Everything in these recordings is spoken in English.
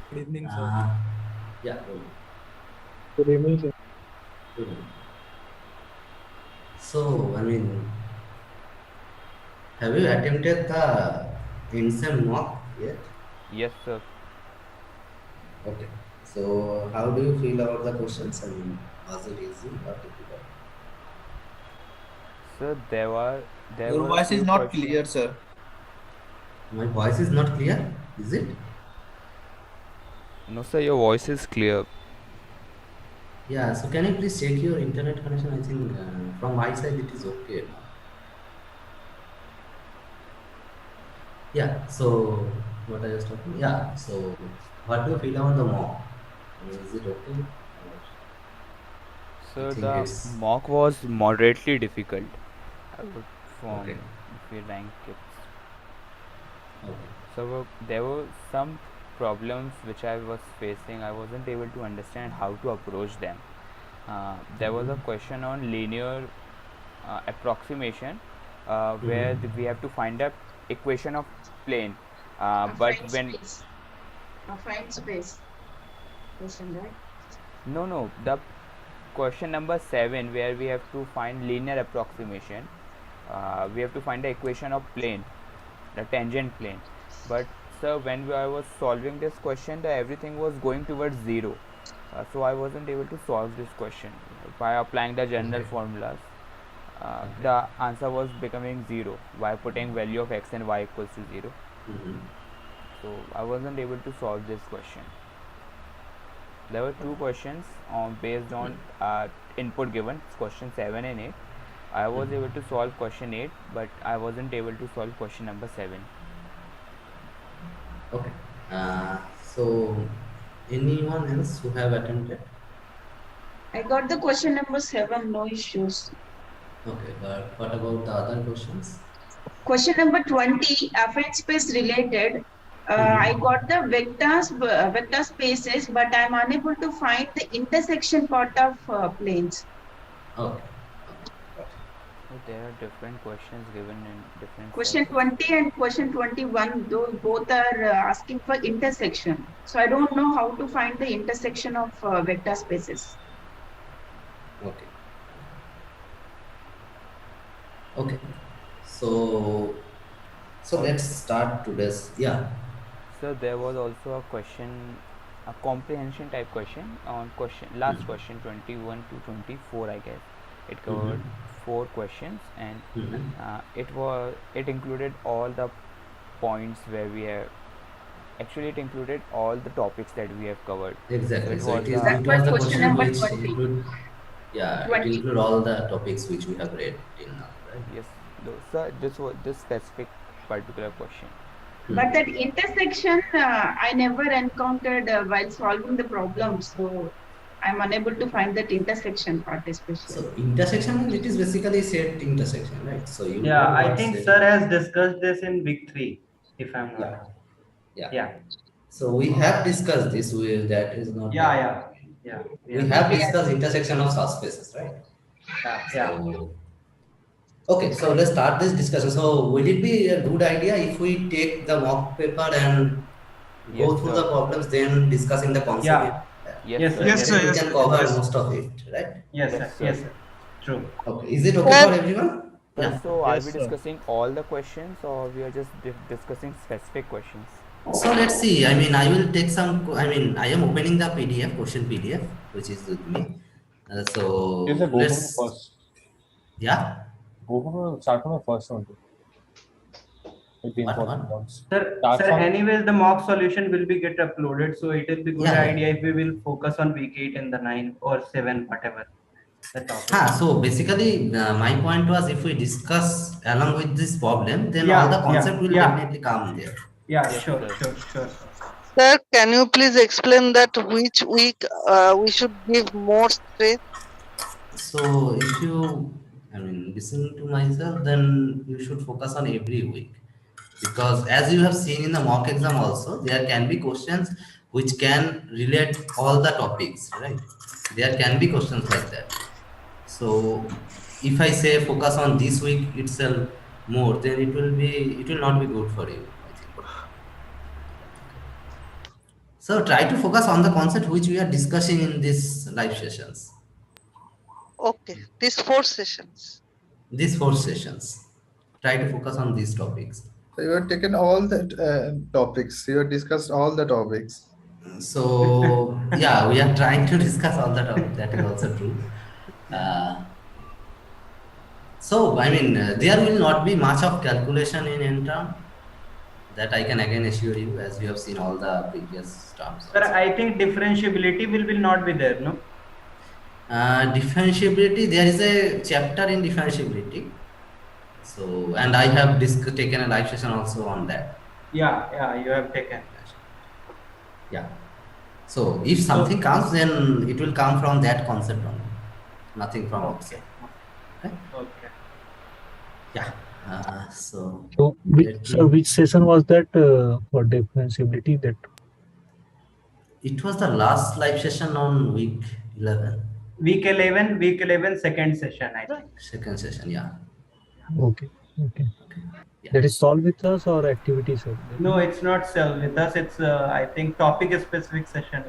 Good evening, sir. Uh, yeah, roll. Good evening, sir. Good one. So, I mean, have you attempted the instant mock yet? Yes, sir. Okay. So, how do you feel about the questions? I mean, was it easy or difficult? Sir, there Your were a voice is few not questions. clear, sir. My voice is not clear, is it? No, sir, your voice is clear. Yeah, so can you please check your internet connection? I think from my side it is okay now. Yeah, so what I was talking, yeah, so what do you feel about the mock? I mean, is it okay? Or you Sir, think the it's mock was moderately difficult. I would okay? from if we rank it. Okay. So there were some problems which I was facing. I wasn't able to understand how to approach them. There was a Mm-hmm. question on linear approximation where Mm-hmm. we have to find a equation of plane. But Affine when space. Affine space. Question, right? no, the question number 7 where we have to find linear approximation, we have to find the equation of plane, the tangent plane. But sir, when I was solving this question, the everything was going towards 0. So I wasn't able to solve this question by applying the general Okay. formulas. Okay. The answer was becoming 0 by putting value of x and y equals to 0. Mm-hmm. So I wasn't able to solve this question. There were two questions based on input given, question 7 and 8. I was able to solve question 8, but I wasn't able to solve question number 7. Okay. So anyone else who have attempted? I got the question number 7, no issues. Okay, but what about the other questions? Question number 20, affine space related. I Mm-hmm. got the vector spaces, but I'm unable to find the intersection part of planes. Okay. Okay. Got it. So there are different questions given in different Question sets. 20 and question 21, those both are asking for intersection. So I don't know how to find the intersection of vector spaces. Okay. Okay. So let's Also, start today's. Yeah. so there was also a question, a comprehension type question on question last question 21 to 24, I guess. It covered Mm-hmm. four questions, and Mm-hmm. it included all the points where we have actually it included all the topics that we have covered. So Exactly. it So was That it was was the question question number which 20. include, yeah, it 20. include all the topics which we have read till now, right? yes, so this was this specific particular question. But that intersection, I never encountered while solving the problem. So I'm unable to find that intersection part, especially. So intersection means it is basically set intersection, right? So you Yeah, know I what think set sir it. has discussed this in week 3, if I'm not Yeah, wrong. yeah. Yeah, So we have discussed this. That is not yeah, like yeah, yeah, we yeah, have discussed Yes. intersection of subspaces, right? yeah, yeah. So okay, so let's start this discussion. So will it be a good idea if we take the mock paper and Yes, go through the sir. problems, then discussing the concept? Yeah. Yes, Yes, sir. sir. Yes, Yes, sir. Then we sir. Yes, can sir. cover Yes. most of it, right? Yes, Yes, sir. sir. Yes, sir. True. Okay, is it okay Sir, for everyone? Sir, Yeah. so are we Yes, sir. discussing all the questions or we are just discussing specific questions? So let's see. I mean, I will take some. I mean, I am opening the PDF, question PDF, which is with me. Yes, So sir, go from the let's, first. yeah. Start from the first one with the important What? ones. Sir, Start from anyways, the mock solution will be get uploaded, so it will be good Yeah, yeah. idea if we will focus on week 8 and the 9 or 7, whatever the topic. So basically, my point was if we discuss along with this problem, then all the Yeah, concept yeah, will yeah, definitely come there. yeah. Yes, Sure, sir. sure, sure, sir. sir, can you please explain that which week we should give more stress? So if you, I mean, listen to myself, then you should focus on every week. Because as you have seen in the mock exam also, there can be questions which can relate all the topics, right? There can be questions like that. So if I say focus on this week itself more, then it will not be good for you, I think. So try to focus on the concept which we are discussing in these live sessions. Okay, these 4 sessions. These 4 sessions. Try to focus on these topics. So you have taken all the topics. You have discussed all the topics. So yeah, we are trying to discuss all the topics. That is also true. So I mean, there will not be much of calculation in N-term. That I can again assure you, as you have seen all the previous terms. Sir, Also. I think differentiability will not be there, no? Differentiability, there is a chapter in differentiability. So, and I have taken a live session also on that. Yeah, you have taken. Yeah. So, if something comes, then it will come from that concept only, nothing from outside. Okay. Okay. Yeah. So, So which session was that for differentiability? That it was the last live session on week 11. Week 11, second session, I think. Second session, yeah. okay. Yeah. That is solved with us or activity, sir? No, it's not solved with us. It's I think topic specific session.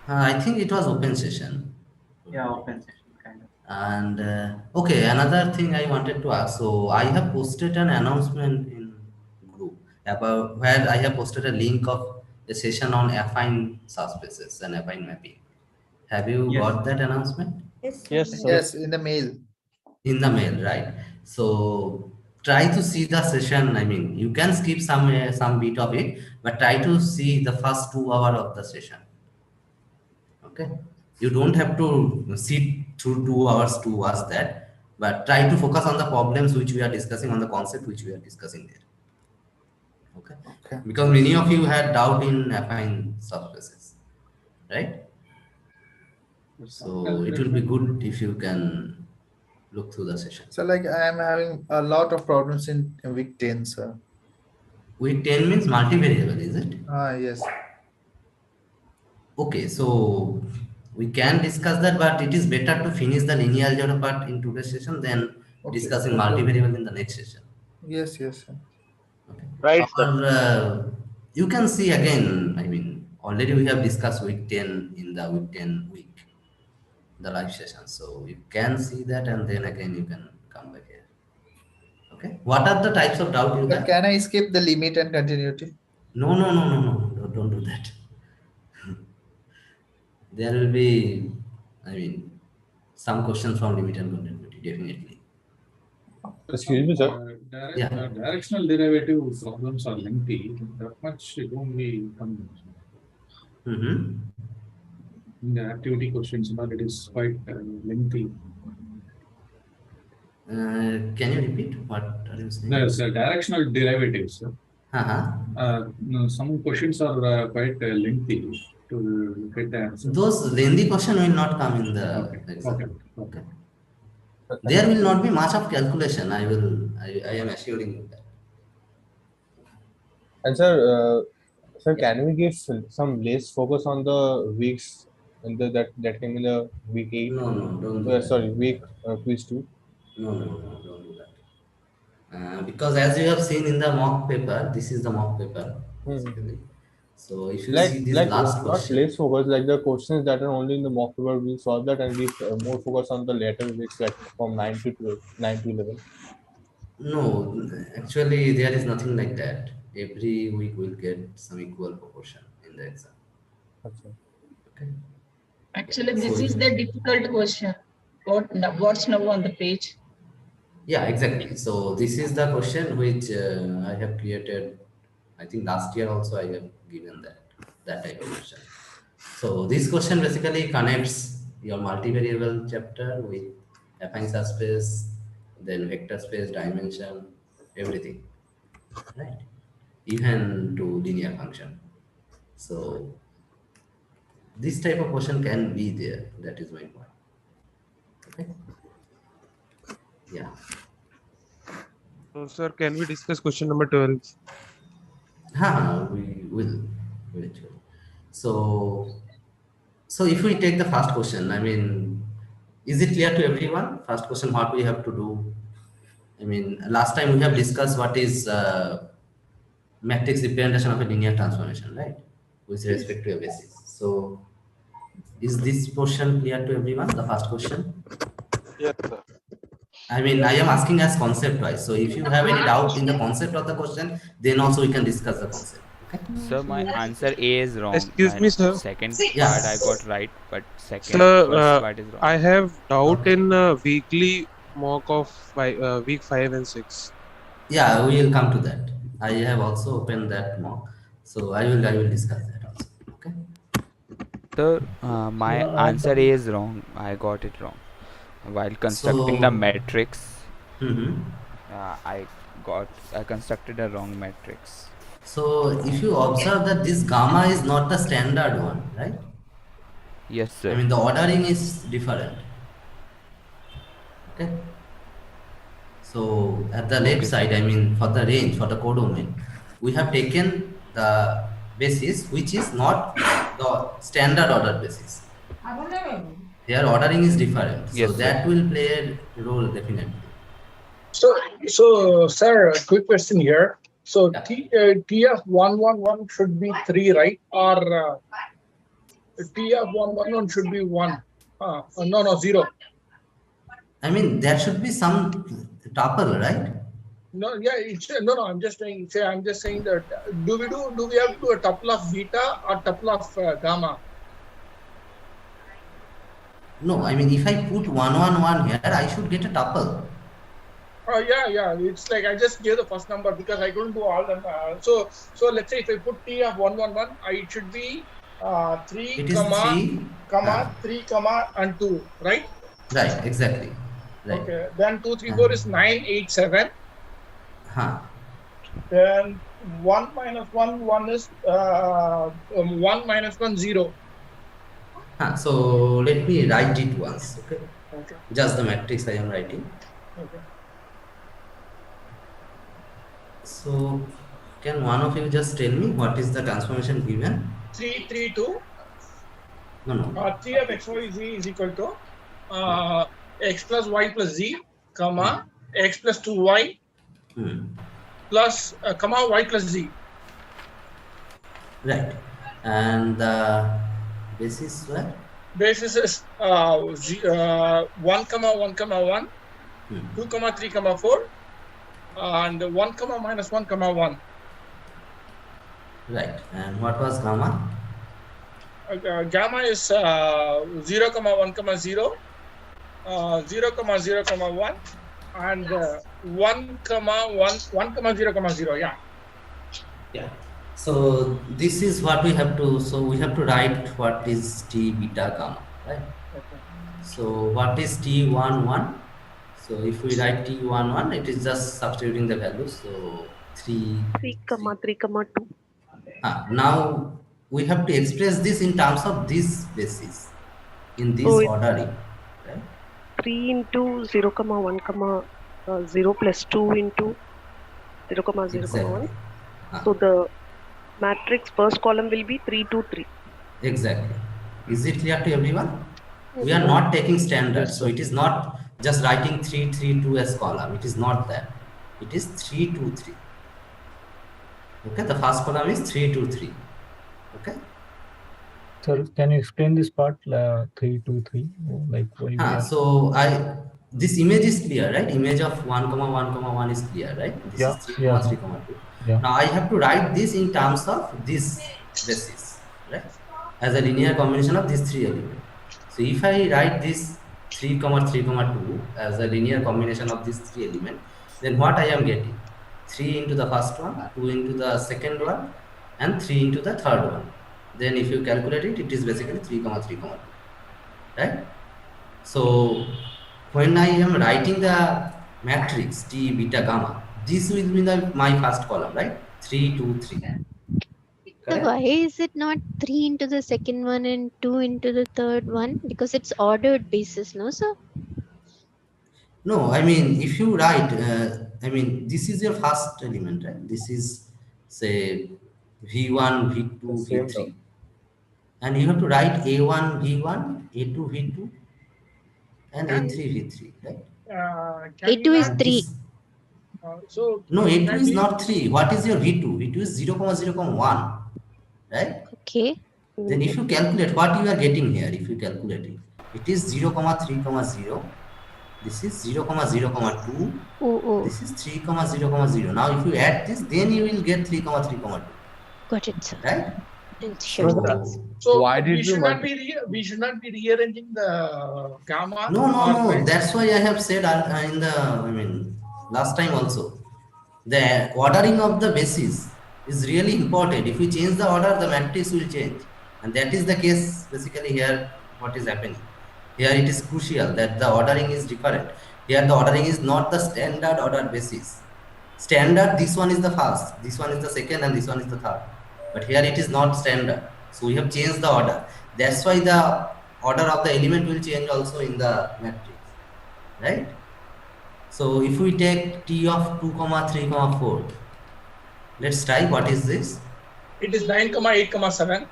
I think it was open session. Yeah, open session kind of. And okay, another thing I wanted to ask. So I have posted an announcement in group about where I have posted a link of a session on affine subspaces and affine mapping. Have you Yes. got that announcement? Yes, sir. Yes, in the mail. In the mail, right? So try to see the session. I mean, you can skip some bit of it, but try to see the first 2 hours of the session. Okay, you don't have to sit through 2 hours to watch that, but try to focus on the problems which we are discussing, on the concept which we are discussing there. Okay, because many of you had doubt in affine subspaces, right? So it will be good if you can look through the session. So like I am having a lot of problems in week 10, sir. Week 10 means multivariable, is it? Yes. Okay, so we can discuss that, but it is better to finish the linear algebra part in today's session than discussing multivariable in the next session. Yes, sir. Okay. Right, Or you can see again, I mean, already we have discussed week 10 in the week 10 week, the live session. So you can see that and then again you can come back here. Okay. What are the types of doubt you But have? can I skip the limit and continuity? No. Don't do that. There will be, I mean, some questions from limit and continuity, definitely. Excuse me, sir. Yeah. Directional derivative problems are lengthy. That much it won't be coming. Mm-hmm. In the activity questions, but it is quite lengthy. Can you repeat what are you saying? There's directional derivatives. Uh-huh. Some questions are quite lengthy to get the answer. Those lengthy questions will not come in the exam. Okay. There will not be much of calculation. I am assuring you that. And sir, can we give some less focus on the weeks in that came in the week 8? No, don't do that. Sorry, week quiz 2. No, don't do that. Because as you have seen in the mock paper, this is the mock paper. Basically. So if you see this last not question, less focus, like the questions that are only in the mock paper, we solve that and give more focus on the later weeks, like from 9 to 12, 9 to 11. no, actually there is nothing like that. Every week we'll get some equal proportion in the exam. Okay. Actually, this is the difficult question. What's now on the page? Yeah, exactly. So this is the question which I have created. I think last year also I have given that type of question. So this question basically connects your multivariable chapter with affine subspace, then vector space, dimension, everything, right? Even to linear function. So this type of question can be there. That is my point. Okay. Yeah. So, sir, can we discuss question number 12? We will eventually. So if we take the first question, I mean, is it clear to everyone? First question, what we have to do? I mean, last time we have discussed what is matrix representation of a linear transformation, right? with respect to a basis. So is this portion clear to everyone, the first question? Yes, sir. I mean, I am asking as concept wise. So if you have any doubt in the concept of the question, then also we can discuss the concept. Okay. Sir, my answer A is wrong. Excuse My me, sir. second Yeah. part I got right, but Sir, first part is wrong. I have doubt Okay. in weekly mock of week 5 and 6. Yeah, we will come to that. I have also opened that mock. So I will discuss that also. Okay. Sir, my Yeah, I answer A is wrong. I got it wrong. While constructing the So matrix, mhm. I constructed a wrong matrix. So if you observe that this gamma is not the standard one, right? Yes, I sir. mean the ordering is different. Okay. So at the left Okay, side, sir. I mean for the range, for the codomain, we have taken the basis which is not the standard order basis. Their ordering is different. So Yes, sir. that will play a role definitely. So, sir, a quick question here. So, Yeah. TF111 should be 3, right? Or TF111 should be 1? No, 0. I mean there should be some tuple, right? No, yeah, no. I'm just saying. I'm just saying that. Do we have to do a tuple of beta or tuple of gamma? No, I mean if I put 111 here, I should get a tuple. Oh yeah. It's like I just gave the first number because I couldn't do all them. So let's say if I put T of 111, it should be 3, It is 3, 3, and 2, right? right, exactly. Right. Okay. Then 2, 3, 4 is 9, 8, 7. Then 1 minus 1 is 1 minus 1 0. So let me write it once. Okay. Okay. Just the matrix I am writing. Okay. So can one of you just tell me what is the transformation given? 3, 3, 2. No. 3 of x, y, z is equal to x plus y plus z, comma, x plus 2y plus, comma, y plus z. Right. And the basis where? Basis is 1, comma, 1, comma, 1, 2, comma, 3, comma, 4, and 1, comma, minus 1, comma, 1. Right. And what was gamma? Gamma is 0, comma, 1, comma, 0, 0, comma, 0, comma, 1, and 1, comma, 1, comma, 0, comma, 0. Yeah. So this is what we have to. So we have to write what is T beta gamma, right? Okay. So what is T11? So if we write T11, it is just substituting the values. So 3, 3, 3, 2. Now we have to express this in terms of this basis, in this ordering, right? 3 into 0, 1, 0 plus 2 into 0, 0, Exactly. 1. So the matrix first column will be 3, 2, 3. Exactly. Is it clear to everyone? We are not taking standard, so it is not just writing 3, 3, 2 as column. It is not that. It is 3, 2, 3. Okay, the first column is 3, 2, 3. Okay. Sir, can you explain this part 3, 2, 3? Like so this image is clear, right? Image of 1, 1, is clear, right? This is 3, 3, 2. Yeah. Now I have to write this in terms of this basis, right? As a linear combination of these 3 elements. So if I write this 3, 3, 2 as a linear combination of these 3 elements, then what I am getting? 3 into the first one, 2 into the second one, and 3 into the third one. Then if you calculate it, it is basically 3, 3, 2, right? So when I am writing the matrix T beta gamma, this will be my first column, right? 3, 2, 3. So why is it not 3 into the second one and 2 into the third one? Because it's ordered basis, no, sir? No, I mean, if you write, this is your first element, right? This is, say, V1, V2, V3. And you have to write A1, V1, A2, V2, and A3, V3, right? A2 is 3. So no, A2 is not 3. What is your V2? V2 is 0, 0, 1, right? Okay. Then if you calculate what you are getting here, if you calculate it, it is 0, 3, 0. This is 0, 0, 2. Oh, This is 3, 0, 0. Now if you add this, then you will get 3, 3, 2. got it, sir. Right? Sure. So, Thanks. So Why did we we should not multi- be rearranging the gamma. no. That's why I have said in the, last time also. The ordering of the basis is really important. If you change the order, the matrix will change. And that is the case basically here, what is happening. Here it is crucial that the ordering is different. Here the ordering is not the standard order basis. Standard, this one is the first, this one is the second, and this one is the third. But here it is not standard. So we have changed the order. That's why the order of the element will change also in the matrix. Right? So if we take T of 2, 3, 4, let's try what is this? It is 9, 8, 7.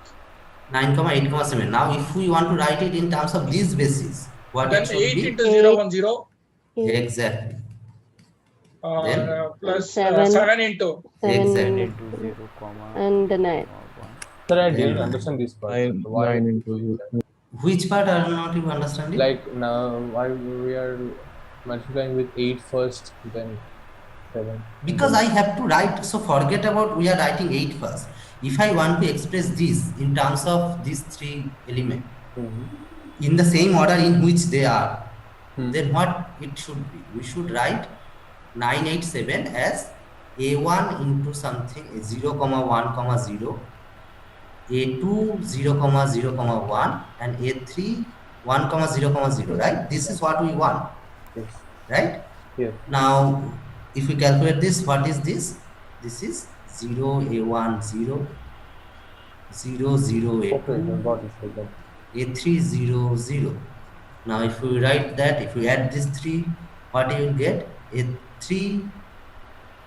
9, 8, 7. Now if we want to write it in terms of these bases, what Then it should 8 be? into 0, 1, 0. Exactly. Then? Plus 7. 7 into. 7 Exactly. into 0, comma and 9. 1. Sir, I Then didn't nine. understand this part. 9, Why 9 into 0. Which part are not you understanding? Like now, why we are multiplying with 8 first, then 7. Because I have to write, so forget about we are writing 8 first. If I want to express this in terms of these three elements, in the same order in which they are, then what it should be? We should write 987 as A1 into something 0, 1, 0, A2 0, 0, 1, and A3 1, 0, 0, right? This is what we want. Yes. Right? Yes. Now, if we calculate this, what is this? This is 0, A1, 0, 0, 0, A2, Okay, got it. A3, 0, 0. Now, if we write that, if we add these three, what you will get? A3,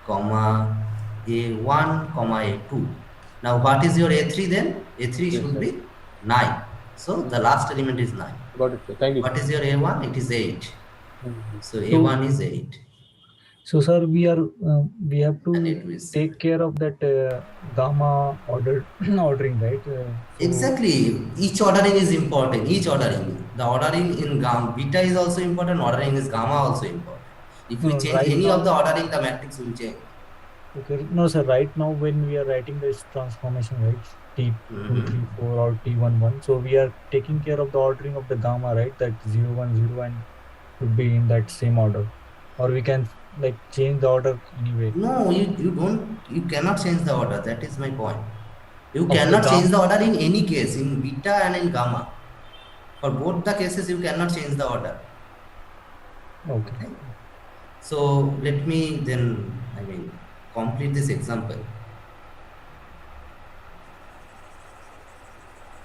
comma, A1, comma, A2. Now, what is your A3 then? A3 should be 9. So, the last element is 9. Got it, sir. Thank you. What is your A1? It is 8. So, A1 is 8. So, sir, we have to take care of that gamma ordering, right? Exactly. Each ordering is important. Each ordering. The ordering in gamma beta is also important. Ordering is gamma also important. If we change right any now, of the ordering, the matrix will change. Okay. No, sir. Right now, when we are writing this transformation, right, T2, 3, 4 or T1, 1, so we are taking care of the ordering of the gamma, right? That 0, 1, 0 and should be in that same order, or we can like change the order anyway. No, you cannot change the order. That is my point. You Of the cannot change gamma? the order in any case, in beta and in gamma. For both the cases, you cannot change the order. Okay. So let me then, complete this example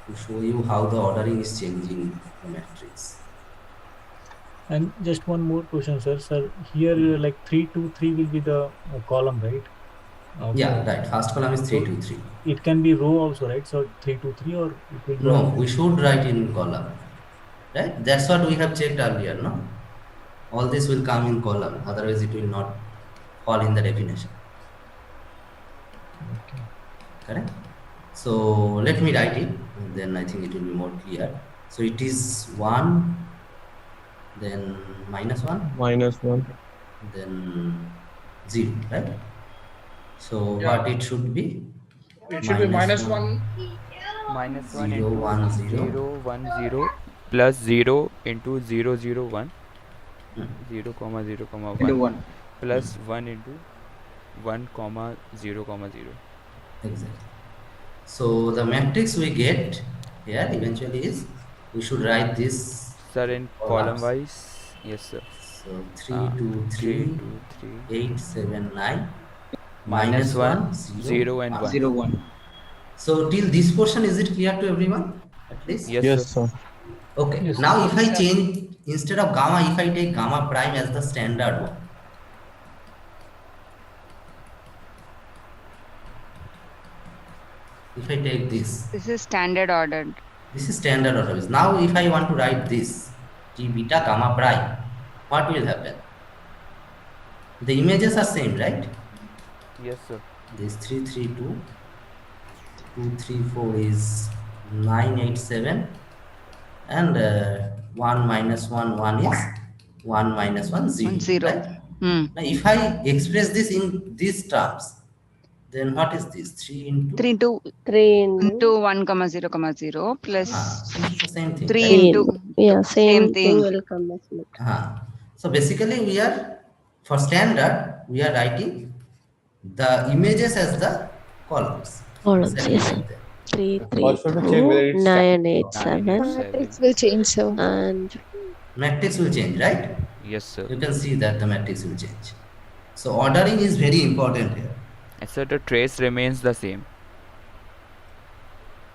to show you how the ordering is changing the matrix. And just one more question, sir. Sir, here like 3, 2, 3 will be the column, right? Yeah, right. First column is 3, 2, 3. It can be row also, right? So 3, 2, 3, or it will be No, we should write in column. Right? That's what we have checked earlier, no? All this will come in column, otherwise it will not fall in the definition. Okay. Correct? So let me write it, then I think it will be more clear. So it is 1, then minus 1, then 0, right? So what it should be? It should be minus 1. Minus 0, 1 into 1, 0. 0, 1, 0 plus 0 into 0, 0, 1. 0, 0, 1 plus 1 into 1, 0, 0. Exactly. So the matrix we get here eventually is, we should write this. Sir, in column wise, yes, sir. So 3, 2, 3, 8, 7, 9, minus 1, 0, 0 and 1. 0, 1. So till this portion, is it clear to everyone? At least? Yes, sir. Okay. Yes, now sir. if I change, instead of gamma, if I take gamma prime as the standard one. If I take this. This is standard ordered. This is standard order. Now if I want to write this, T beta gamma prime, what will happen? The images are same, right? Yes, sir. This 3, 3, 2, 2, 3, 4 is 987, and 1 minus 1, 1 is 1 minus 1, 0, 0. right? Now, if I express this in these terms, then what is this? 3 into 3 into 3 into 1 comma 0 comma 0 plus so it's the same thing, 3 right? into yeah, same same thing. will come as matrix. So basically, we are for standard, we are writing the images as the columns. Columns, Exactly yes. like that. 3, 3, First, we have to check whether 2, it's 9, 8, 7, 987. Will change, sir. and Matrix will change, right? Yes, sir. You can see that the matrix will change. So ordering is very important here. And sir, the trace remains the same.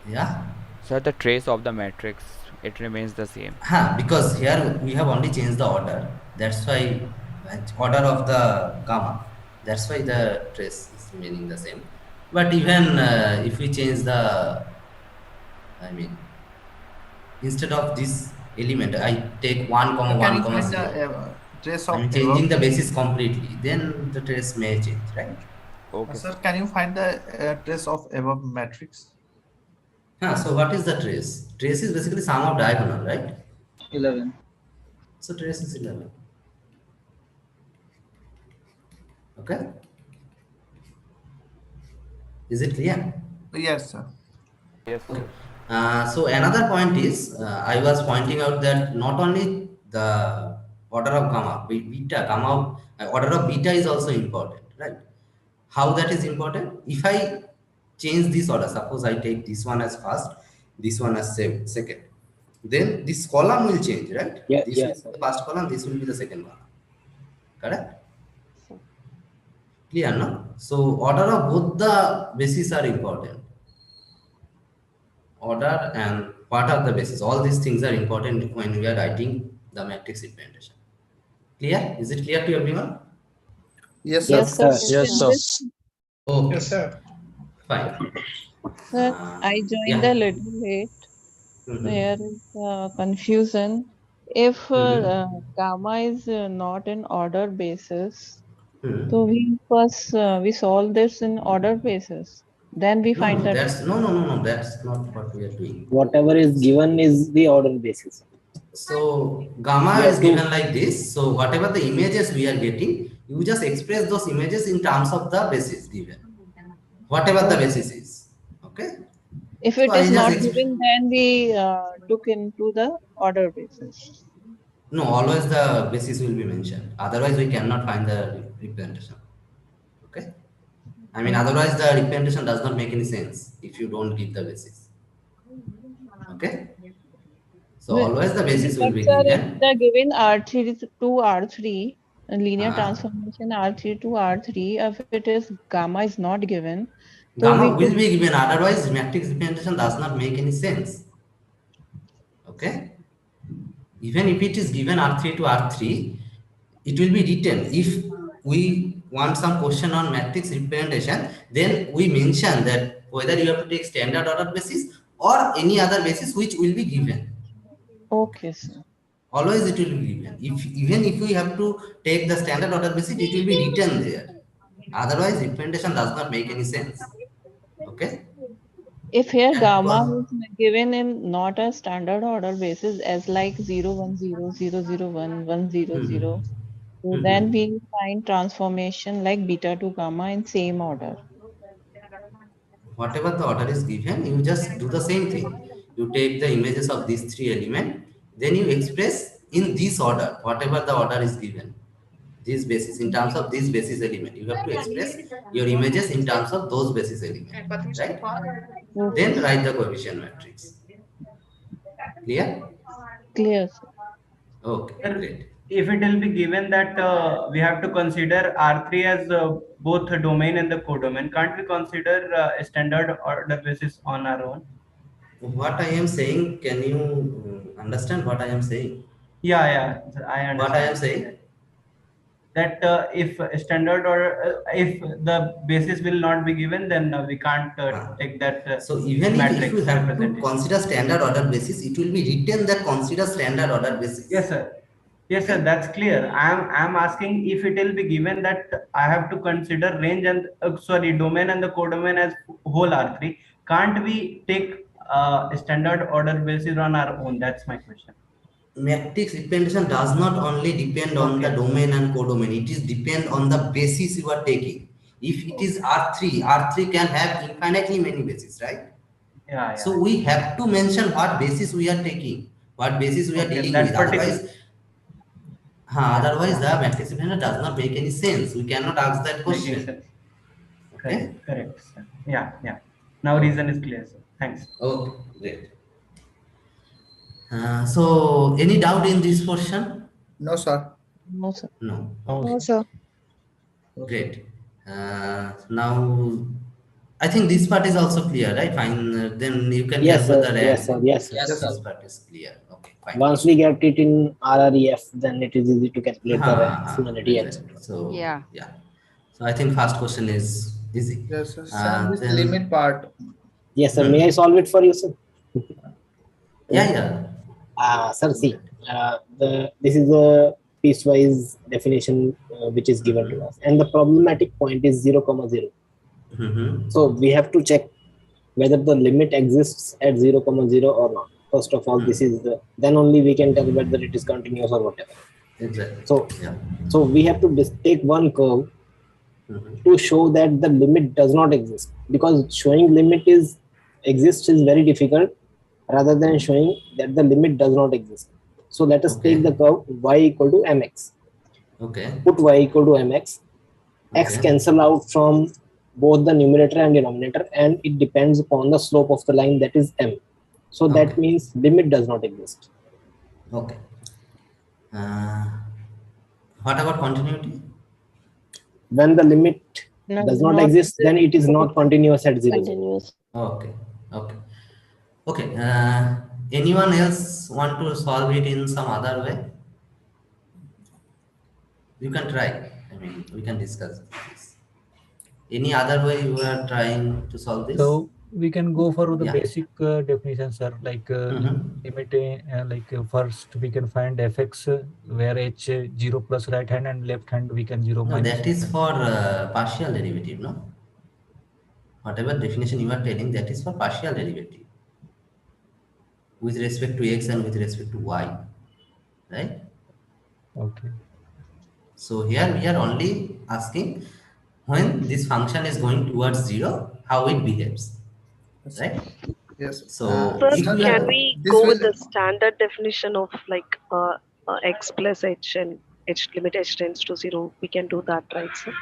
Yeah. Sir, the trace of the matrix, it remains the same. Because here we have only changed the order. That's why order of the gamma. That's why the trace is remaining the same. But even if we change the, I mean, instead of this element, I take 1 comma 1 comma 0. Trace I'm of changing the above? basis completely. Then the trace may change, right? Okay, Sir, sir. can you find the trace of above matrix? So what is the trace? Trace is basically sum of diagonal, right? 11. So trace is 11. Okay. Is it clear? Yes, sir. Yes, Okay. sir. So another point is, I was pointing out that not only the order of gamma, order of beta is also important, right? How that is important? If I change this order, suppose I take this one as first, this one as second, then this column will change, right? This will be the first column, this will be the second column. Correct? Clear, no? So order of both the bases are important. Order and what are the bases? All these things are important when we are writing the matrix representation. Clear? Is it clear to everyone? Yes, sir. Yes, sir. Yes, sir. Okay. Yes, sir. Fine. Sir, I joined a Yeah. little late. Mhm. There is confusion. If gamma is not in order basis, Hmm. so we first we solve this in order basis. Then we No, find no, that. that's not what we are doing. Whatever is given is the order basis. So gamma We is have to given like this. So whatever the images we are getting, you just express those images in terms of the basis given. Whatever the basis is. Okay. If So it I is just not given, then we look into the order basis. no, always the basis will be mentioned. Otherwise, we cannot find the representation. Okay. I mean, otherwise the representation does not make any sense if you don't give the basis. Okay. So always the basis will But be sir, if given. the given R3 to R3, linear Uh, transformation R3 to R3, if it is gamma is not given, so we Gamma could. will be given. Otherwise, matrix representation does not make any sense. Okay. Even if it is given R3 to R3, it will be written. If we want some question on matrix representation, then we mention that whether you have to take standard order basis or any other basis which will be given. Okay, sir. Always it will be given. Even if we have to take the standard order basis, it will be written there. Otherwise, representation does not make any sense. Okay. If here That gamma was is given in not a standard order basis as like 0, 1, 0, 0, 0, 1, 1, 0, 0, so then we find transformation like beta to gamma in same order. whatever the order is given, you just do the same thing. You take the images of these three elements, then you express in this order, whatever the order is given. This basis, in terms of this basis element, you have to express your images in terms of those basis elements, right? Okay, Then sir. write the coefficient matrix. Clear? Clear, sir. Okay, Sir, great. if it will be given that we have to consider R3 as both a domain and the codomain, can't we consider a standard order basis on our own? What I am saying, can you understand what I am saying? Yeah, I What I am understand. saying? That if standard or if the basis will not be given, then we can't take that So even if you matrix have to representation. consider standard order basis, it will be written that consider standard order basis. Yes, sir. Yes, sir. That's clear. I'm asking if it will be given that I have to consider range and sorry, domain and the codomain as whole R3. can't we take a standard order basis on our own? That's my question. Matrix representation does not only depend on the domain and codomain, it is depend on the basis you are taking. If it is R3, R3 can have infinitely many bases, right? Yeah. So we have to mention what basis we are taking, what basis we are dealing that with. Otherwise, the matrix representation does not make any sense. We cannot ask that question. Okay? Correct, sir. Yeah. Now reason is clear, sir. Thanks. Okay, great. So, any doubt in this portion? No, sir. No, sir. No. No, sir. Great. Now, I think this part is also clear, right? Fine. Then you can Yes, calculate sir. the Yes, rank. sir. Yes, sir. This part is clear. Okay, fine. Once we get it in RREF, then it is easy to calculate the rank, similarity, exactly. etc. So Yeah. So I think first question is easy. Yes, sir. Send this limit part. Yes, sir. May I solve it for you, sir? Yeah. Sir, see, this is a piecewise definition which is given to us, and the problematic point is 0, 0. So we have to check whether the limit exists at 0, 0 or not. First of all, this is then only we can tell whether it is continuous or whatever. Exactly. So we have to take one curve to show that the limit does not exist, because showing limit exists is very difficult rather than showing that the limit does not exist. So let us take the curve y equal to mx. Okay. Put y equal to mx. X cancel out from both the numerator and denominator, and it depends upon the slope of the line, that is m. So that means limit does not exist. Okay. What about continuity? When the limit does not exist, then it is not continuous at 0, 0. Okay. Anyone else want to solve it in some other way? You can try. I mean, we can discuss this. Any other way you are trying to solve this? So we can go for the basic definition, sir. Like limit, first we can find fx where h 0 plus right hand and left hand we can 0 No, minus. that is for partial derivative, no? Whatever definition you are telling, that is for partial derivative with respect to x and with respect to y, right? Okay. So here we are only asking when this function is going towards 0, how it behaves, right? Yes. So Sir, if you can we go with the standard definition of like x plus h and h limit h tends to 0? We can do that, right, sir?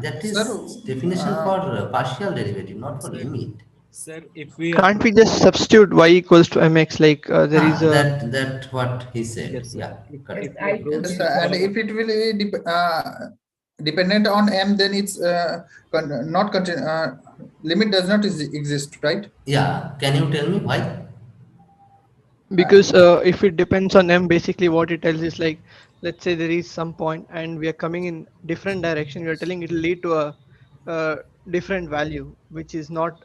That is definition for partial derivative, not for limit. Sir, if we can't we just substitute y equals to mx, like there is a that what he said. Yes, yeah, correct. Yes, and if it will be dependent on m, then it's not limit does not exist, right? Yeah, can you tell me why? Because if it depends on m, basically what it tells is, like, let's say there is some point and we are coming in different direction, we are telling it will lead to a different value, which is not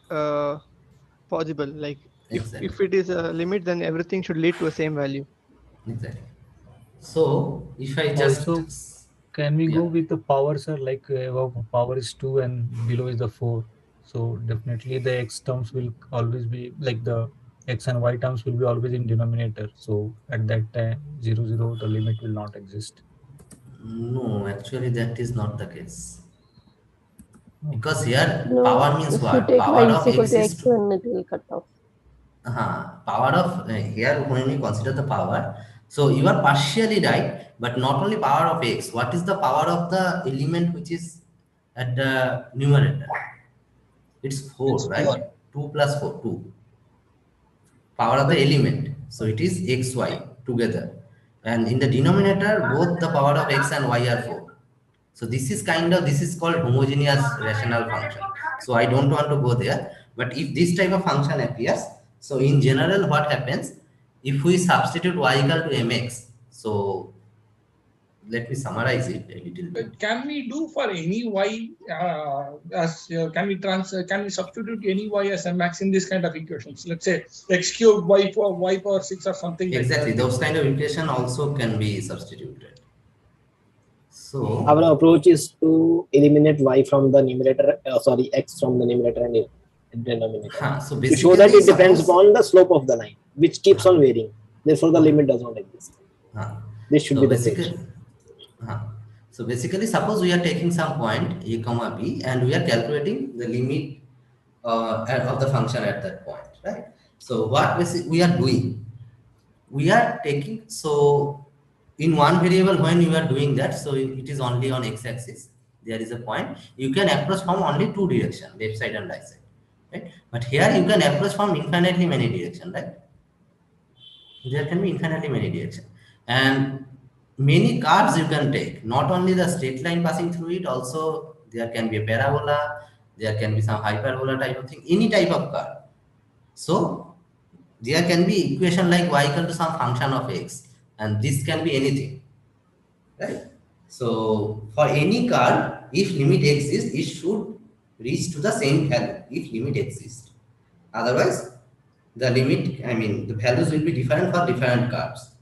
possible. Like if it is a limit, then everything should lead to a same value. Exactly. So if I just also, can we go with the power, sir? Like above power is 2 and below is the 4. So definitely the x terms will always be like the x and y terms will be always in denominator. So at that time 0, 0, the limit will not exist. No, actually that is not the case. Because here power means if what? you take Power y of is equal x to is x, then it will cut off. Power of here when we consider the power, so you are partially right, but not only power of x. What is the power of the element which is at the numerator? It's 4, right? 2 plus 4, 2. Power of the element. So it is xy together. And in the denominator, both the power of x and y are 4. So this is called homogeneous rational function. So I don't want to go there. But if this type of function appears, so in general, what happens? If we substitute y equal to mx, so let me summarize it a little bit. Can we do for any y can we substitute any y as mx in this kind of equations? Let's say x cubed y power 6 or something. Exactly, like that. those kind of equation also can be substituted. So our approach is to eliminate y from the numerator, x from the numerator and denominator. So To show that basically, it depends suppose- upon the slope of the line, which keeps on varying. Therefore, the limit does not exist. This should so be the basically, case. So basically, suppose we are taking some point a comma b and we are calculating the limit of the function at that point, right? So what we are doing, we are taking, so in one variable when you are doing that, so it is only on x-axis, there is a point, you can approach from only two direction, left side and right side, right? But here you can approach from infinitely many direction, right? There can be infinitely many directions and many curves you can take, not only the straight line passing through it, also there can be a parabola, there can be some hyperbola type of thing, any type of curve. So there can be equation like y equal to some function of x, and this can be anything, right? So for any curve, if limit exists, it should reach to the same value if limit exists. Otherwise, the limit, I mean, the values will be different for different curves.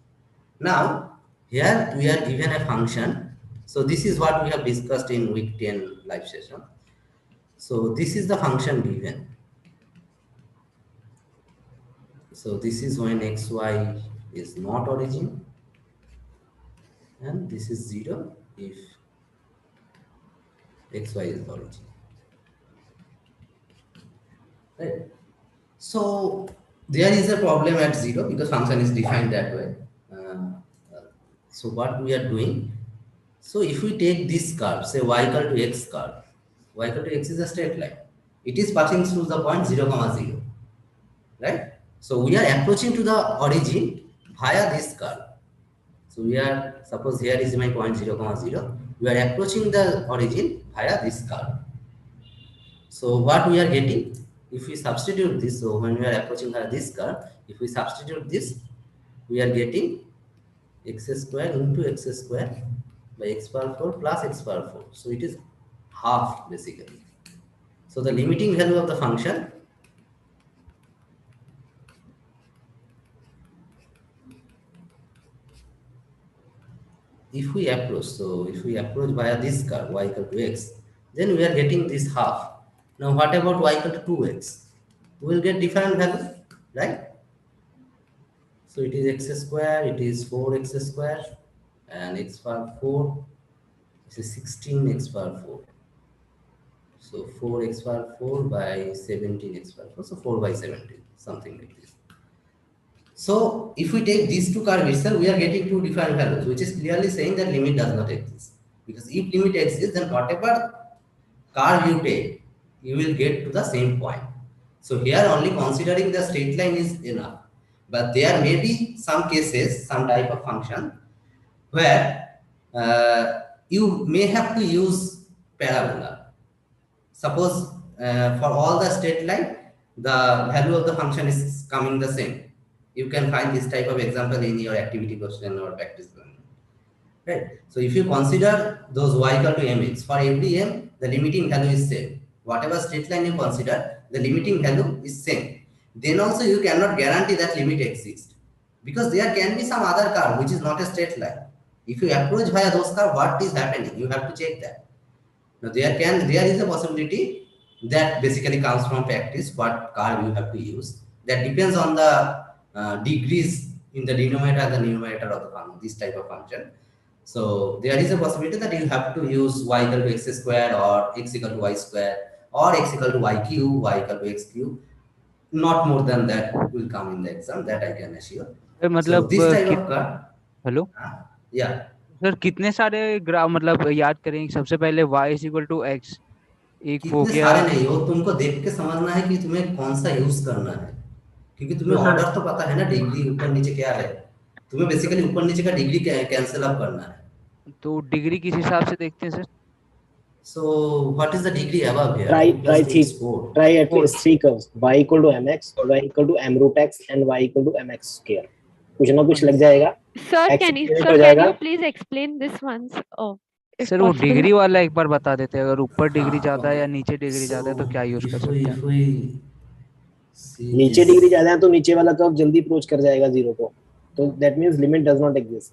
Now, here we are given a function. So this is what we have discussed in week 10 live session. So this is the function given. So this is when xy is not origin, and this is 0 if xy is origin. Right? So there is a problem at 0 because function is defined that way. So what we are doing, so if we take this curve, say y equal to x curve, y equal to x is a straight line. It is passing through the point 0, 0, right? So we are approaching to the origin via this curve. So we are, suppose here is my point 0, 0. We are approaching the origin via this curve. So what we are getting, if we substitute this, so when we are approaching this curve, if we substitute this, we are getting x square into x square by x power 4 plus x power 4. So it is half basically. So the limiting value of the function if we approach, so if we approach via this curve y equal to x, then we are getting this half. Now what about y equal to 2x? We will get different value, right? So it is x square, it is 4x square, and x power 4, this is 16x power 4. So 4x power 4 by 17x power 4, so 4 by 17, something like this. So if we take these two curves itself, we are getting two different values, which is clearly saying that limit does not exist. Because if limit exists, then whatever curve you take, you will get to the same point. So here only considering the straight line is enough. But there may be some cases, some type of function, where you may have to use parabola. Suppose for all the straight line, the value of the function is coming the same. You can find this type of example in your activity question or practice question. Right? So if you consider those y equal to mx, for every m, the limiting value is same. Whatever straight line you consider, the limiting value is same. Then also you cannot guarantee that limit exists. Because there can be some other curve which is not a straight line. If you approach via those curve, what is happening? You have to check that. Now there is a possibility that basically comes from practice, what curve you have to use. That depends on the degrees in the denominator and the numerator of the function, this type of function. So there is a possibility that you have to use y equal to x square or x equal to y square or x equal to y cube, y equal to x cube. Not more than that will come in the exam, that I can assure. So मतलब this type of curve. Hello Yeah. Sir कितने सारे graph मतलब याद करें सबसे पहले y is equal to x एक हो कितने गया सारे नहीं हो, तुमको देख के समझना है कि तुम्हें कौन सा यूज करना है, क्योंकि तुम्हें ऑर्डर तो पता है ना, डिग्री ऊपर नीचे क्या है, तुम्हें बेसिकली ऊपर नीचे का डिग्री कैंसिल अप करना है. तो डिग्री किस हिसाब से देखते हैं sir? So what is the degree above here? Try at least 3 curves. Y equal to mx, y equal to m root x, and y equal to mx square. कुछ ना कुछ लग जाएगा. Sir, can you please explain this once? If sir वो possible. Degree वाला एक बार बता देते हैं, अगर ऊपर डिग्री ज्यादा है या नीचे डिग्री ज्यादा है तो क्या यूज कर सकते हैं? नीचे डिग्री ज्यादा है तो नीचे वाला कर्व जल्दी अप्रोच कर जाएगा 0 को, तो that means limit does not exist.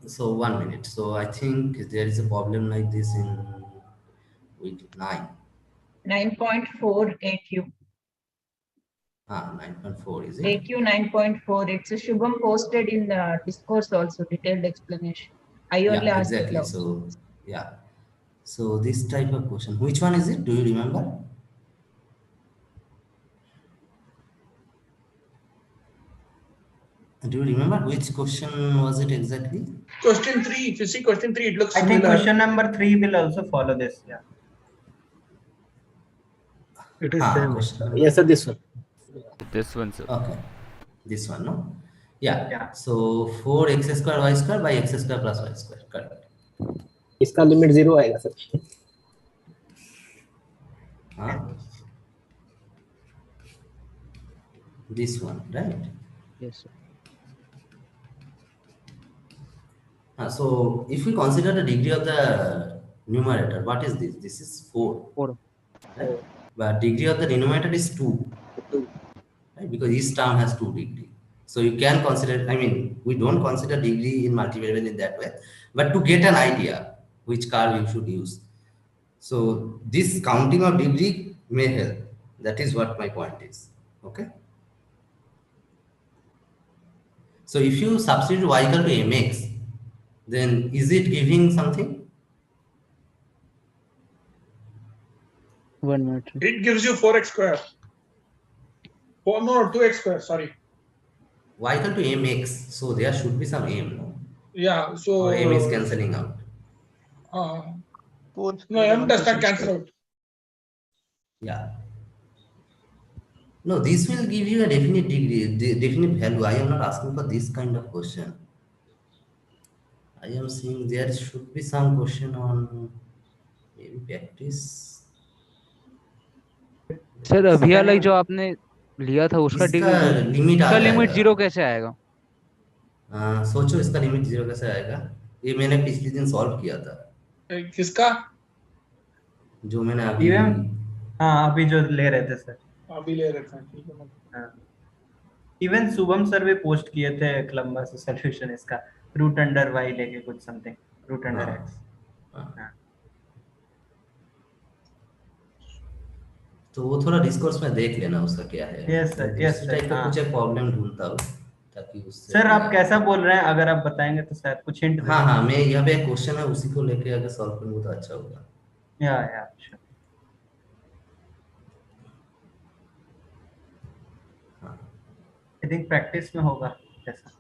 So 1 minute. So I think there is a problem like this in week 9. 9.4 AQ. 9.4 is it? AQ 9.4. It's a Shubham posted in the discourse also, detailed explanation. I only Yeah, asked exactly. it. So, yeah. So this type of question, which one is it? Do you remember? Do you remember which question was it exactly? Question 3. If you see question 3, it looks I think similar. question number 3 will also follow this. Yeah. It is same. Yes, sir, this one. This one, sir. Okay. This one, no? Yeah. So 4x square y square by x square plus y square. Correct. इसका limit 0 आएगा sir. This one, right? Yes, sir. So if we consider the degree of the numerator, what is this? This is 4. 4. Right? But degree of the denominator is 2. Right? Because each term has 2 degree. So you can consider, I mean, we don't consider degree in multivariable in that way, but to get an idea which curve you should use. So this counting of degree may help. That is what my point is. Okay. So if you substitute y equal to mx, then is it giving something? 1 minute. It gives you 4x square. 2x square, sorry. Y equal to mx, so there should be some m, no? Yeah, so... Or m is cancelling out. No, m does not cancel out. Yeah. No, this will give you a definite degree, definite value. I am not asking for this kind of question. I am saying there should be some question on maybe practice. Sir अभी वाला जो आपने लिया था उसका limit आ limit जाएगा. 0 कैसे आएगा? सोचो इसका लिमिट 0 कैसे आएगा. ये मैंने पिछले दिन सॉल्व किया था. किसका? जो मैंने अभी अभी जो ले रहे थे सर. अभी ले रहे थे, ठीक है. इवन शुभम सर भी पोस्ट किए थे क्लम्बर से सॉल्यूशन इसका रूट अंडर y लेके कुछ समथिंग रूट अंडर x. तो वो थोड़ा डिस्कोर्स में देख लेना उसका क्या है. Yes sir, yes sir. कुछ एक प्रॉब्लम ढूंढता हूँ ताकि उससे. सर आप कैसा बोल रहे हैं, अगर आप बताएंगे तो शायद कुछ हिंट. हाँ मैं यहाँ पे एक क्वेश्चन है उसी को लेके अगर सॉल्व करूँगा तो अच्छा होगा. या श्योर. आई थिंक प्रैक्टिस में होगा ऐसा.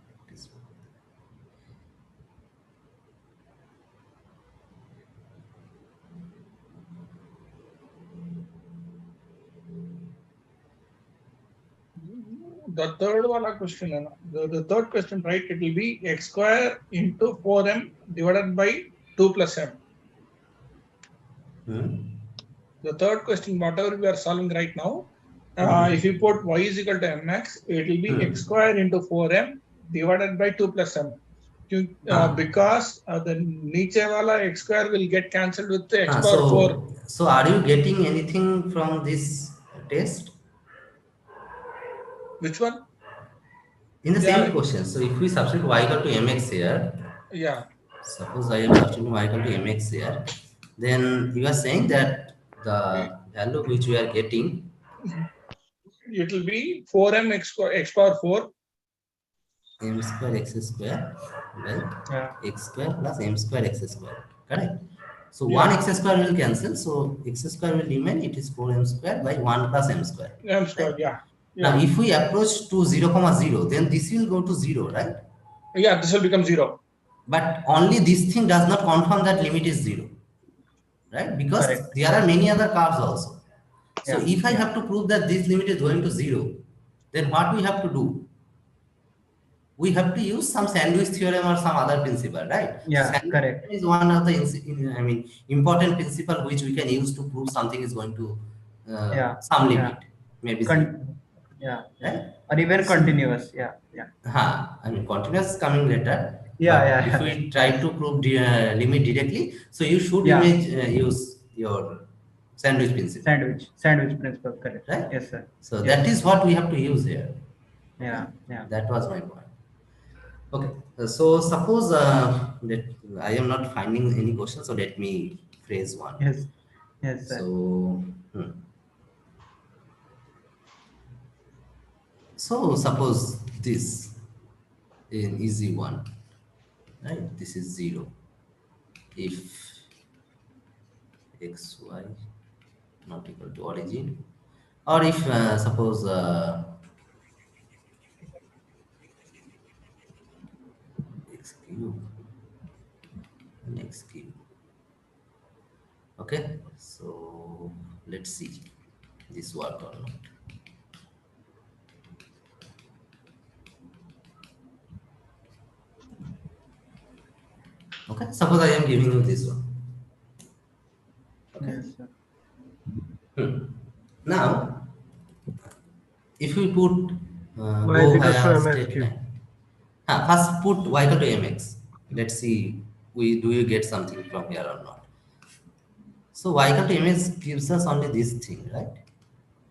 The third wala question, the third question, right? It will be x square into 4m divided by 2 plus m. The third question, whatever we are solving right now, if you put y is equal to mx, it will be x square into 4m divided by 2 plus m. Because the niche wala x square will get cancelled with the x power 4. So are you getting anything from this test? Which one? In the same question. So if we substitute y equal to mx here. Yeah. Suppose I am substituting y equal to mx here. Then you are saying that the value which we are getting. It will be 4m x power 4. M square x square by x square plus m square x square. Correct? So 1 x square will cancel. So x square will remain. It is 4m square by 1 plus m square. M square, yeah. Now, if we approach to 0, 0, then this will go to 0, right? Yeah, this will become 0. But only this thing does not confirm that limit is 0, right? Because there are many other curves also. So if I have to prove that this limit is going to 0, then what we have to do? We have to use some sandwich theorem or some other principle, right? Yeah, so correct. Is one of the important principle which we can use to prove something is going to some limit, maybe. Right? Or even continuous. I mean, continuous is coming later. If we try to prove the limit directly, so you should use your sandwich principle. Sandwich principle, correct. Right? Yes, sir. So that is what we have to use here. Yeah. That was my point. Okay. So suppose that I am not finding any question, so let me phrase one. Yes. Yes, sir. So, so suppose this is an easy one, right? This is 0. If xy not equal to origin, or if suppose x cube and x cube. Okay, so let's see this work or not. Okay, suppose I am giving you this one. Okay. Yes, sir. Now, if we put Y go is equal to via mx straight cube. line. First put y equal to mx. Let's see do you get something from here or not. So y equal to mx gives us only this thing, right?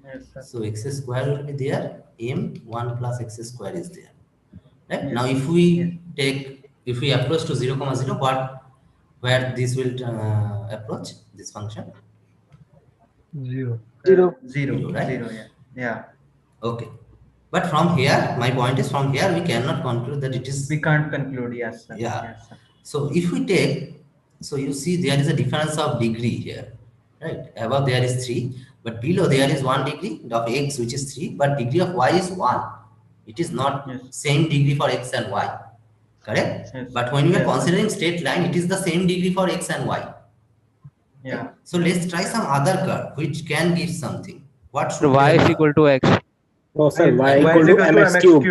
Yes, sir. So x square will be there, m1 plus x square is there. Right? Yes. Now if we if we approach to 0, 0, where this will approach this function? 0. 0. 0, right? 0, yeah. Okay. But from here, my point is from here we cannot conclude that it is. We can't conclude, yes, sir. Yeah. Yes, sir. So if we take, so you see there is a difference of degree here, right? Above there is 3, but below there is 1 degree of x, which is 3, but degree of y is 1. It is not same degree for x and y, correct? Yes. But when we are Yes, considering straight line, it is the same degree for x and y. Yeah. Right? So let's try some other curve which can give something. What should y be is the equal to x. No, sir. Y is equal to equal to mx cube.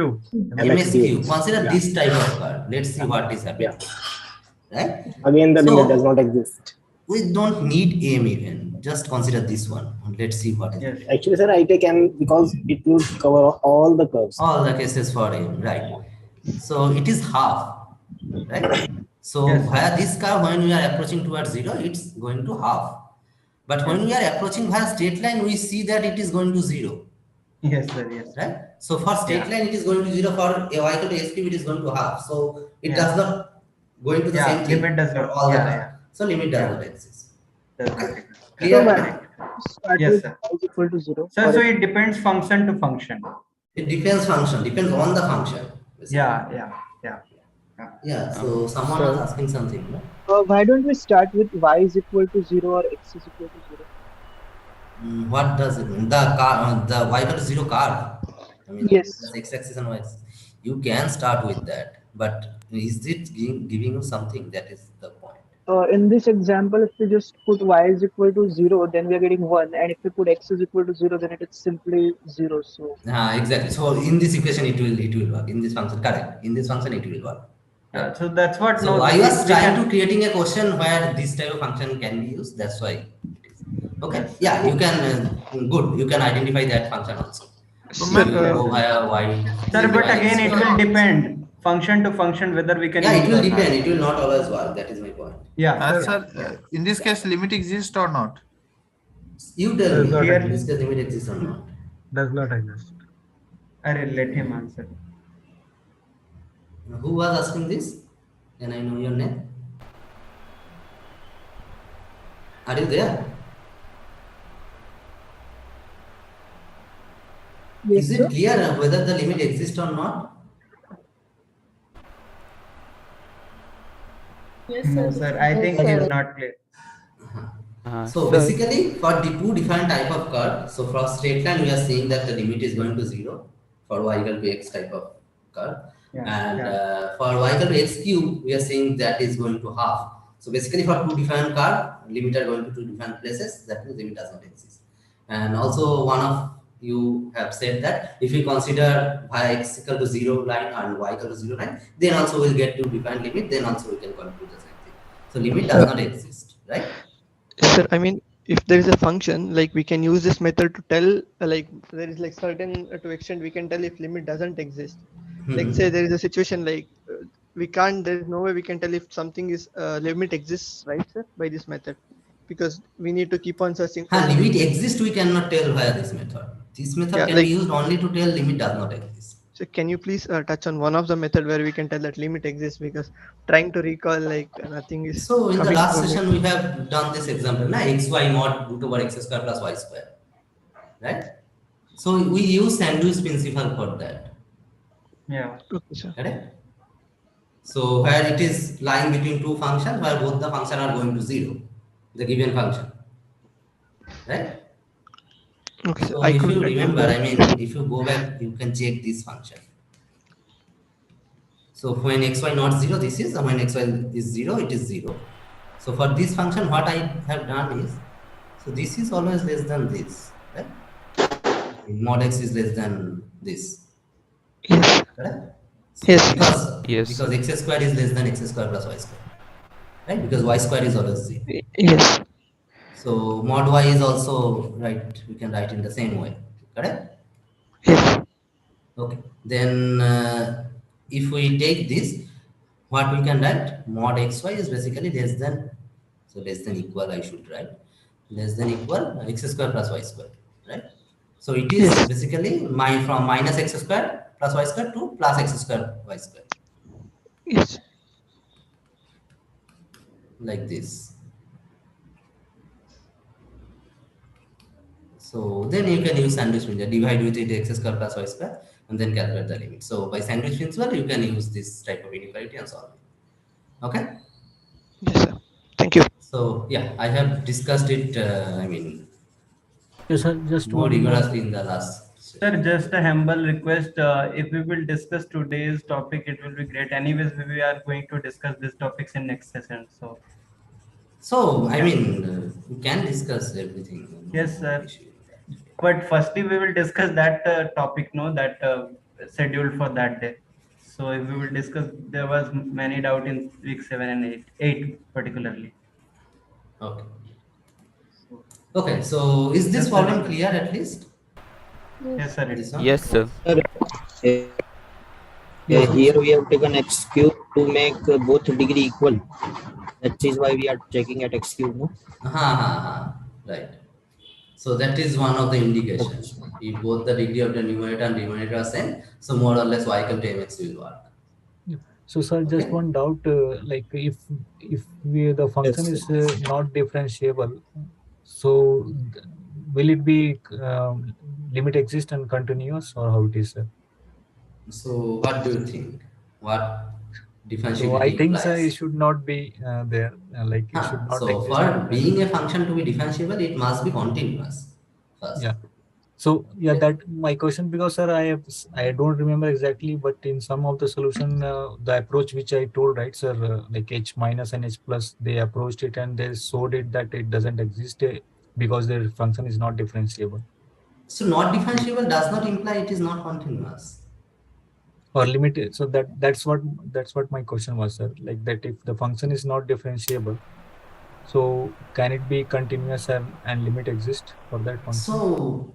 mx cube. Consider Yeah. this type of curve. Let's see what is happening. Right? Again, the So, limit does not exist. We don't need m even. Just consider this one. And let's see what is happening. Actually, sir, I take m because it will cover all the curves. All the cases for m, right? So it is half, right? So via this curve, when we are approaching towards 0, it's going to half. But when we are approaching via straight line, we see that it is going to 0. Yes, sir. Yes. Right? So for straight line, it is going to 0. For y equal to x cube, it is going to half. So it does not go into the same thing. Limit does for not. all the time. So limit does not exist. Does not exist. Clear? Yes, sir. Y is equal to 0. So it depends function to function. It depends function, depends on the function. Basically. Yeah. So someone was asking something. No? Why don't we start with y is equal to 0 or x is equal to 0? What does it mean? The y equal to 0 curve. I mean, yes. X-axis and y-axis. You can start with that, but is it giving you something? That is the point. In this example, if we just put y is equal to 0, then we are getting 1, and if we put x is equal to 0, then it is simply 0. So exactly. So in this equation, it will work. In this function, correct. In this function, it will work. Yeah, so that's what. So I was trying to creating a question where this type of function can be used. That's why it is. Okay. Yeah, you can. Good. You can identify that function also. Sir, go via y. Sir, but again, it will depend function to function whether we can. Yeah, it will depend. It will not always work. That is my point. Yeah. Sir, in this case, limit exists or not? You tell me. Here, in this case, limit exists or not? Does not exist. I will let him answer. Who was asking this? Can I know your name? Are you there? yes, Is it clear whether the limit exists or not? Yes, No, sir. I think it is not clear. So basically, for the two different type of curve, so for straight line, we are saying that the limit is going to 0 for y equal to x type of curve. For y equal to x cube, we are saying that is going to half. So basically for two different curve, limit are going to two different places, that means limit does not exist. And also one of you have said that if we consider y x equal to 0 line and y equal to 0 line, then also we'll get two different limit, then also we can conclude the same thing. So limit does not exist, right? Sir, I mean, if there is a function, like we can use this method to tell, like there is like certain to extent we can tell if limit doesn't exist. Like say there is a situation like we can't, there is no way we can tell if something is limit exists, right, sir, by this method, because we need to keep on searching for limit exists, we cannot tell via this method. This method can be used only to tell limit does not exist. So can you please touch on one of the method where we can tell that limit exists? Because trying to recall, like nothing is So in the coming last to me. session we have done this example, na xy mod root over x square plus y square, right? So we use sandwich principle for that. Yeah. Okay, sir. Correct? So where it is lying between two functions, where both the functions are going to 0, the given function, right? Okay, So I if couldn't you get remember, that. I mean, if you go back, you can check this function. So when xy not 0, this is, and when xy is 0, it is 0. So for this function, what I have done is, so this is always less than this, right? Mod x is less than this, Yes. correct? So Yes. because x square is less than x square plus y square, right? Because y square is always 0. Yes. So mod y is also, right, we can write in the same way, correct? Yes. Okay, then if we take this, what we can write? Mod xy is basically less than, so less than equal I should write, less than equal x square plus y square, right? So it is basically from minus x square plus y square to plus x square y square. Yes. Like this. So then you can use sandwich principle, divide with it x square plus y square, and then calculate the limit. So by sandwich principle, you can use this type of inequality and solve it. Okay? Yes, sir. Thank you. So yeah, I have discussed it, I mean, Yes, sir. Just more one more. rigorously in the last. Sir, just a humble request. If we will discuss today's topic, it will be great. Anyways, we are going to discuss these topics in next session. So I mean, we can discuss everything. yes, sir. But firstly, we will discuss that topic, no, that scheduled for that day. So if we will discuss, there was many doubt in week 7 and 8 particularly. Okay. Okay, so is this Just a problem request. clear at least? Yes, sir. This one? Yes, sir. Here we have taken x cube to make both degree equal. That is why we are checking at x cube. No? Right. So that is one of the indications. If both the degree of the numerator and denominator are same, so more or less y equal to mx will work. So, sir, just one doubt. Like, if the function is not differentiable, so will it be limit exist and continuous, or how it is, sir? So what do you think? What So differentiability I think, sir, implies? it should not be there. Like, it should not So exist. for being a function to be differentiable, it must be continuous first. Yeah. So yeah, that my question, because sir, I don't remember exactly, but in some of the solution, the approach which I told, right, sir, like h minus and h plus, they approached it and they showed it that it doesn't exist because their function is not differentiable. So not differentiable does not imply it is not continuous. Or limited. So that's what my question was, sir. Like that, if the function is not differentiable, so can it be continuous and limit exist for that function? So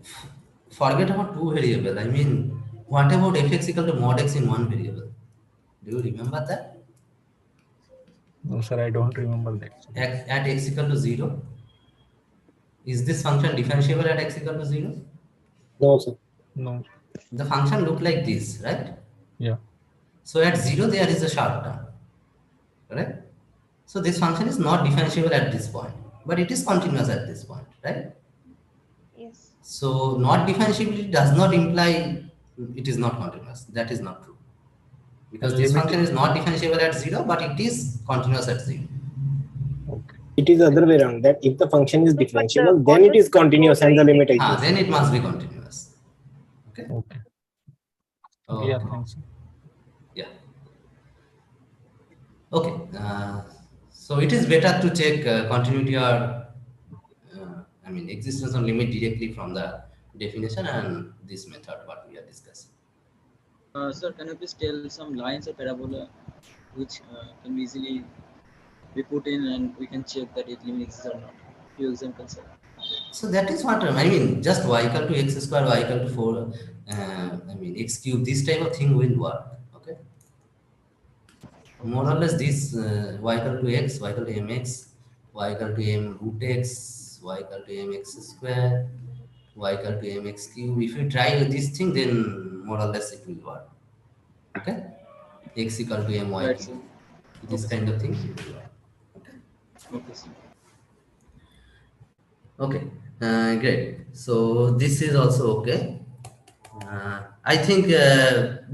forget about two variable. I mean, what about fx equal to mod x in one variable? Do you remember that? No, sir, I don't remember that. At x equal to 0, is this function differentiable at x equal to 0? No, sir. No. The function look like this, right? Yeah. So at 0 there is a sharp term, correct? So this function is not differentiable at this point, but it is continuous at this point, right? Yes. So not differentiability does not imply it is not continuous. That is not true. Because this function is not differentiable at 0, but it is continuous at 0. Okay. It is the other way around, that if the function is differentiable, then it is continuous and the limit exists. Then it must be continuous. Okay. Okay. Okay. Yeah, thanks. Yeah. Okay. So it is better to check continuity or I mean existence of limit directly from the definition and this method what we are discussing. Sir, can you please tell some lines of parabola which can be easily be put in and we can check that it limit exists or not? Few examples, sir. So that is what I mean. Just y equal to x square, y equal to 4. I mean x cube. This type of thing will work. Okay. More or less this y equal to x, y equal to mx, y equal to m root x, y equal to mx square, y equal to mx cube. If you try this thing, then more or less it will work. Okay, x equal to my Right, cube. sir. This Okay, kind sir. of thing it will work. Okay, sir. Okay, great. So this is also okay. I think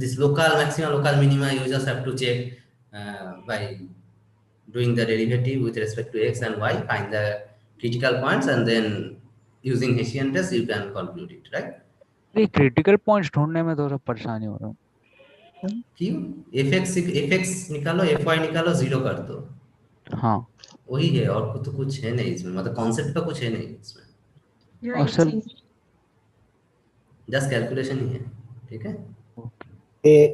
this local maxima, local minima, you just have to check by doing the derivative with respect to x and y, find the critical points, and then using Hessian test you can conclude it, right? ये critical points ढूंढने में थोड़ा परेशानी हो रहा हूँ क्यों? fx निकालो, fy निकालो, 0 कर दो, हाँ वही है, और तो कुछ है नहीं इसमें, मतलब कॉन्सेप्ट का कुछ है नहीं इसमें, Yeah, और it's sir easy. Just calculation ही है, ठीक है?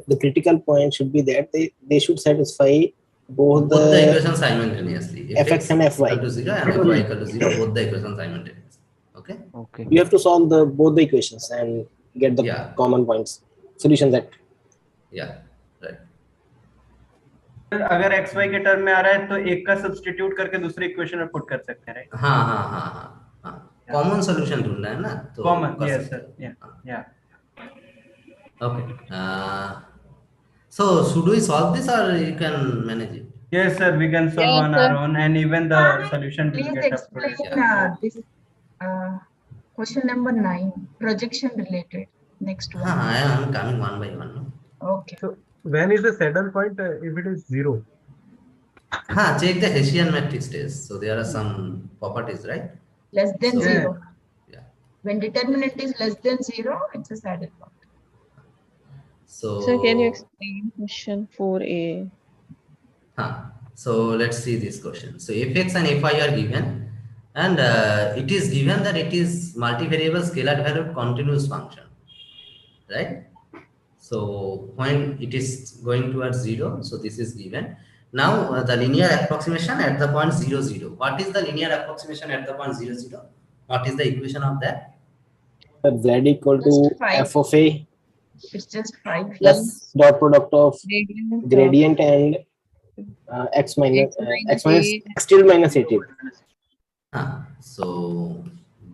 The critical point should be that they should satisfy both Both the the equations simultaneously, fx and fy equal to 0 and fy equal to 0, both the equations simultaneously. Okay, okay you have to solve both the equations and get the Yeah. common points solution that yeah, right. अगर x Y के term में आ रहा है तो एक का substitute करके दूसरे इक्वेशन में पुट कर सकते हैं, राइट? हाँ हाँ हाँ हाँ हाँ, कॉमन सॉल्यूशन ढूंढना है ना, तो कॉमन, कर यस सकते सर, हैं। या Okay. So should we solve this or you can manage it? yes sir, we can solve Yes, on sir. our own, and even the solution will Please get explain uploaded. this question number 9, projection related. Next one. हाँ, I am coming one by one. Okay. So when is the saddle point if it is 0? हाँ, check the Hessian matrix test. So there are some properties, right? Less than So, 0. yeah. When determinant is less than 0, it's a saddle point. So, Sir, can you explain question 4a? So let's see this question. So fx and fy are given, and it is given that it is multivariable scalar valued continuous function, right? So when it is going towards 0, so this is given. Now the linear approximation at the point 0, 0. What is the linear approximation at the point 0, 0? What is the equation of that? z equal to Just 5. f of a It's just 5. plus dot product of Gradient of gradient and x minus x minus x tilde minus a tilde. So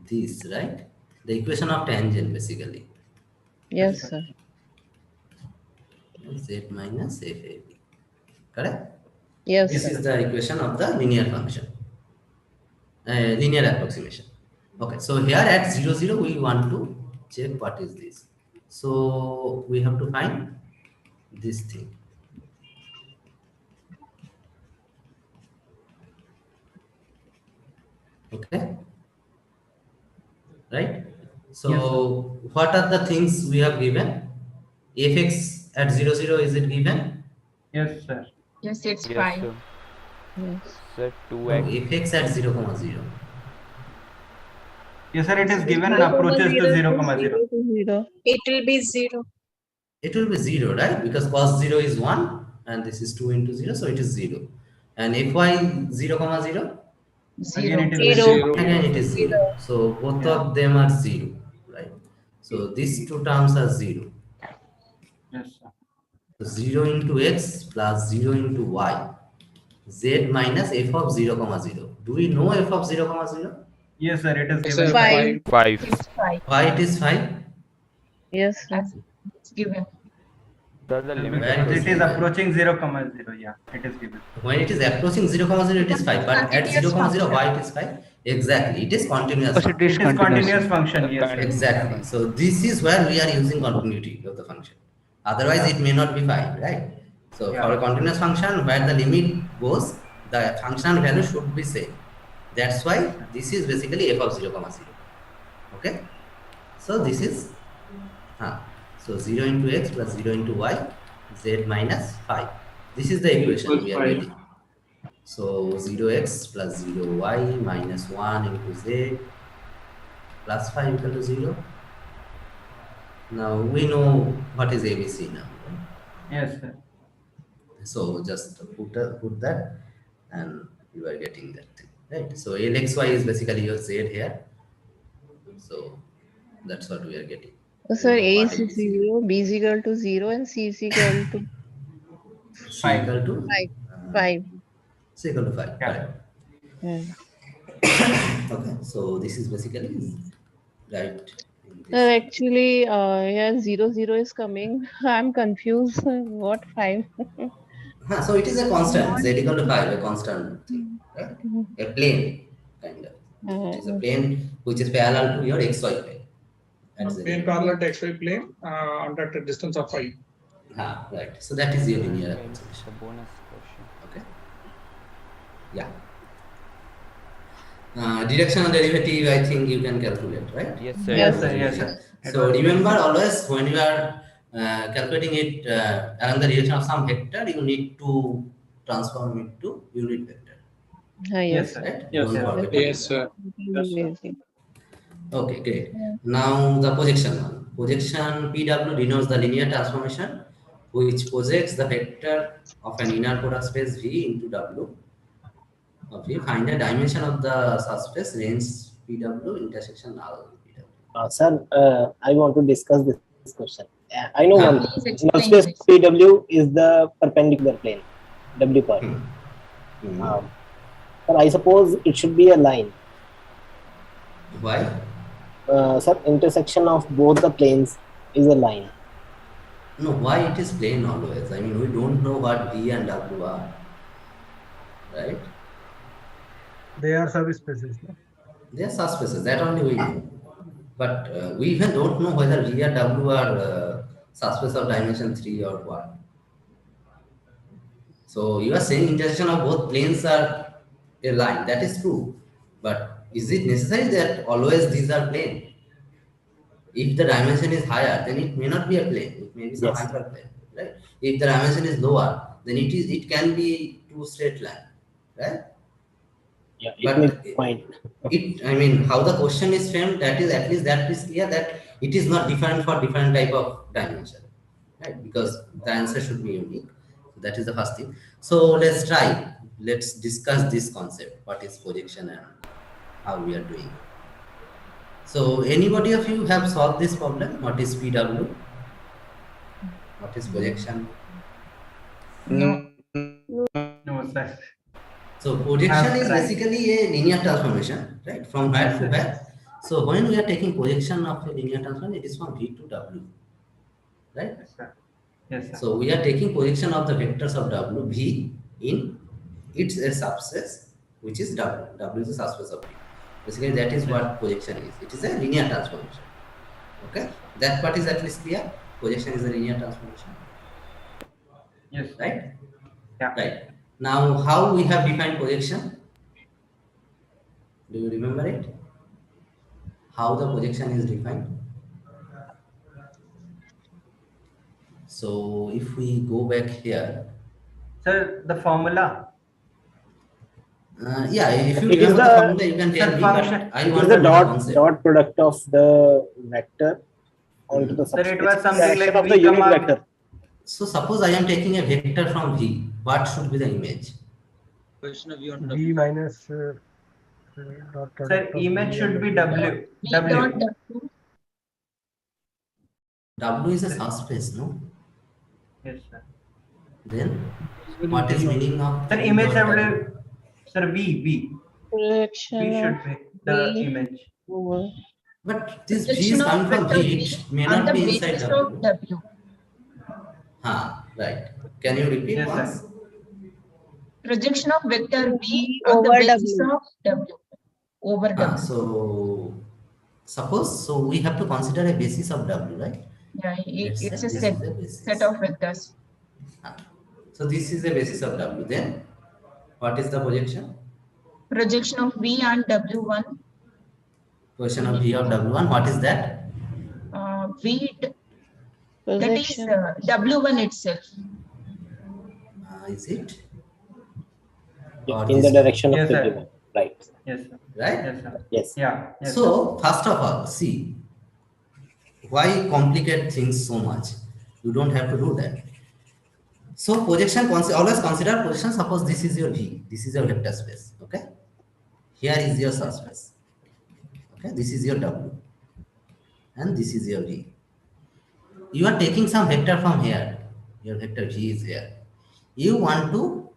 this, right? The equation of tangent basically. Yes, sir. Z minus FAB. Correct? Yes, This sir. is the equation of the linear function. Linear approximation. Okay, so here at 0, 0, we want to check what is this. So we have to find this thing. Okay, right? So Yes, what are the things we have given? Fx at 0, 0, is it given? yes sir. Yes, it's Yes, 5. sir. Yes. Sir, No, 2x. fx at 0, 0. Yes sir, it is given 0, approaches to 0, 0. 0 to 0. It will be 0. It will be 0, right? Because cos 0 is 1 and this is 2 into 0, so it is 0. And fy 0, 0? Again it is Zero. Again it is 0. So both of them are 0, right? So these two terms are 0. Yes sir. So 0 into x plus 0 into y, z minus f of 0, 0. Do we know f of 0, 0? Yes sir, it is Yes, given sir, 5. 5. It's 5. Why it is 5? Yes, sir. As it's given. Sir, the limit Where Because it it is is given? approaching 0, 0. Yeah, it is given. When it is approaching 0, 0, it is 5. But at 0, 0, why it is 5? Exactly, it is continuous. Because function. it is It is continuous continuous. function. Yes sir. Exactly. So this is where we are using continuity of the function. Otherwise, it may not be 5, right? So for a continuous function, where the limit goes, the function value should be same. That's why this is basically f of 0, 0. Okay. So this is so 0 into x plus 0 into y, z minus 5. This is the equation we are getting. So 0x plus 0y minus 1 into z plus 5 equal to 0. Now we know what is ABC now. Right? Yes sir. So just put that and you are getting that thing, right? So LXY is basically your Z here. So that's what we are getting. So, sir, A is 0, B is equal to 0, and C is equal to C equal to 5. C equal to 5. Correct. Yeah. Okay. So this is basically right in Actually, yeah, 0 is coming. I'm confused. What 5? So it is a constant, z Not. equal to 5, a constant thing, right? A plane, kind of. It is a plane which is parallel to your xy plane. Plane parallel to xy plane and at a distance of 5. Right. So that is your linear Okay, approximation. the bonus question. Okay. Yeah. Directional derivative, I think you can calculate, right? Yes, sir. Yes, sir. Yes. So remember always when you are calculating it along the direction of some vector, you need to transform it to unit vector. Yes. Right? Yes, Don't sir. forget to Yes, do that. sir. Okay, great. Now the projection one. Projection PW denotes the linear transformation which projects the vector of an inner product space V into W. Okay, find the dimension of the subspace range PW intersection null PW. Sir, I want to discuss this question. I know one thing. Please Null explain space this. PW is the perpendicular plane, W part. Sir, I suppose it should be a line. Why? Sir, intersection of both the planes is a line. No, why it is plane always? I mean, we don't know what V and W are, right? They are subspaces. No? They are subspaces, that only we know. But we even don't know whether V and W are subspace of dimension 3 or what. So you are saying intersection of both planes are a line. That is true. But is it necessary that always these are plane? If the dimension is higher, then it may not be a plane. It may be some hyperplane, right? If the dimension is lower, then it can be two straight line, right? Yeah, But I mean, how the question is framed, that is at least that is clear that it is not different for different type of dimension, right? Because the answer should be unique. So that is the first thing. So let's try. Let's discuss this concept. What is projection and how we are doing. So anybody of you have solved this problem? What is PW? What is projection? No. No, sir. So projection is basically a linear transformation, right? From where to where. So when we are taking projection of a linear transformation, it is from V to W, right? Yes, sir. Yes, sir. So we are taking projection of the vectors of W, V in it's a subspace, which is W. W is a subspace of V. Basically, that is what projection is. It is a linear transformation. Okay, that part is at least clear. Projection is a linear transformation. Yes. Right. Yeah. Right. Now, how we have defined projection? Do you remember it? How the projection is defined? So if we go back here, Sir, the formula. Yeah, if you It is remember the formula, you can tell me. function. But I It is want the to know the concept. dot product of the vector onto the Sir, subspace. it was something Direction like of the V unit comma. vector. So suppose I am taking a vector from V. What should be the image? Question of V on V W. minus dot Sir, product of image V should and be W. W. W is a subspace, no? Yes, sir. Then what is meaning of Sir, V image dot have W? sir V Projection should of be the V image. over. But this V Projection is of coming from vector V. V It may on not the be inside basis W. of W. Right. Can you repeat Yes, once? sir. Projection of vector V V on the over basis W. of W. Over W. So suppose we have to consider a basis of W, right? Yeah, Let's say it's a this set, is a basis. set of vectors. So this is a basis of W. Then what is the projection? Projection of V on W1. Projection of V of W1. What is that? V, that is Projection. W1 itself. Is it? Yeah, in the direction of Yes, sir. W1. Right. Yes, sir. Right? Yes, sir. Yes. Yeah. Yes, So first of all, see, why complicate things so much? You don't have to do that. So projection, always consider projection. Suppose this is your V. This is your vector space. Okay. Here is your subspace. Okay. This is your W. And this is your V. You are taking some vector from here. Your vector V is here. You want to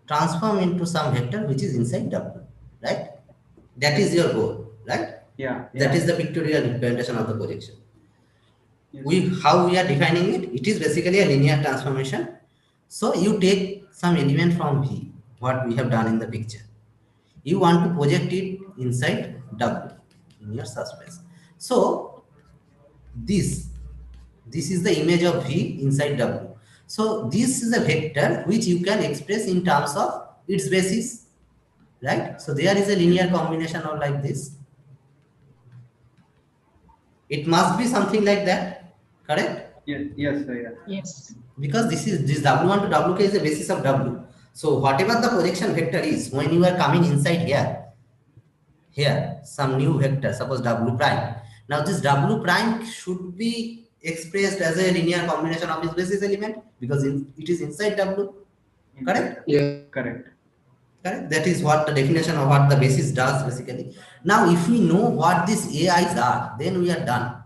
transform into some vector which is inside W. Right? That is your goal. Right? That is the pictorial representation of the projection. How we are defining it? It is basically a linear transformation. So you take some element from V, what we have done in the picture. You want to project it inside W in your subspace. So this is the image of V inside W. So this is a vector which you can express in terms of its basis, right? So there is a linear combination of like this. It must be something like that, correct? Yes, sir. Yeah. Yes. Because this W1 to Wk is the basis of W. So whatever the projection vector is, when you are coming inside here, some new vector, suppose W prime. Now this W prime should be expressed as a linear combination of its basis element because it is inside W, correct? Yeah. Correct. Correct. That is what the definition of what the basis does basically. Now, if we know what these AIs are, then we are done.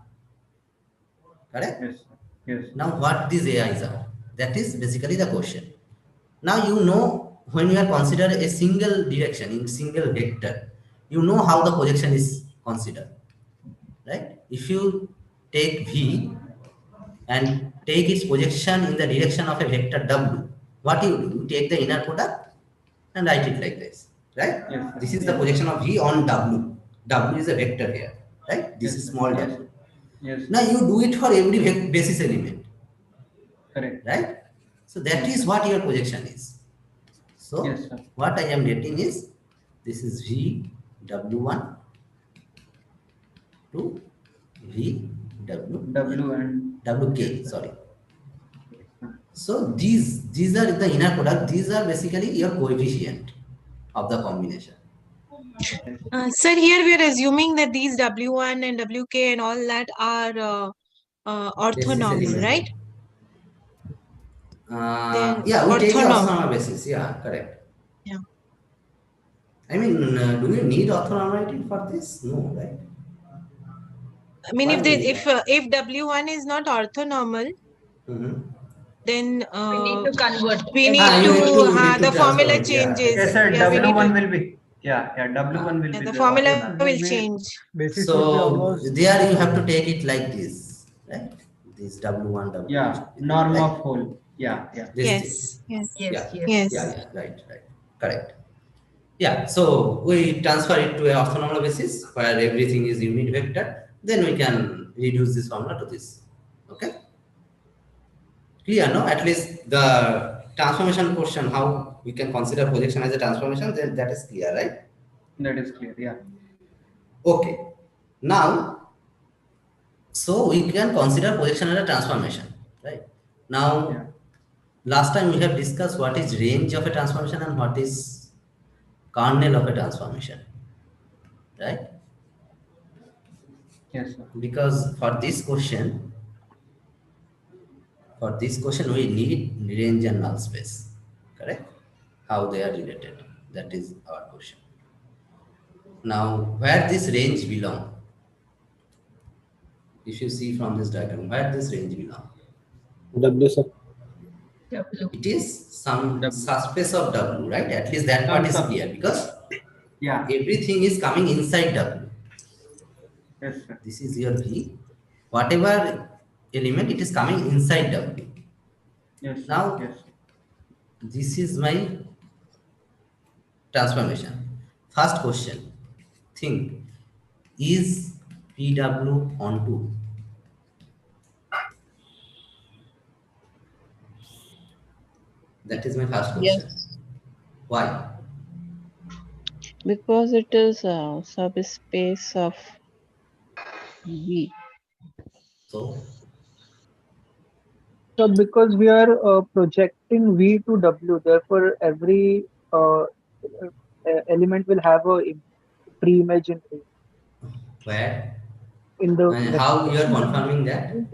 Correct? Yes. Yes. Now, what these AIs are? That is basically the question. Now, you know when you are considered a single direction in single vector, you know how the projection is considered. Right? If you take V and take its projection in the direction of a vector W, what you do? You take the inner product and write it like this, right? Yes, this is the projection of V on W. W is a vector here, right? This is small w. Yes. Now you do it for every basis element. Correct. Right? So that is what your projection is. So yes, what I am getting is this is V W1 to V W and WK, sorry. So these are the inner product. These are basically your coefficient of the combination. Sir, here we are assuming that these W1 and WK and all that are orthonormal, right? Yeah, we take the orthonormal basis. Yeah, correct. Yeah. I mean, do you need orthonormality for this? No, right? I mean, if W1 is not orthonormal, then we need to convert. We need to the formula changes. Yes, sir. Yeah, W1 will be. Yeah, W1 will be. The formula will change. So there you have to take it like this, right? This W1, W2. Yeah, norm of whole. Yeah. Yes. Yeah, right. Correct. Yeah, so we transfer it to a orthonormal basis where everything is unit vector. Then we can reduce this formula to this. Okay? Clear, no? At least the transformation portion, how we can consider projection as a transformation, then that is clear, right? That is clear, yeah. Okay. Now, so we can consider projection as a transformation, right? Now, last time we have discussed what is range of a transformation and what is kernel of a transformation, right? Yes, sir. Because for this question we need range and null space, correct? How they are related, that is our question. Now, where this range belong? If you see from this diagram, where this range belong? W, sir. W. It is some subspace of W, right? At least that part is clear because everything is coming inside W. Yes, sir. This is your V. Whatever element, it is coming inside W. Yes. Now, this is my transformation. First question, think, is PW onto? That is my first question. Yes. Why? Because it is a subspace of V. So because we are projecting V to W, therefore every element will have a pre-image in V. Where? In the And how you are confirming that?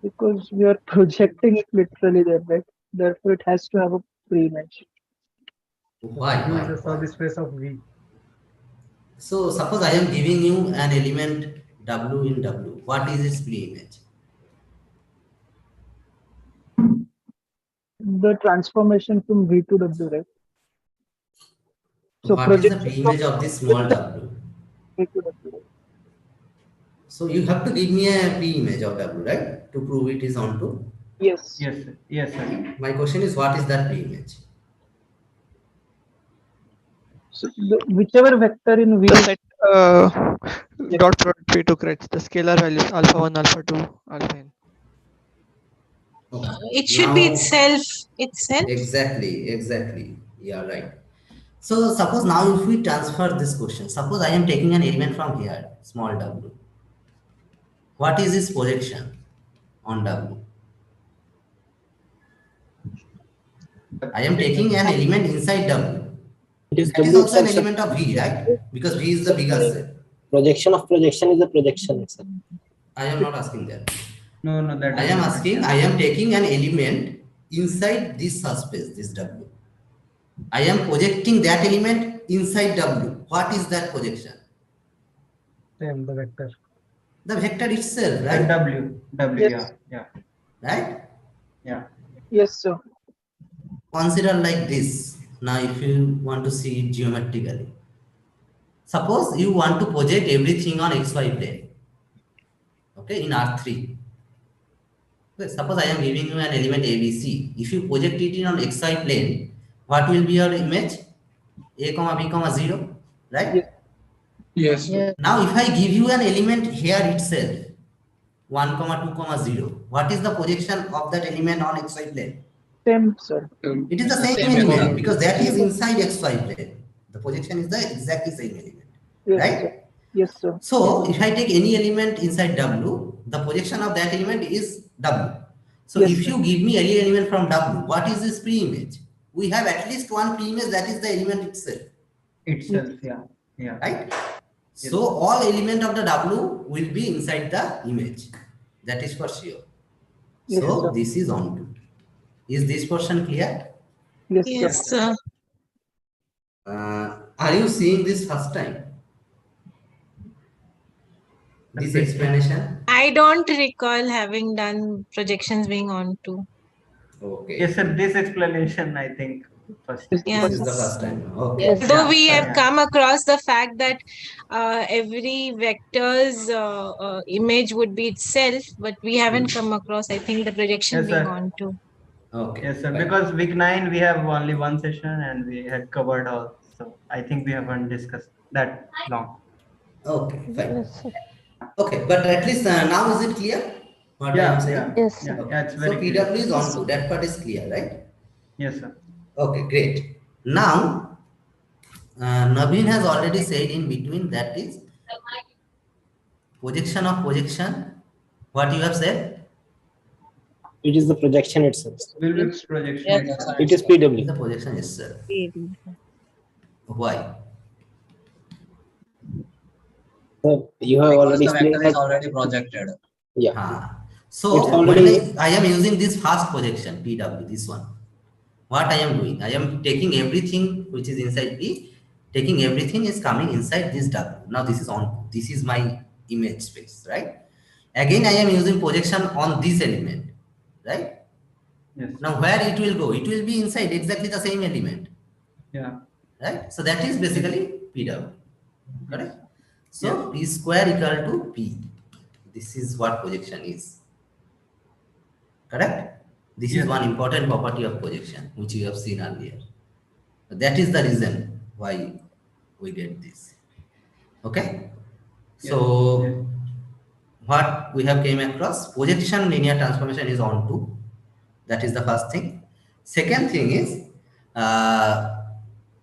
Because we are projecting it literally there, right? Therefore, it has to have a pre-image. Why? V is a subspace of V. So suppose I am giving you an element W in W. What is its pre-image? The transformation from V to W, right? So what is the pre-image of this small w? So you have to give me a P image of W, right? To prove it is onto. Yes. Yes, sir. Yes, sir. My question is, what is that P image? So whichever vector in V The set Yes. dot product P to creates the scalar values alpha 1, alpha 2, alpha n. It should be Now, itself. Exactly. Yeah, right. So suppose now if we transfer this question, suppose I am taking an element from here, small w. What is this projection on W? I am taking an element inside W. It is That is W also an itself, sir. element of V, right? Because V is the bigger set. Projection of projection is a projection itself. I am not asking that. No, that I am asking, I am taking an element inside this subspace, this W. I am projecting that element inside W. What is that projection? Same, the vector. The vector itself, right? W, Yes. yeah. Right? Yeah. Yes, sir. Consider like this. Now, if you want to see it geometrically, suppose you want to project everything on XY plane, okay, in R3. Okay, suppose I am giving you an element ABC. If you project it in on XY plane, what will be your image? A comma B comma 0, right? Yes. Now, if I give you an element here itself, 1 comma 2 comma 0, what is the projection of that element on XY plane? Same, sir. It is the same element because that is inside XY plane. The projection is the exactly same element, Yes, right? sir. Yes, sir. So if I take any element inside W, the projection of that element is W. So Yes, if sir. you give me any element from W, what is this pre-image? We have at least one pre-image, that is the element itself. Yeah. Right? So all element of the W will be inside the image. That is for sure. Yes, So sir. this is onto. Is this portion clear? Yes, sir. Are you seeing this first time? This explanation? I don't recall having done projections being onto. Okay. Yes, sir. This explanation, I think, first. Yes. This is the first time. Okay. Though we have come across the fact that every vector's image would be itself, but we haven't come across, I think, the projection Yes, being sir. onto. Okay. Yes, sir. Because week 9 we have only one session and we had covered all. So I think we haven't discussed that long. Okay, fine. Okay, but at least now is it clear what I am saying? Yes, sir. Yeah, it's very so clear. PW is onto, that part is clear, right? Yes, sir. Okay, great. Now, Naveen has already said in between that is projection of projection. What you have said? It is the projection itself. Will be projection itself. It is PW. The projection itself. Why? So you have already the explained vector is that. already projected. Yeah. So It's when already. I am using this fast projection, PW, this one. What I am doing? I am taking everything which is inside P, taking everything is coming inside this W. Now this is on, this is my image space, right? Again, I am using projection on this element, right? Yes. Now where it will go? It will be inside exactly the same element, Yeah. right? So that is basically PW, correct? So P square equal to P. This is what projection is, correct? This is one important property of projection, which you have seen earlier. That is the reason why we get this. Okay? So, what we have came across, projection linear transformation is onto. That is the first thing. Second thing is,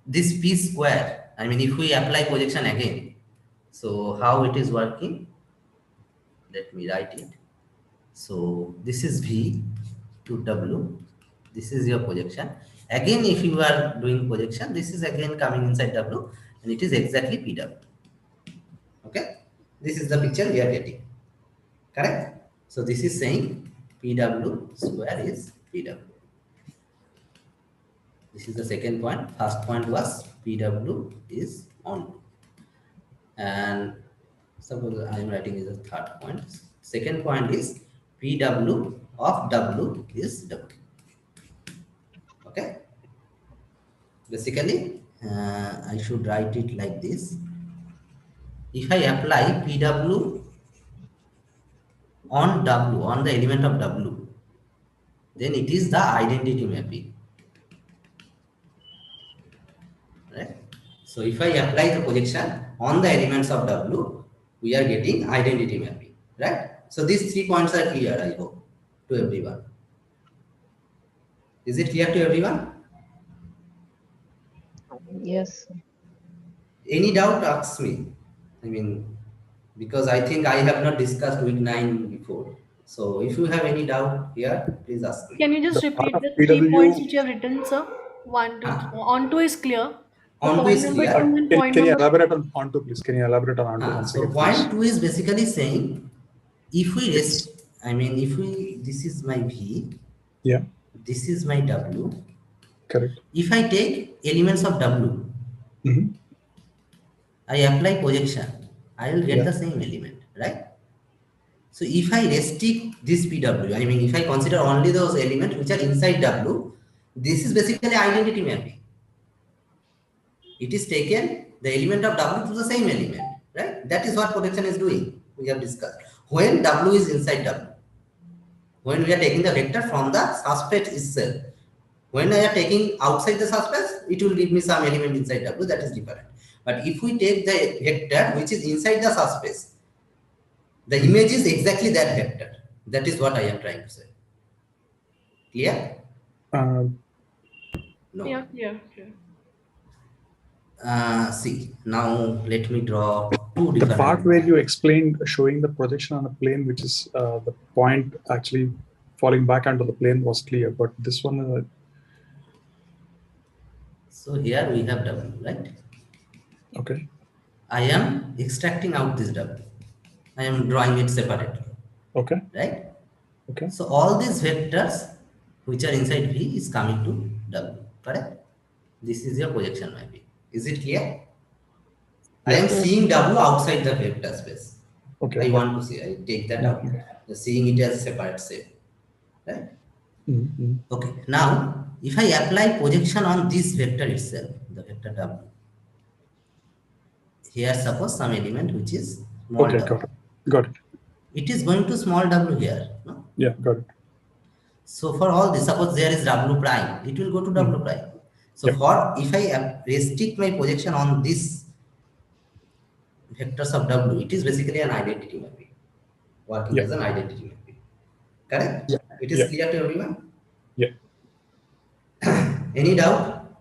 this P square. I mean, if we apply projection again, so how it is working? Let me write it. So, this is V to W. This is your projection. Again, if you are doing projection, this is again coming inside W and it is exactly PW. Okay? This is the picture we are getting. Correct? So this is saying PW square is PW. This is the second point. First point was PW is on. And suppose I am writing is the third point. Second point is PW of W is W. Okay? Basically, I should write it like this. if I apply PW on W, on the element of W, then it is the identity mapping. Right? So if I apply the projection on the elements of W, we are getting identity mapping. Right? So these 3 points are clear, I hope, to everyone. Is it clear to everyone? Yes. Any doubt, ask me. I mean, because I think I have not discussed week 9 before. So if you have any doubt here, please ask me. Can you just The part repeat of the 3 points PW, which you have written, sir? One, two, on two is clear. The On 2 point is number clear. 2 and point can you number elaborate on to, please? Can you elaborate on onto once So again, point please? 2 is basically saying, if we Yes. this is my V, Yeah, this is my W. correct. If I take elements of W, I apply projection, I will get Yeah. the same element, right? So if I restrict this PW, I mean, if I consider only those elements which are inside W, this is basically identity mapping. It is taken the element of W to the same element, right? That is what projection is doing. We have discussed. When W is inside W, when we are taking the vector from the subspace itself, when I am taking outside the subspace, it will give me some element inside W, that is different. But if we take the vector which is inside the subspace, the image is exactly that vector. That is what I am trying to say. Clear? No. Yeah. See, now let me draw two The different. part where you explained showing the projection on a plane, which is the point actually falling back onto the plane, was clear. But this one. So here we have W, right? Okay. I am extracting out this W. I am drawing it separately. Okay. Right? Okay. So all these vectors which are inside V is coming to W, correct? This is your projection mapping. Is it clear? I am seeing W outside the vector space. Okay. I want to see, I take that out. Seeing it as a separate set. Right? Okay. Now, if I apply projection on this vector itself, the vector W, here suppose some element which is small Okay, w. got it. It is going to small w here. No? Yeah, got it. So for all this, suppose there is w prime, it will go to w prime. So for if I restrict my projection on this vectors of w, it is basically an identity mapping, working as an identity mapping. Correct? Yeah. It is clear to everyone? Yeah. Any doubt?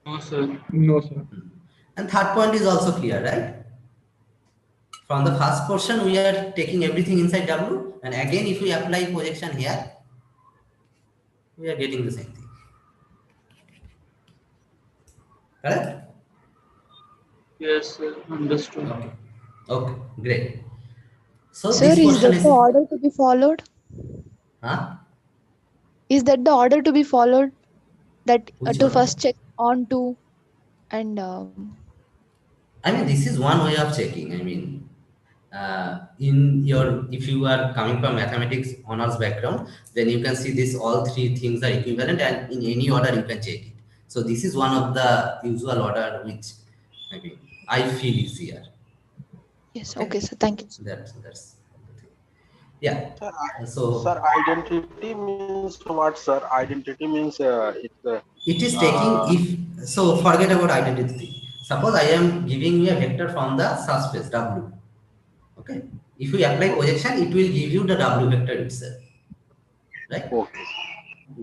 No, sir. No, sir. And third point is also clear, right? From the first portion, we are taking everything inside W, and again, if we apply projection here, we are getting the same thing. Correct? Yes, sir. Understood. Okay, great. So Sir, this is portion that is. the order to be followed? Huh? Is that the order to be followed? That Which to one? first check on to and. I mean, this is one way of checking. I mean, in your, if you are coming from mathematics honors background, then you can see this all three things are equivalent, and in any order you can check it. So this is one of the usual order which I feel easier. Yes. Okay, sir. Thank you. That's the thing. Yeah. So sir, identity means what, sir? Identity means it is taking if so. Forget about identity. Suppose I am giving you a vector from the subspace W. Okay. If you apply projection, it will give you the W vector itself. Right? Okay.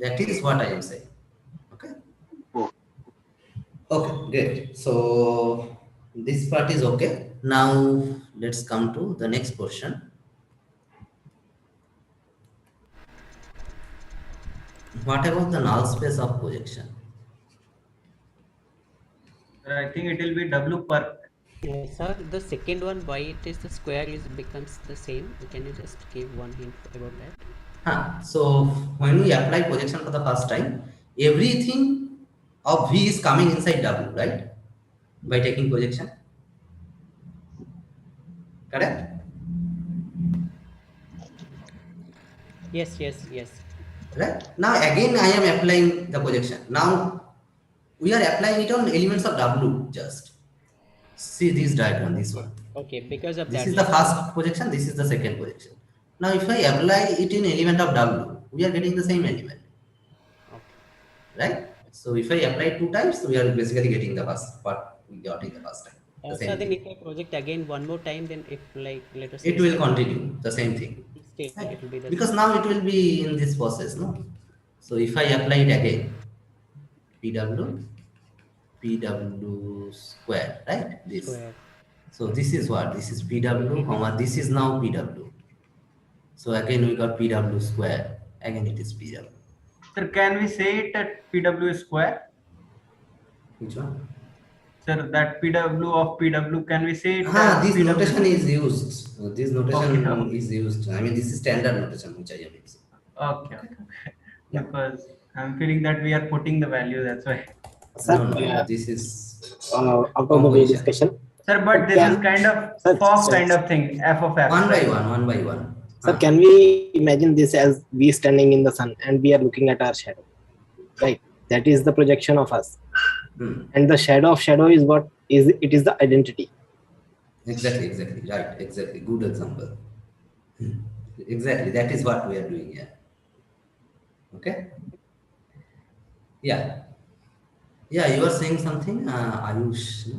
That is what I am saying. Okay. Okay, great. So this part is okay. Now let's come to the next portion. What about the null space of projection? I think it will be W per. Yes, sir. The second one, why it is the square is becomes the same. Can you just give one hint about that? So when we apply projection for the first time, everything of V is coming inside W, right? By taking projection. Correct? Yes. Right? Now again I am applying the projection. Now we are applying it on elements of W just. See this diagram, this one. Okay, because of This that. is the first projection, this is the second projection. Now if I apply it in element of W, we are getting the same element. Right? So if I apply 2 times, we are basically getting the first what we got in the first time. The So same then thing. if I project again one more time, then if like let us say It will continue the same thing. still Right? it will be the Because same. now it will be in this process, no? So if I apply it again, PW square, right? This. Square. So this is what? This is PW, comma, this is now PW. So again we got PW square. Again it is PW. Sir, can we say it at PW square? Which one? Sir, that PW of PW, can we say it This PW? notation is used. This notation Okay. is used. I mean, this is standard notation which I am using. Okay. Yeah. Because I'm feeling that we are putting the value, that's why. Sir, No, this is out of the way discussion. Sir, but this is kind of FOF kind of thing, F of F. One by one. Sir, can we imagine this as we standing in the sun and we are looking at our shadow? Right. That is the projection of us. And the shadow of shadow is what is it is the identity. Exactly. Right. Exactly. Good example. Exactly. That is what we are doing here. Okay. Yeah. Yeah, you are saying something, Ayush.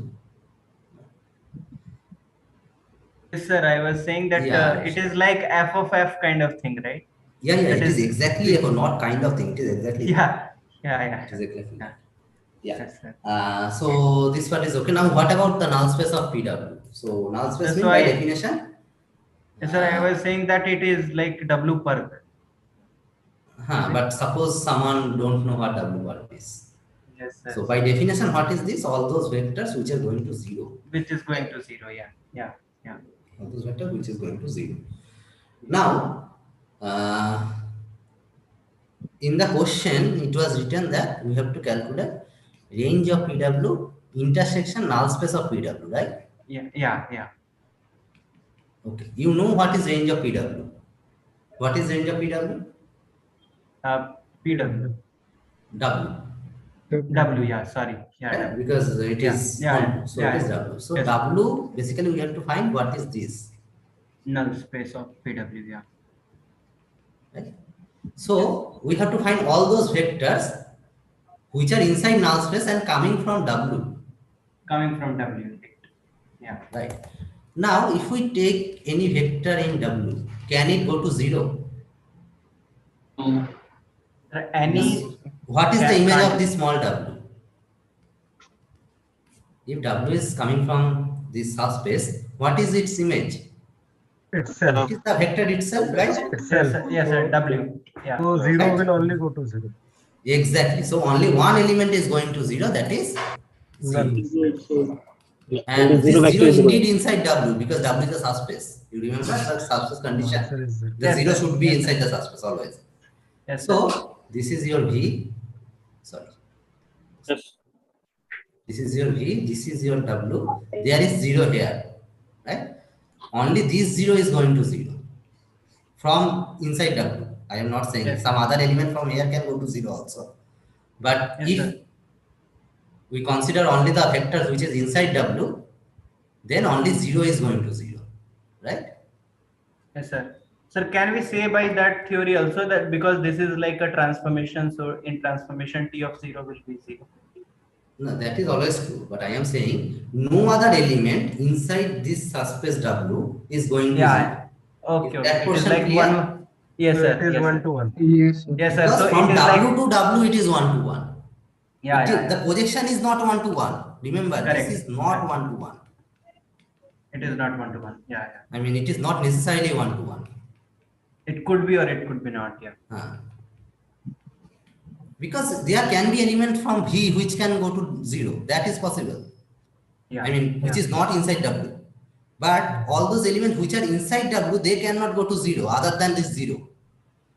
Yes, sir. I was saying that it is like F of F kind of thing, right? Yeah. It is exactly not kind of thing. It is exactly. Yeah. It is exactly. Yeah. Yes, sir. So this one is okay. Now, what about the null space of PW? So null space means by definition. Yes, sir. I was saying that it is like W perk. But suppose someone don't know what W perk is. Yes, sir. So by definition, what is this? All those vectors which are going to 0. Which is going to 0. Yeah. All those vectors which is going to 0. Now, in the question, it was written that we have to calculate range of PW intersection null space of PW, right? Yeah. Okay. You know what is range of PW? What is range of PW? PW. W, yeah, sorry. Yeah, right? Because it is on, so it is W. So W, basically we have to find what is this? Null space of PW, yeah. Right? So we have to find all those vectors which are inside null space and coming from W. Coming from W, yeah. Right. Now, if we take any vector in W, can it go to 0? What is the image of this small w? If w is coming from this subspace, what is its image? Itself. It is the vector itself, right? Itself. Yes, sir, w. Yeah. So 0 will only go to 0. Exactly. So only one element is going to 0, that is 0. And this 0 indeed inside W, because W is the subspace. You remember the subspace condition? The 0 should be inside the subspace always. Yes, so this is your V. Sorry. Yes. This is your V. This is your W. There is 0 here, right? Only this 0 is going to 0 from inside W. I am not saying some other element from here can go to 0 also. But if we consider only the vectors which is inside W, then only 0 is going to 0, right? Yes, sir. Sir, can we say by that theory also that because this is like a transformation, so in transformation T of 0 will be 0? No, that is always true. But I am saying no other element inside this subspace W is going to 0. Okay. That It is portion like clear? one. Yes, sir. It is 1 to 1. Yes, sir. Because So from it is W like to W, it is 1 to 1. Yeah. The projection is not 1 to 1. Remember, Correct. this is not 1 to 1. It is not 1 to 1. Yeah. I mean, it is not necessarily 1 to 1. It could be or it could be not. Yeah. Because there can be element from V which can go to 0. That is possible. Yeah. I mean, which is not inside W. But all those elements which are inside W, they cannot go to 0 other than this 0.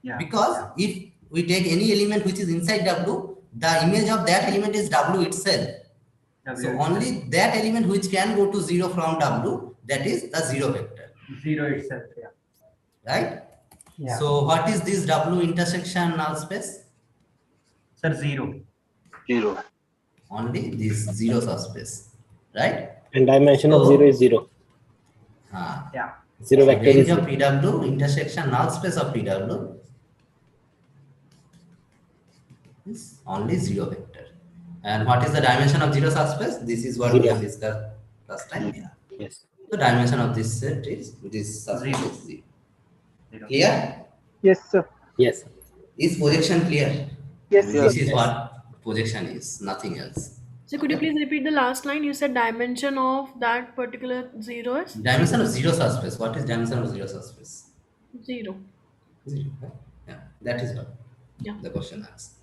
Yeah. Because if we take any element which is inside W, the image of that element is W itself. So only that element which can go to 0 from W, that is the 0 vector. 0 itself, yeah. Right? Yeah. So what is this W intersection null space? Sir, 0. 0. Only this 0 subspace. Right? And dimension of So- 0 is 0. Yeah. Zero So vector is range of 0. PW intersection null space of PW is only 0 vector. And what is the dimension of 0 subspace? This is what we Zero. have discussed last time. Yeah. Yes. The dimension of this set is this subspace Zero. is 0. Clear? Yes, sir. Yes. Is projection clear? Yes, I mean, sir. this is Yes. what projection is, nothing else. So could you please repeat the last line? You said dimension of that particular zero is Dimension of 0 subspace. What is dimension of 0 subspace? 0. 0. Right? Yeah, that is what Yeah. the question asks.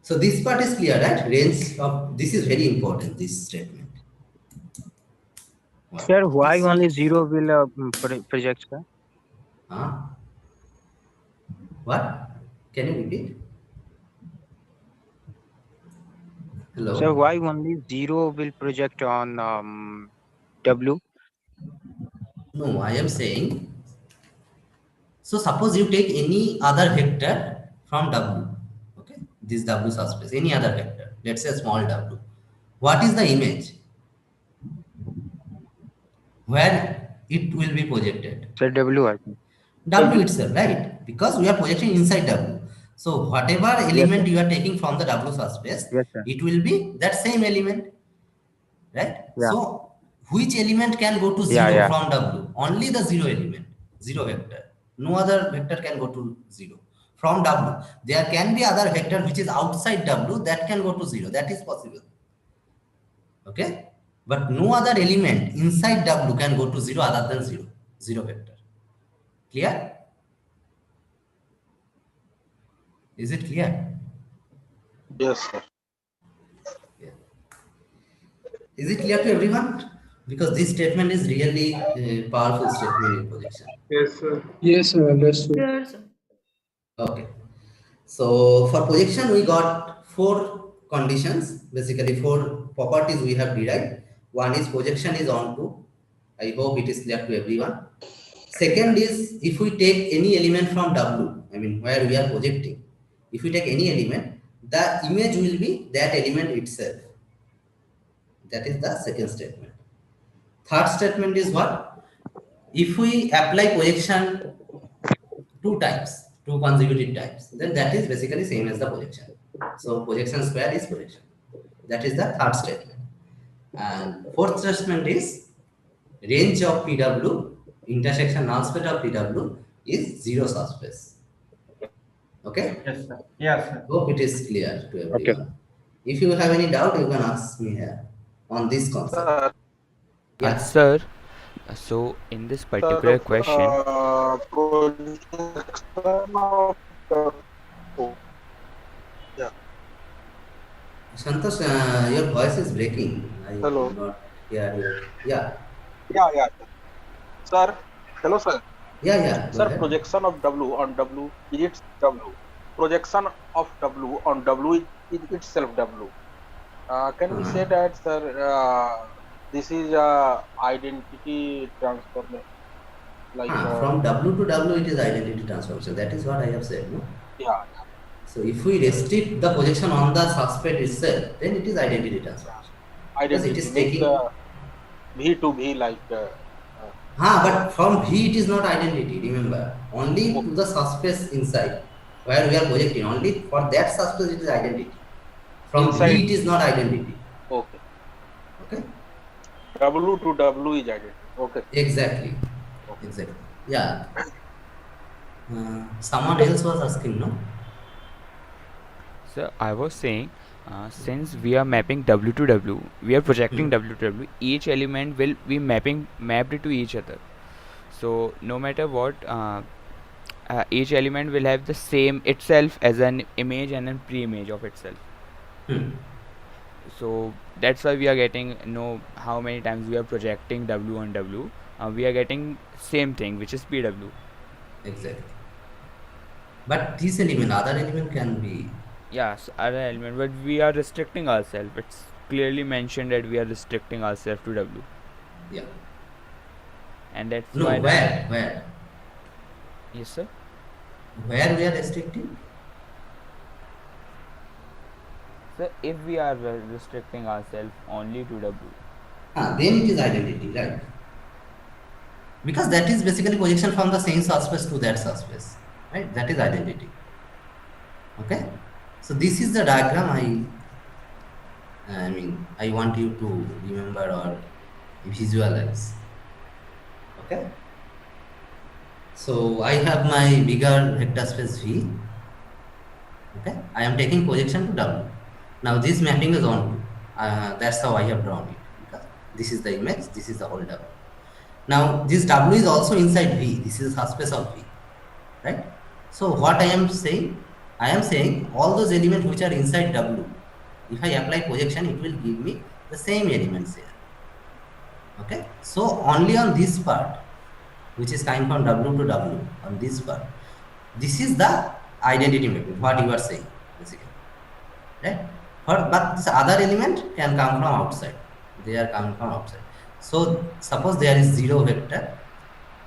So this part is clear, right? Range of this is very important. This statement. Sir, why only 0 will project, sir? Huh? What? Can you repeat? Hello. Sir, why only 0 will project on W? No, I am saying. So suppose you take any other vector from W. Okay, this W subspace, any other vector. Let's say small w. What is the image? Where it will be projected? Sir, W, I think. W itself, right? Because we are projecting inside W. So whatever element you are taking from the W subspace, Yes, sir. it will be that same element, right? Yeah. So which element can go to Yeah, 0 yeah. from W? Only the 0 element, 0 vector. No other vector can go to 0 from W. There can be other vector which is outside W that can go to 0. That is possible. Okay? But no other element inside W can go to 0 other than 0. 0 vector. Clear? Is it clear? Yes, sir. Is it clear to everyone? Because this statement is really a powerful statement in projection. Yes, sir. Yes, sir. Understood. Yes, sir. Okay. So for projection, we got 4 conditions, basically 4 properties we have derived. One is projection is onto. I hope it is clear to everyone. Second is if we take any element from W, I mean where we are projecting, if we take any element, the image will be that element itself. That is the second statement. Third statement is what? If we apply projection 2 times, 2 consecutive times, then that is basically same as the projection. So projection square is projection. That is the third statement. And fourth statement is range of PW, intersection null space of PW is 0 subspace. Okay? Yes, sir. Yes, sir. Hope it is clear to everyone. If you have any doubt, you can ask me here on this concept. Yes. Sir, so in this particular question, Yeah. Santosh, your voice is breaking. I Hello. cannot hear you. Yeah. Yeah. Sir, hello, sir. Yeah. Go Sir, ahead. projection of W on W is its W. Projection of W on W is itself W. Can we say that, sir? This is a identity transformation. Like from W to W, it is identity transformation. That is what I have said. No? yeah. So if we restrict the projection on the subspace itself, then it is identity transformation. Because Identity it is means taking. V to V, like. But from V it is not identity. Remember, only to the subspace inside where we are projecting. Only for that subspace it is identity. From Inside. V it is not identity. Okay. Okay. W to W is identity. Okay. Exactly. Yeah. Someone else was asking, no? so I was saying, since we are mapping W to W, we are projecting W to W, each element will be mapped to each other. So no matter what, each element will have the same itself as an image and a pre-image of itself. So that's why we are getting how many times we are projecting W on W. We are getting same thing, which is PW. Exactly. But this element, other element can be. Yes, other element, but we are restricting ourselves. It's clearly mentioned that we are restricting ourselves to W. Yeah. And that's No, why. where? Yes, sir. Where we are restricting? So if we are restricting ourselves only to W. Then it is identity, right? Because that is basically projection from the same subspace to that subspace, right? That is identity. Okay, so this is the diagram I want you to remember or visualize. Okay, so I have my bigger vector space V. Okay, I am taking projection to W. Now this mapping is on to. That's how I have drawn it, because this is the image, this is the whole W. Now this W is also inside V. This is subspace of V, right? So what I am saying all those elements which are inside W, if I apply projection, it will give me the same elements here. Okay, so only on this part, which is coming from W to W, on this part, this is the identity mapping, what you are saying, basically, right? But this other element can come from outside. They are coming from outside. So suppose there is zero vector.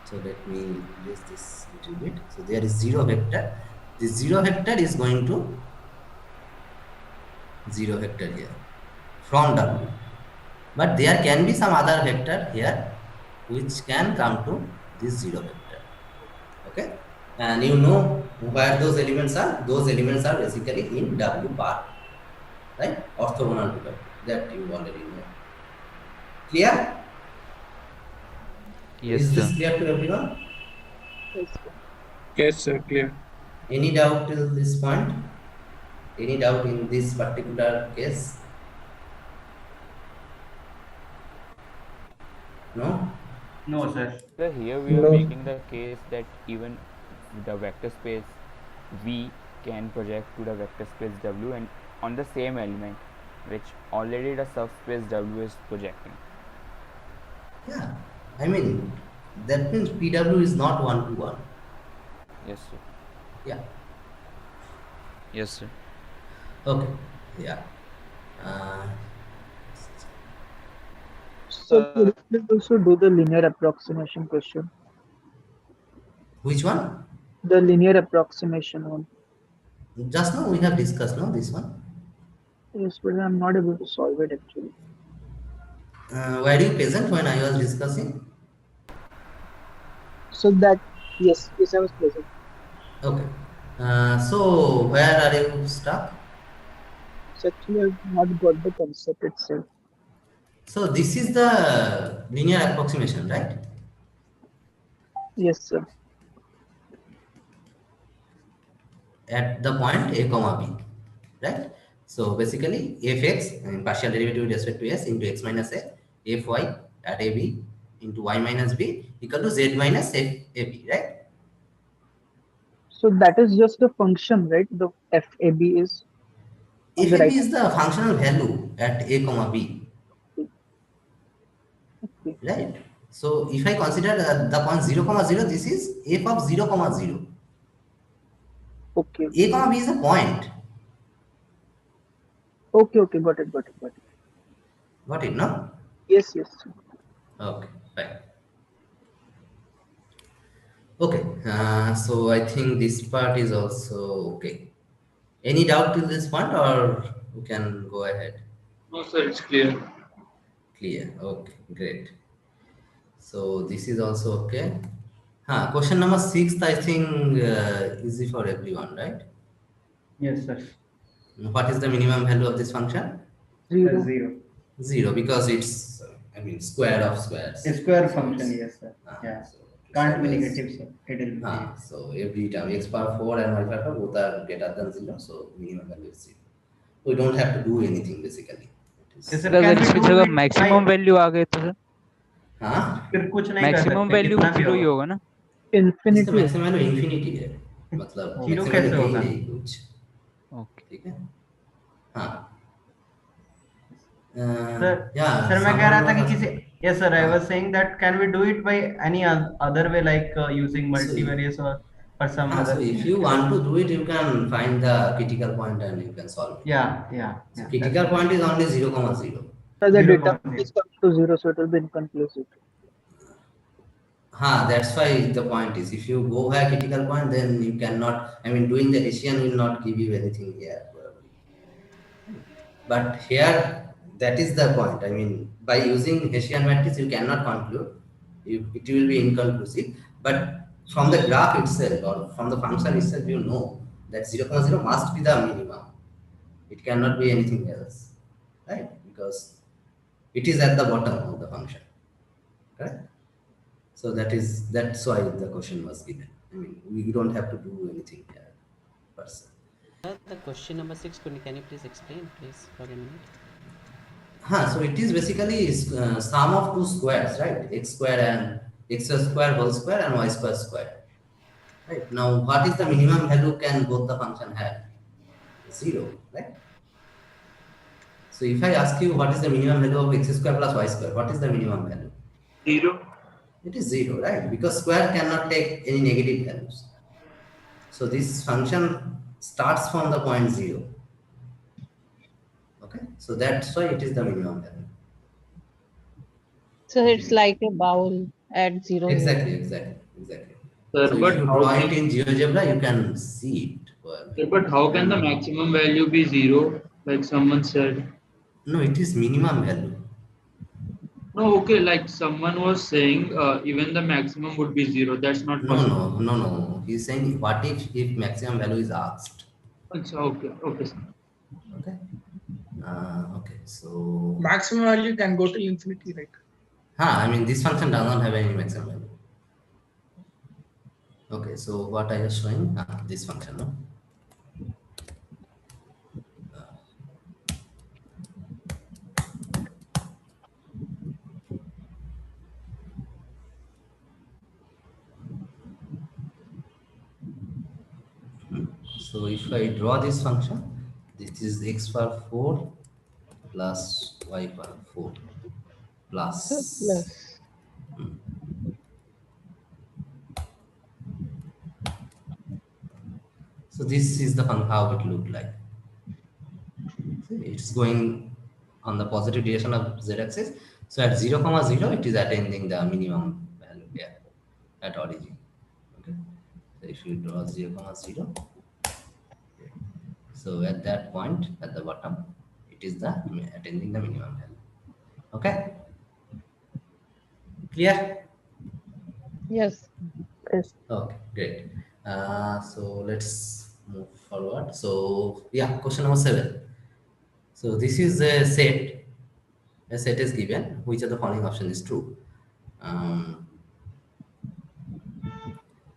So let me erase this little bit. So there is zero vector. This zero vector is going to zero vector here from W. But there can be some other vector here which can come to this zero vector. Okay? And you know where those elements are? Those elements are basically in W part. Right? Orthogonal to W. That you already know. Clear? Yes, is this sir. clear to everyone? Yes, sir, clear. Any doubt till this point? Any doubt in this particular case? No? No, sir. So here we are No. making the case that even the vector space V can project to the vector space W and on the same element which already the subspace W is projecting. Yeah. I mean, that means PW is not one-to-one. Yes, sir. Yeah. Yes, sir. Okay. Yeah. Uh, So could you also do the linear approximation question? which one? The linear approximation one. Just now we have discussed, no, this one. Yes, but I'm not able to solve it actually. Were you present when I was discussing? So that yes, I was present. Okay. So where are you stuck? So actually, I've not got the concept itself. So this is the linear approximation, right? Yes, sir. At the point a comma b, right? So basically fx, partial derivative with respect to s into x minus a, fy at ab into y minus b equal to z minus ab, right? So that is just a function, right? The FAB is on the fab right. is the functional value at a comma b, right? So if I consider the point 0 comma 0, this is f of 0 comma 0. Okay. A comma b is a point. Okay, got it. Got it, no? Yes. Okay, fine. Okay, so I think this part is also okay. Any doubt till this point, or we can go ahead? No, sir, it's clear. Clear. Okay, great. So this is also okay. Question number 6, I think easy for everyone, right? Yes, sir. What is the minimum value of this function? 0. 0, because it's square of squares. A square So function, it's- yes, sir. Yeah. so it's Can't be always- negative, sir. It will be. So every time x power 4 and y power 4 both are greater than 0, so minimum value is 0. We don't have to do anything basically. Yes, sir, अगर can we इसकी do जगह it maximum by- value आ गई तो sir फिर कुछ नहीं कर maximum सकते, वैल्यू कितना भी 0 ही होगा। होगा ना Infinity. मैक्सिमम वैल्यू इंफिनिटी है, मतलब Zero maximum कैसे value होगा? नहीं कुछ। ओके ठीक है। हाँ सर मैं कह रहा था कि किसी yes sir I was saying that can we do it by any other way like using multivariates or some other. So if you want to do it, you can find the critical point and you can solve it. Yeah. So critical point is only 0 comma 0. So the data is comes to 0, so it will be inconclusive. That's why the point is, if you go by critical point, then you cannot, doing the addition will not give you anything here probably. But here, That is the point. I mean, by using Hessian matrix, you cannot conclude. It will be inconclusive. But from the graph itself or from the function itself, you know that 0, must be the minimum. It cannot be anything else, right? Because it is at the bottom of the function, correct? So that's why the question was given. I mean, we don't have to do anything here, per se. The question number 6, can you please explain, please, for a minute? So it is basically sum of two squares, right? X square and x square whole square and y square square. Right. Now, what is the minimum value can both the function have? 0, right? So if I ask you what is the minimum value of x square plus y square, what is the minimum value? 0. It is 0, right? Because square cannot take any negative values. So this function starts from the point 0. Okay, so that's why it is the minimum value. So it's like a bowl at 0. Exactly. Sir, So if you draw it in GeoGebra, you can see it. Sir, but how can the maximum value be 0, like someone said? No, it is minimum value. No, okay, like someone was saying, even the maximum would be 0. That's not possible. No. He's saying what if maximum value is asked? Okay, sir. Okay. Okay. So Maximum value can go to infinity, right? I mean, this function does not have any maximum value. Okay. So what I was showing, this function, no? So if I draw this function, this is x power 4 plus y power 4 plus. So this is the how it looked like. See, it's going on the positive direction of z-axis. So at 0, 0, it is attaining the minimum value here at origin. Okay. So if you draw 0, 0, so at that point at the bottom, it is the attaining the minimum value. Okay. Clear? Yes. Okay, great. So let's move forward. So yeah, question number 7. So this is a set. A set is given. Which of the following option is true?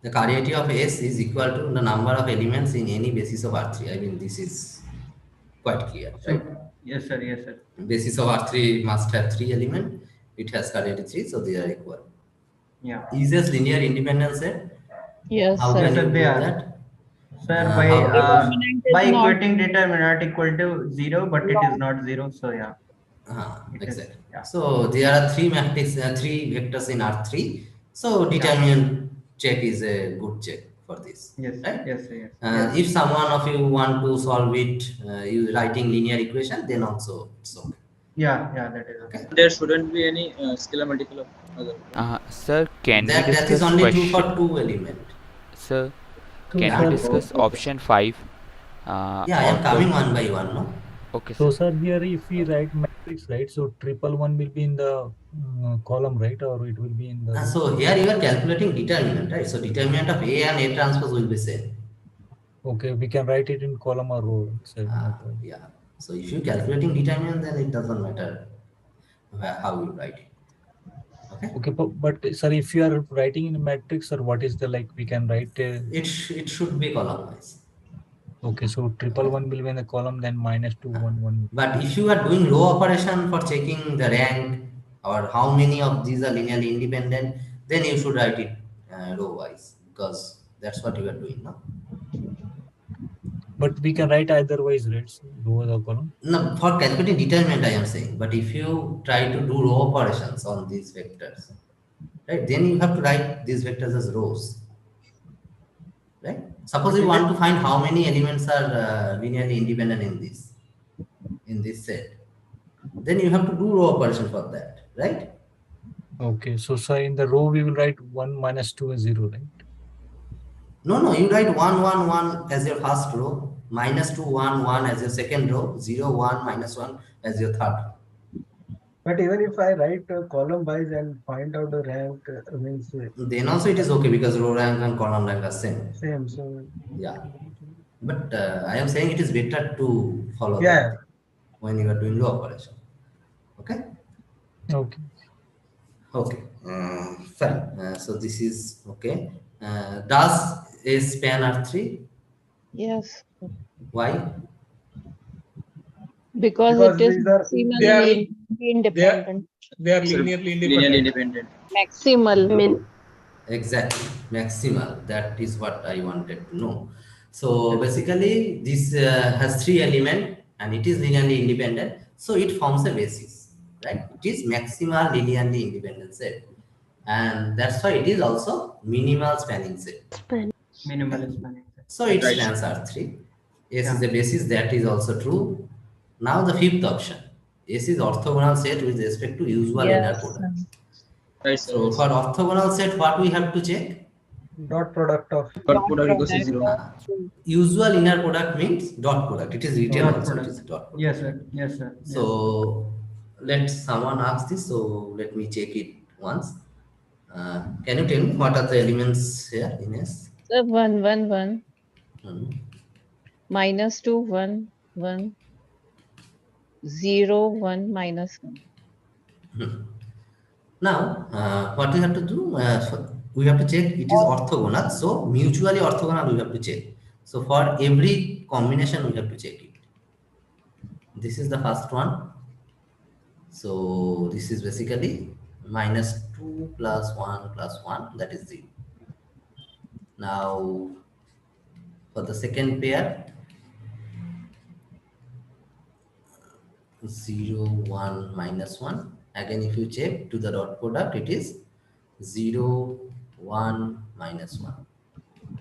The cardinality of S is equal to the number of elements in any basis of R3. I mean, this is quite clear, right? Yes, sir. Yes, sir. Basis of R3 must have 3 elements. It has cardinality 3, so they are equal. Yeah. Is this linear independent set? Yes, How sir. can you Sir, they prove are. that? Sir, by equating determinant equal to 0, but it is not 0. So yeah. Exactly. So there are 3 matrices, 3 vectors in R3. So determinant check is a good check for this. Yes. Right? Yes. If someone of you want to solve it, you writing linear equation, then also it's okay. Yeah, that is okay. There shouldn't be any scalar multiple of other. Sir, can we discuss that is only question? true for 2 element. Sir, can we discuss option 5? I am coming one by one, no? Okay, so sir, here if we write matrix, right? So 111 will be in the column, right? Or it will be in the. So here you are calculating determinant, right? So determinant of A and A transpose will be same. Okay, we can write it in column or row. Yeah. So if you calculating determinant, then it doesn't matter how you write it. Okay, but sir, if you are writing in a matrix, or what is the we can write? It should be column wise. Okay, so 111 will be in the column, then -2 1 1. But if you are doing row operation for checking the rank or how many of these are linearly independent, then you should write it row wise, because that's what you are doing now. But we can write either ways, right? So row or column. No, for calculating determinant, I am saying. But if you try to do row operations on these vectors, right, then you have to write these vectors as rows. Right? Suppose you want to find how many elements are linearly independent in this set. Then you have to do row operation for that, right? Okay, so in the row we will write 1 - 2 is 0, right? No, you write 1 1 1 as your first row, -2 1 1 as your second row, 0 1 -1 as your third row. But even if I write column wise and find out the rank, means then also it is okay because row rank and column rank are same. same. So Yeah, but I am saying it is better to follow yeah. that when you are doing the operation. Okay. Okay. Okay. Fine. So this is okay. Does A span R3? Yes, Why? because Because it is these are They are maximally independent. they are linearly Linearly independent. independent. Maximal. Exactly, maximal. That is what I wanted to know. So basically, this has three elements and it is linearly independent. So it forms a basis, right? It is maximal linearly independent set, and that's why it is also minimal spanning set. Minimal spanning set. So it Right. spans R3. S is Yeah. the basis. That is also true. Now the fifth option. S is orthogonal set with respect to usual inner Yes. product. Right, sir. So Yes. for orthogonal set, what we have to check? dot product of Dot product equals to Product 0. of Usual inner product means dot product. It is written Dot also. It product. is dot product. Yes, sir. Yes, sir. Yes. So let someone ask this. So let me check it once. Can you tell me what are the elements here in S? So 1, 1, 1, Hmm. -2, 1, 1, 0, 1, -1. Now, what we have to do, we have to check it is orthogonal. So, mutually orthogonal we have to check. So, for every combination, we have to check it. This is the first one. So, this is basically -2 plus 1 plus 1, that is 0. Now, for the second pair, 0, 1, -1. Again, if you check to the dot product, it is 0, 1, -1.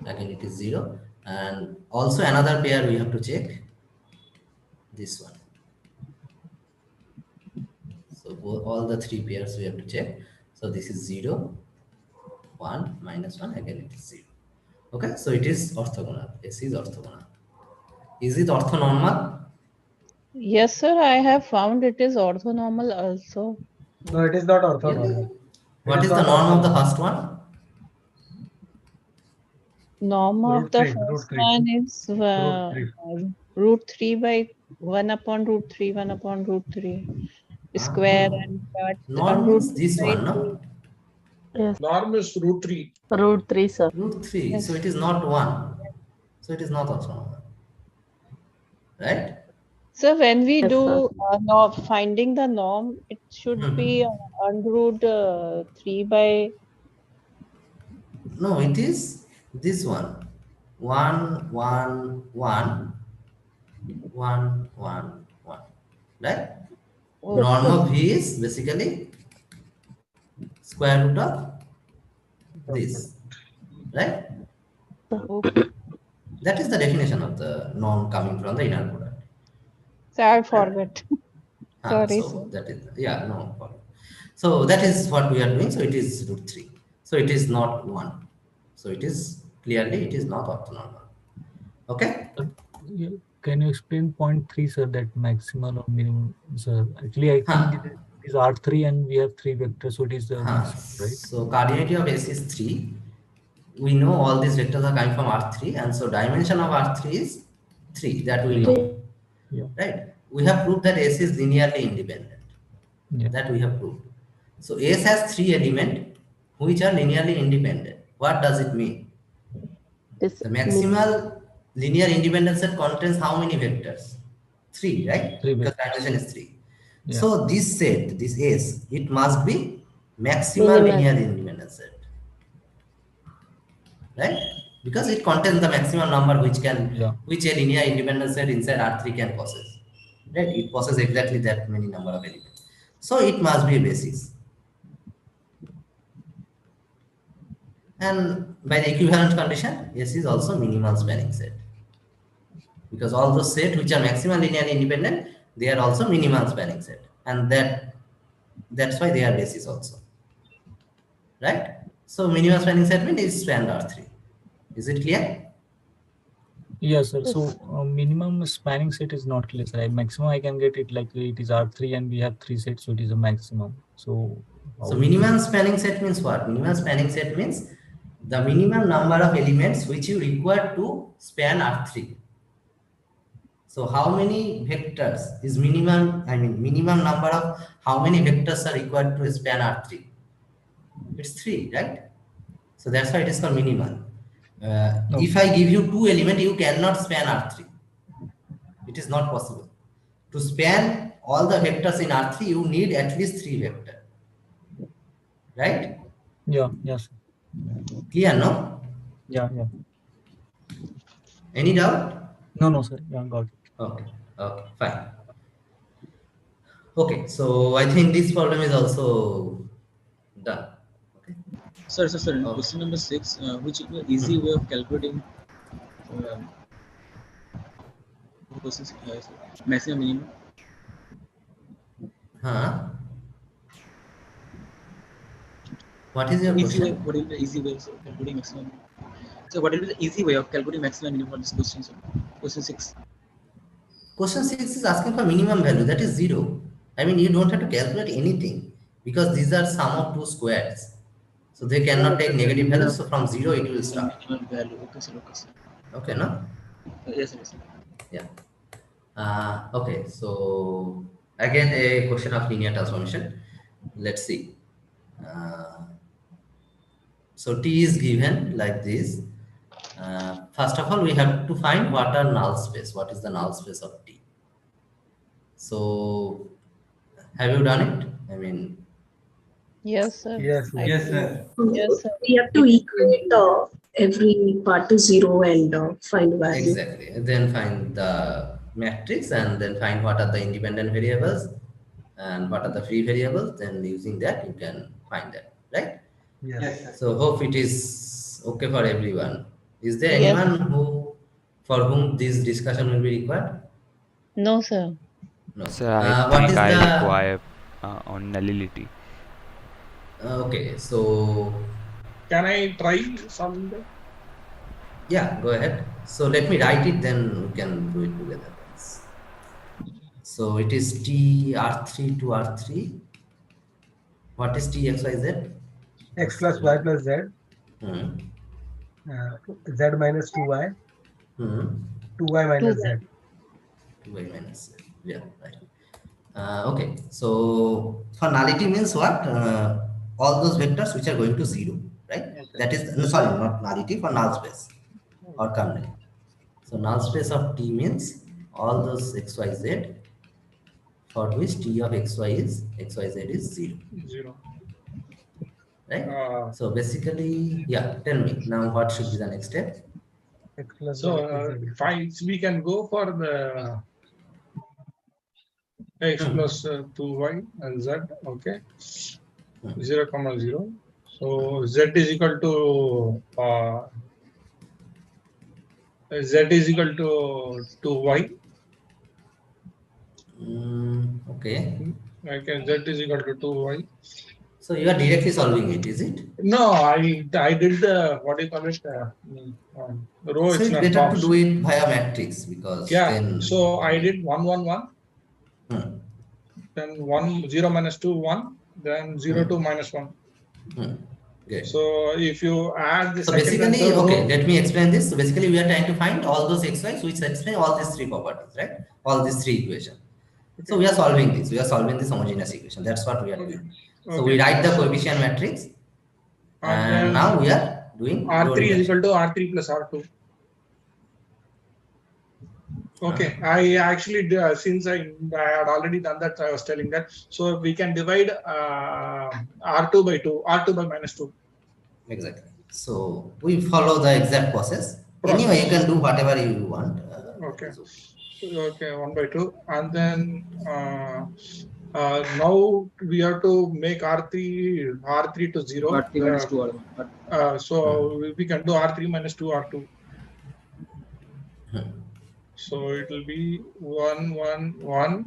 Again it is 0, and also another pair we have to check, this one. So all the three pairs we have to check. So this is 0, 1, -1, again it is 0. Okay, so it is orthogonal. S is orthogonal. Is it orthonormal? Yes, sir. I have found it is orthonormal also. no, it is not Really? orthonormal. What is the not norm of the orthonormal. first one? Norm of Root the 3, root first 3, one is root 3. root 3 by 1 upon root 3, 1 upon root 3 square No. and that Norm root means 3 this by one, 3. no? Yes. Norm is root 3. Root 3, sir. Root 3. So Yes. it is not 1. So it is not orthonormal. Right? So when we Yes, do finding the norm, it should be Mhm. under root 3 by. No, it is this one. 1, 1, 1, 1, 1, 1. Right? Oh, Norm of V is basically square root of this. Right? okay. That is the definition of the norm coming from the inner product. So I Right? forgot. Sorry, sir. So that is, yeah, no problem. So that is what we are doing. So it is root 3. So it is not 1. So it is clearly it is not orthonormal. Okay? Yeah. Can you explain point 3, sir, that maximal or minimum, sir? Actually, I think it is R3 and we have 3 vectors, so it is the maximum, right? So coordinate of S is 3. We know all these vectors are coming from R3, and so dimension of R3 is 3, that we know. Yeah. Right? We have proved that S is linearly independent. Yeah. That we have proved. So S has 3 elements which are linearly independent. What does it mean? The maximal linear independent set contains how many vectors? 3, right? 3 Because vectors. dimension is 3. Yeah. So this set, this S, it must be maximal linear independent set. Right? Because it contains the maximum number which a linear independent set inside R3 can possess. Right? It possesses exactly that many number of elements. So it must be a basis. And by the equivalent condition, S is also minimal spanning set. Because all those sets which are maximal linearly independent, they are also minimal spanning set. And that's why they are basis also. Right? So minimal spanning set means is spanned R3. Is it clear? Yes, sir. So minimum spanning set is not clear, sir. Maximum I can get it like it is R3 and we have 3 sets, so it is a maximum. So So minimum spanning set means what? Minimum spanning set means the minimum number of elements which you require to span R3. So how many vectors is minimum, I mean minimum number of how many vectors are required to span R3? It's 3, right? So that's why it is called minimum. If I give you 2 elements, you cannot span R3. It is not possible. To span all the vectors in R3, you need at least 3 vectors. Right? Yeah, yes. Clear, no? Yeah, yeah. Any doubt? No, sir. Yeah, got it. Okay, okay, fine. Okay, so I think this problem is also done. Okay. Sir, question number 6, which is the easy way of calculating maximum minimum? What is your question? What will be the easy way of calculating maximum? So what will be the easy way of calculating maximum minimum for this question, sir? Question 6. Question 6 is asking for minimum value, that is 0. I mean, you don't have to calculate anything because these are sum of two squares. So they cannot take negative values, so from 0 it will start. Minimum value. Okay, sir. Okay, no? Yes, sir. Yeah. Okay, so again a question of linear transformation. Let's see. So T is given like this. First of all, we have to find what are null space. What is the null space of T? So, have you done it? I mean, Yes, sir. Yes, Yes, sir. Yes, sir. We have to equate every part to 0 and find value. exactly. Then find the matrix and then find what are the independent variables and what are the free variables. Then using that, you can find that, right? Yes. So, hope it is okay for everyone. Is there Yes. anyone for whom this discussion will be required? No, sir. No. Sir, I What think is I the require on nullity. okay? So Can I try something? yeah, go ahead. So let me write it, then we can do it together. So it is T R3 to R3. What is T X Y Z? X plus Y plus Z. Z minus 2Y. 2Y minus Z. 2Y minus Z. Yeah, right. Okay, so for nullity means what? All those vectors which are going to 0, right? That is, no, sorry, not nullity, for null space or kernel. So null space of T means all those XYZ for which T of XYZ is 0. 0. Right? So basically, yeah, tell me now what should be the next step? So fine, we can go for the x plus 2y and z, okay, 0, 0. So z is equal to 2y. Okay. Okay, z is equal to 2y. So you are directly solving it, is it? No, I did the what do you call it? Row. So it's better to do it via matrix because then. So I did 1, 1, 1. Then 1, 0 minus 2, 1. Then 0, 2 minus 1. Good. So if you add the so second basically, and third okay, row, let me explain this. So basically, we are trying to find all those xy's which explain all these three properties, right? All these three equations. So we are solving this. We are solving this homogeneous equation. That's what we are doing. So we write the coefficient matrix, and now we are doing R3 is equal to R3 plus R2. Okay, I actually, since I had already done that, I was telling that. So we can divide R2 by 2, R2 by minus 2. Exactly. So we follow the exact process. Anyway, you can do whatever you want. Okay. Okay, 1 by 2. And then now we have to make R3 to 0. R3 minus 2 R1. So we can do R3 minus 2 R2. So it will be 1, 1, 1,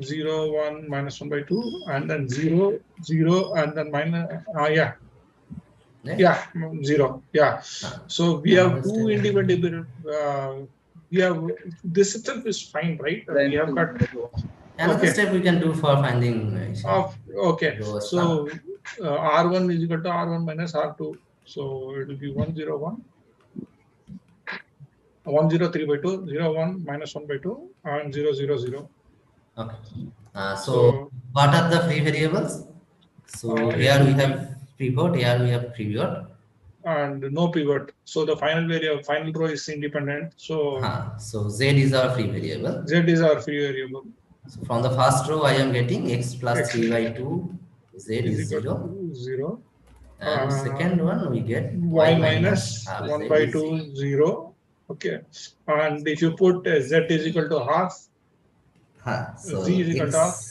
0, 1, minus 1 by 2, and then 0, 0, and then minus, 0. Yeah. So we have two independent we have this itself is fine, right? We have got Another step we can do for finding okay. So R1 is equal to R1 minus R2. So it will be 101. 103 by 2, 01 minus 1 by 2, and 000. Okay. So what are the free variables? So here we have pivot, here we have pivot. And no pivot. So the final variable, final row is independent. So so Z is our free variable. Z is our free variable. So from the first row, I am getting x plus 3 by 2, Z is 0. 0. And second one, we get y minus 1 by 2, 0. Okay. And if you put Z is equal to half, so Z is equal to half,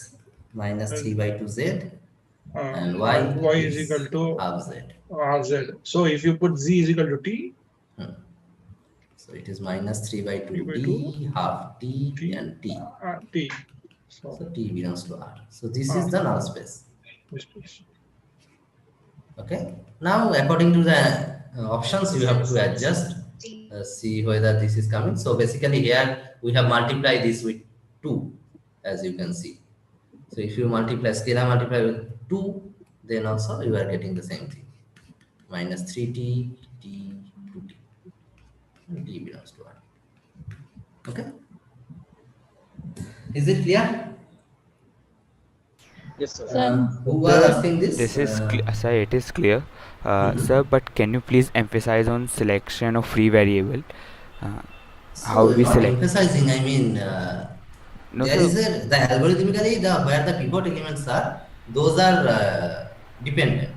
minus 3 by 2 Z, and y is equal to half Z. Half Z. So if you put Z is equal to T, so it is minus 3 by 2 D, half T, and T. T. So T belongs to R. So this is the null space. Okay. Now, according to the options, you have to adjust, see whether this is coming. So basically here we have multiplied this with 2, as you can see. So if you multiply, scalar multiply with 2, then also you are getting the same thing. Minus 3t, t, 2t. And t belongs to R. Okay. Is it clear? Yes, sir. Who was asking this? This is sir, it is clear, sir. But can you please emphasize on selection of free variable? How we not select? Emphasizing, I mean, No, there is the algorithmically where the pivot elements are, those are dependent.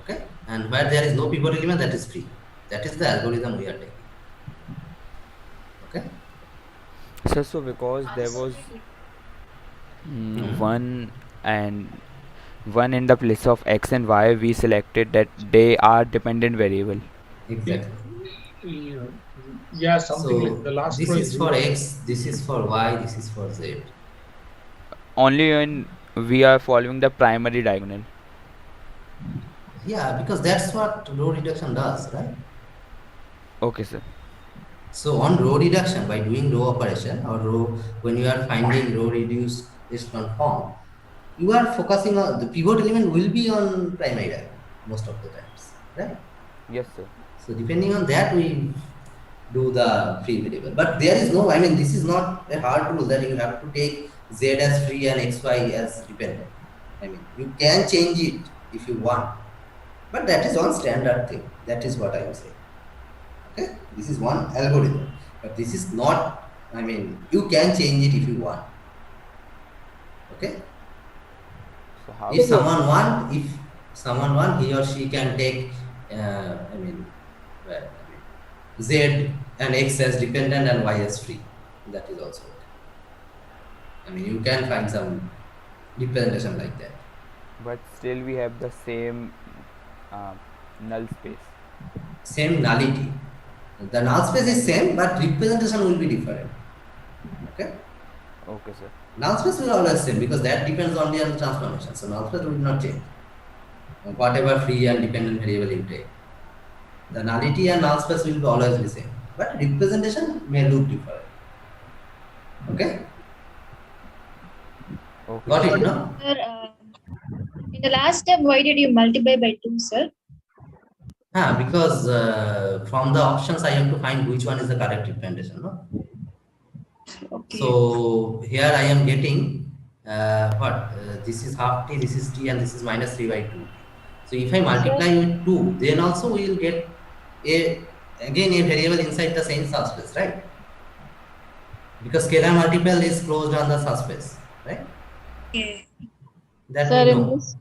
Okay, and where there is no pivot element, that is free. That is the algorithm we are taking. Okay. Sir, so because there was one in the place of x and y, we selected that they are dependent variable. Exactly. Yeah, something like the last this row is for x, this is for y, this is for z. Only when we are following the primary diagonal. Yeah, because that's what row reduction does, right? Okay, sir. So on row reduction, by doing row operation or row, when you are finding row reduced echelon form, you are focusing on the pivot element will be on primary diagonal most of the times, right? Yes, sir. So depending on that, we do the free variable. But there is no, I mean, this is not a hard rule that you have to take z as free and xy as dependent. I mean, you can change it if you want, but that is one standard thing. That is what I am saying. Okay, this is one algorithm, but this is not, I mean, you can change it if you want. Okay. So how if someone want, he or she can take, I mean, z and x as dependent and y as free. That is also okay. I mean, you can find some representation like that. But still, we have the same null space. Same nullity. The null space is same, but representation will be different. Okay. Okay, sir. Null space will always same because that depends only on the transformation. So null space will not change. Whatever free and dependent variable you take, the nullity and null space will always be same, but representation may look different. Okay. Okay. Got it, no? Sir, in the last step, why did you multiply by 2, sir? Because from the options I have to find which one is the correct representation, no? Okay. So here I am getting this is half t, this is t, and this is minus 3 by 2. So if I multiply with 2, then also we will get again a variable inside the same subspace, right? Because scalar multiple is closed on the subspace, right? Okay. That Sir, we in know. this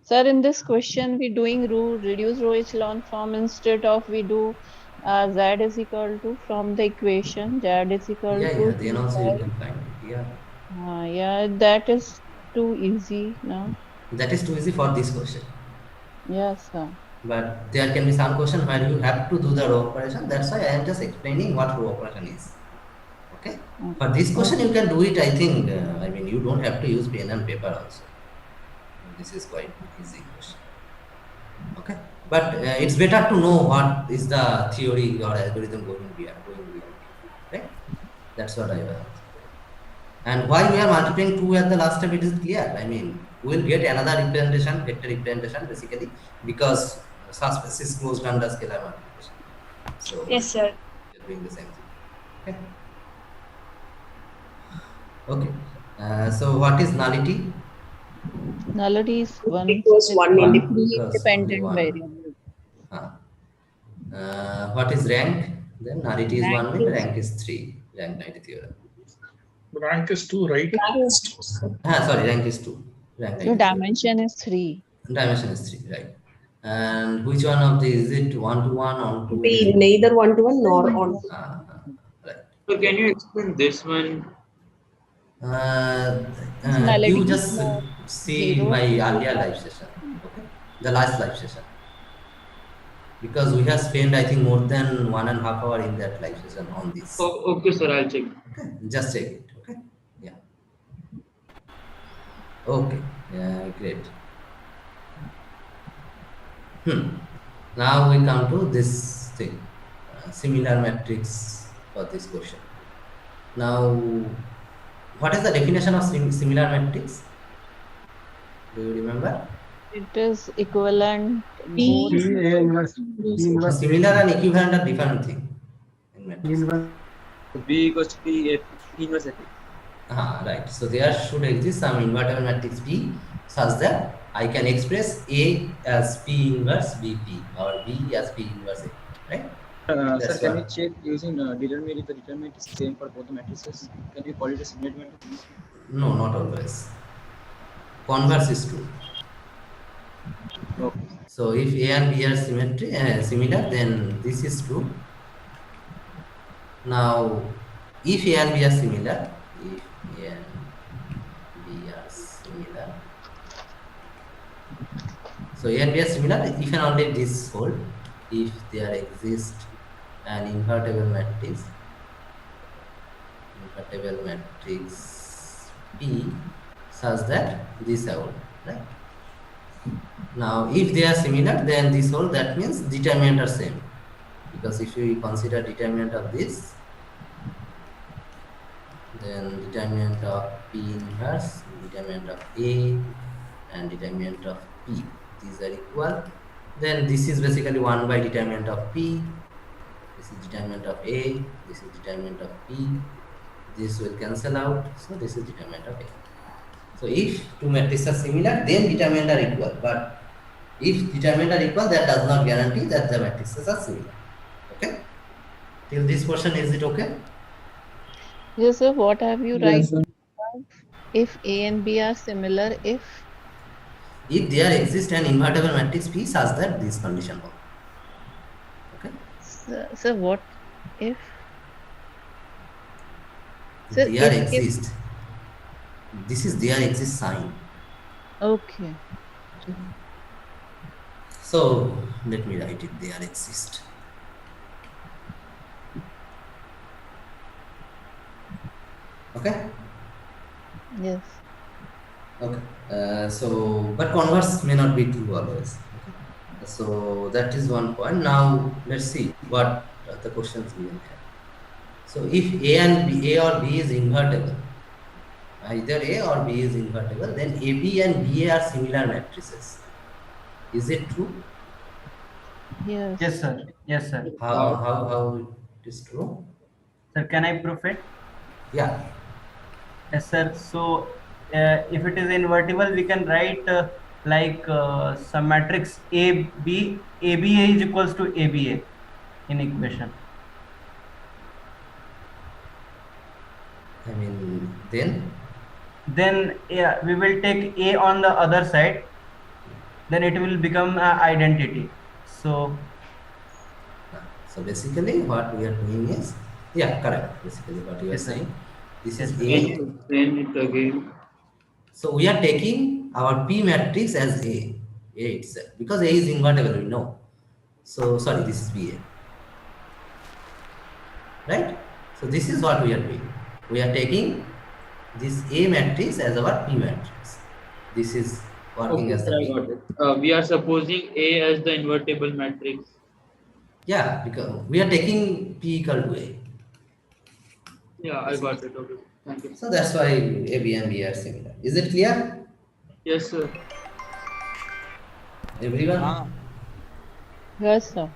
Sir, in this question, we doing reduced row echelon form instead of we do z is equal to from the equation z is equal to Then also you can find it. yeah, that is too easy now. That is too easy for this question. Yes, sir. But there can be some question where you have to do the row operation. That's why I am just explaining what row operation is. Okay. For this question, you can do it. I think. I mean, you don't have to use pen and paper also. This is quite easy question. Okay. But it's better to know what is the theory or algorithm going beyond. That's what I want. And why we are multiplying 2 at the last step, it is clear. I mean, we will get another representation, vector representation, basically, because subspace is closed under scalar multiplication. So, Yes, sir. we are doing the same thing. Okay. Okay. So, what is nullity? Nullity is one Equals one one independent. free Because only independent one. variable. What is rank? Then nullity is Rank 1 means is rank is 3. Rank 90 theorem. Rank is 2, right? Rank is 2, sir. Sorry, rank is 2. Rank so 90 theorem. dimension is 3. Dimension is 3, right? And which one of these? Is it 1 to 1 or 2? Be neither 1 to 1 nor on. Right. So can you explain this one? Nullity You is just not see 0 my to earlier live session, okay? The last live session. Because we have spent, I think, more than 1.5 hours in that live session on this. Oh, okay, sir, I'll check. Okay, just check it, okay? Yeah. Okay, yeah, great. Now we come to this thing, similar matrix for this question. Now, what is the definition of similar matrix? Do you remember? It is equivalent P both. Similar and equivalent are different thing in matrix. B equals to P F inverse F. Right. So there should exist some invertible matrix P such that I can express A as P inverse BP or B as P inverse A. Right? Sir, can we check using determinant if the determinant is same for both the matrices? Can we call it a similar matrix? No, not always. Converse is true. Okay. So if A and B are similar, then this is true. Now, if A and B are similar, so A and B are similar if and only this hold, if there exists an invertible matrix P such that this hold, right? Now, if they are similar, then this hold, that means determinant are same. Because if you consider determinant of this, then determinant of P inverse, determinant of A, and determinant of P, these are equal. Then this is basically 1 by determinant of P, this is determinant of A, this is determinant of P, this will cancel out, so this is determinant of A. So if two matrices are similar, then determinant are equal, but if determinant are equal, that does not guarantee that the matrices are similar. Okay? Till this portion, is it okay? Yes, sir. What have you Yes, write? If A and B are similar, if there exists an invertible matrix P such that this condition holds. Okay? So what if? So there exists. This is there exists sign. Okay. So let me write it. There exist. Okay? Yes. Okay. But converse may not be true always. Okay? So that is one point. Now let's see what the questions given here. So if A or B is invertible, either A or B is invertible, then AB and BA are similar matrices. Is it true? Yes, sir. Yes, sir. How it is true? Sir, can I prove it? Yeah. Yes, sir. So if it is invertible, we can write some matrix ABA is equals to ABA in equation. I mean, then? Then we will take A on the other side. Then it will become an identity. So basically what we are doing is, yeah, correct. Basically what you are saying. This is A. Explain it again. So we are taking our P matrix as A itself, because A is invertible, we know. So sorry, this is BA. Right? So this is what we are doing. We are taking this A matrix as our P matrix. This is working as the I P. got it. We are supposing A as the invertible matrix. Yeah, because we are taking P equal to A. Yeah, I got it. Okay. Thank you. So that's why A, B and B are similar. Is it clear? Yes, sir. Everyone? Yes, sir.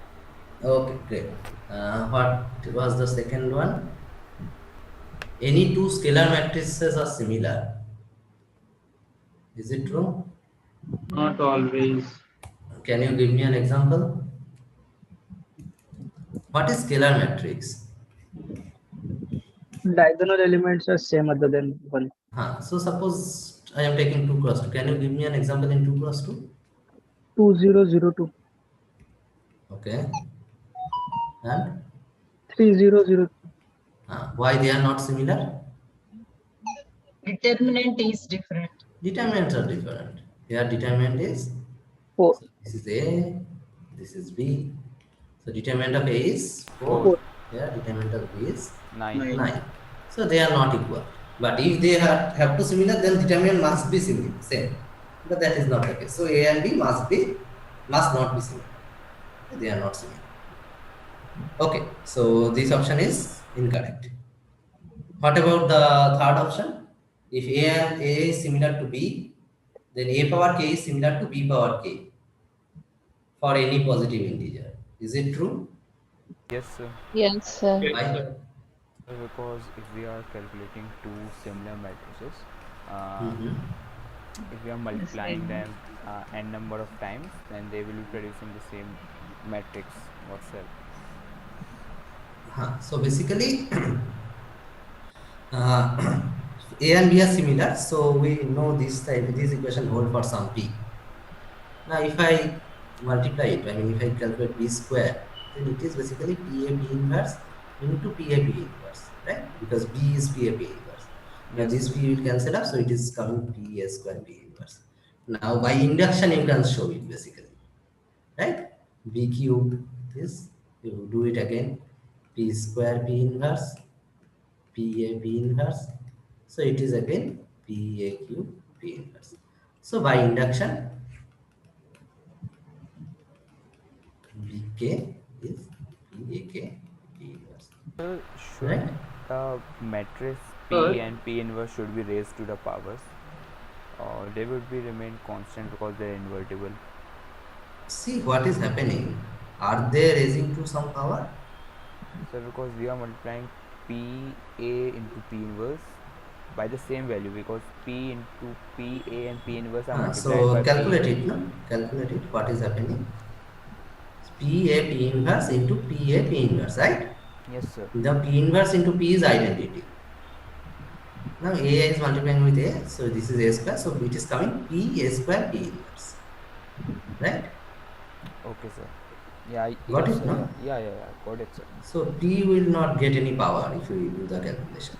Okay, great. What was the second one? Any two scalar matrices are similar. Is it true? Not always. Can you give me an example? What is scalar matrix? Diagonal elements are same other than one. So suppose I am taking 2 cross 2. Can you give me an example in 2 cross 2? 2002. Okay. And 3002. why they are not similar? Determinant is different. Determinants are different. Here determinant is 4. so this is A, this is B. So determinant of A is 4. 4. Here determinant of B is 9. 9. So they are not equal. But if they have to similar, then determinant must be similar, same. But that is not the case. So A and B must not be similar. They are not similar. Okay, so this option is incorrect. What about the third option? If A and A is similar to B, then A power k is similar to B power k for any positive integer. Is it true? Yes, sir. Yes, sir. Why? Because if we are calculating two similar matrices, if we are multiplying them n number of times, then they will be producing the same matrix or cell. So basically, A and B are similar, so we know this equation hold for some p. Now, if I multiply it, if I calculate b square, then it is basically PA B inverse into PA B inverse, right? Because B is PA B inverse. Now, this P will cancel up, so it is coming PA square B inverse. Now, by induction, you can show it basically, right? B cube is, you do it again, P square B inverse, PA B inverse. So it is again PA cube B inverse. So by induction, Bk is Pak B inverse. So should Right? the matrix P Sir? and P inverse should be raised to the powers, or they would be remain constant because they are invertible? See what is happening. Are they raising to some power? So because we are multiplying PA into P inverse by the same value, because P into PA and P inverse are multiplied So by calculate P. it, no? Calculate it. What is happening? PA P inverse into PA P inverse, right? Yes, sir. The P inverse into P is identity. Now A is multiplying with A, so this is A square, so it is coming P A square P inverse, right? Okay, sir. Yeah, Got yes, it, sir. no? Yeah, got it, sir. So P will not get any power if you do the calculation.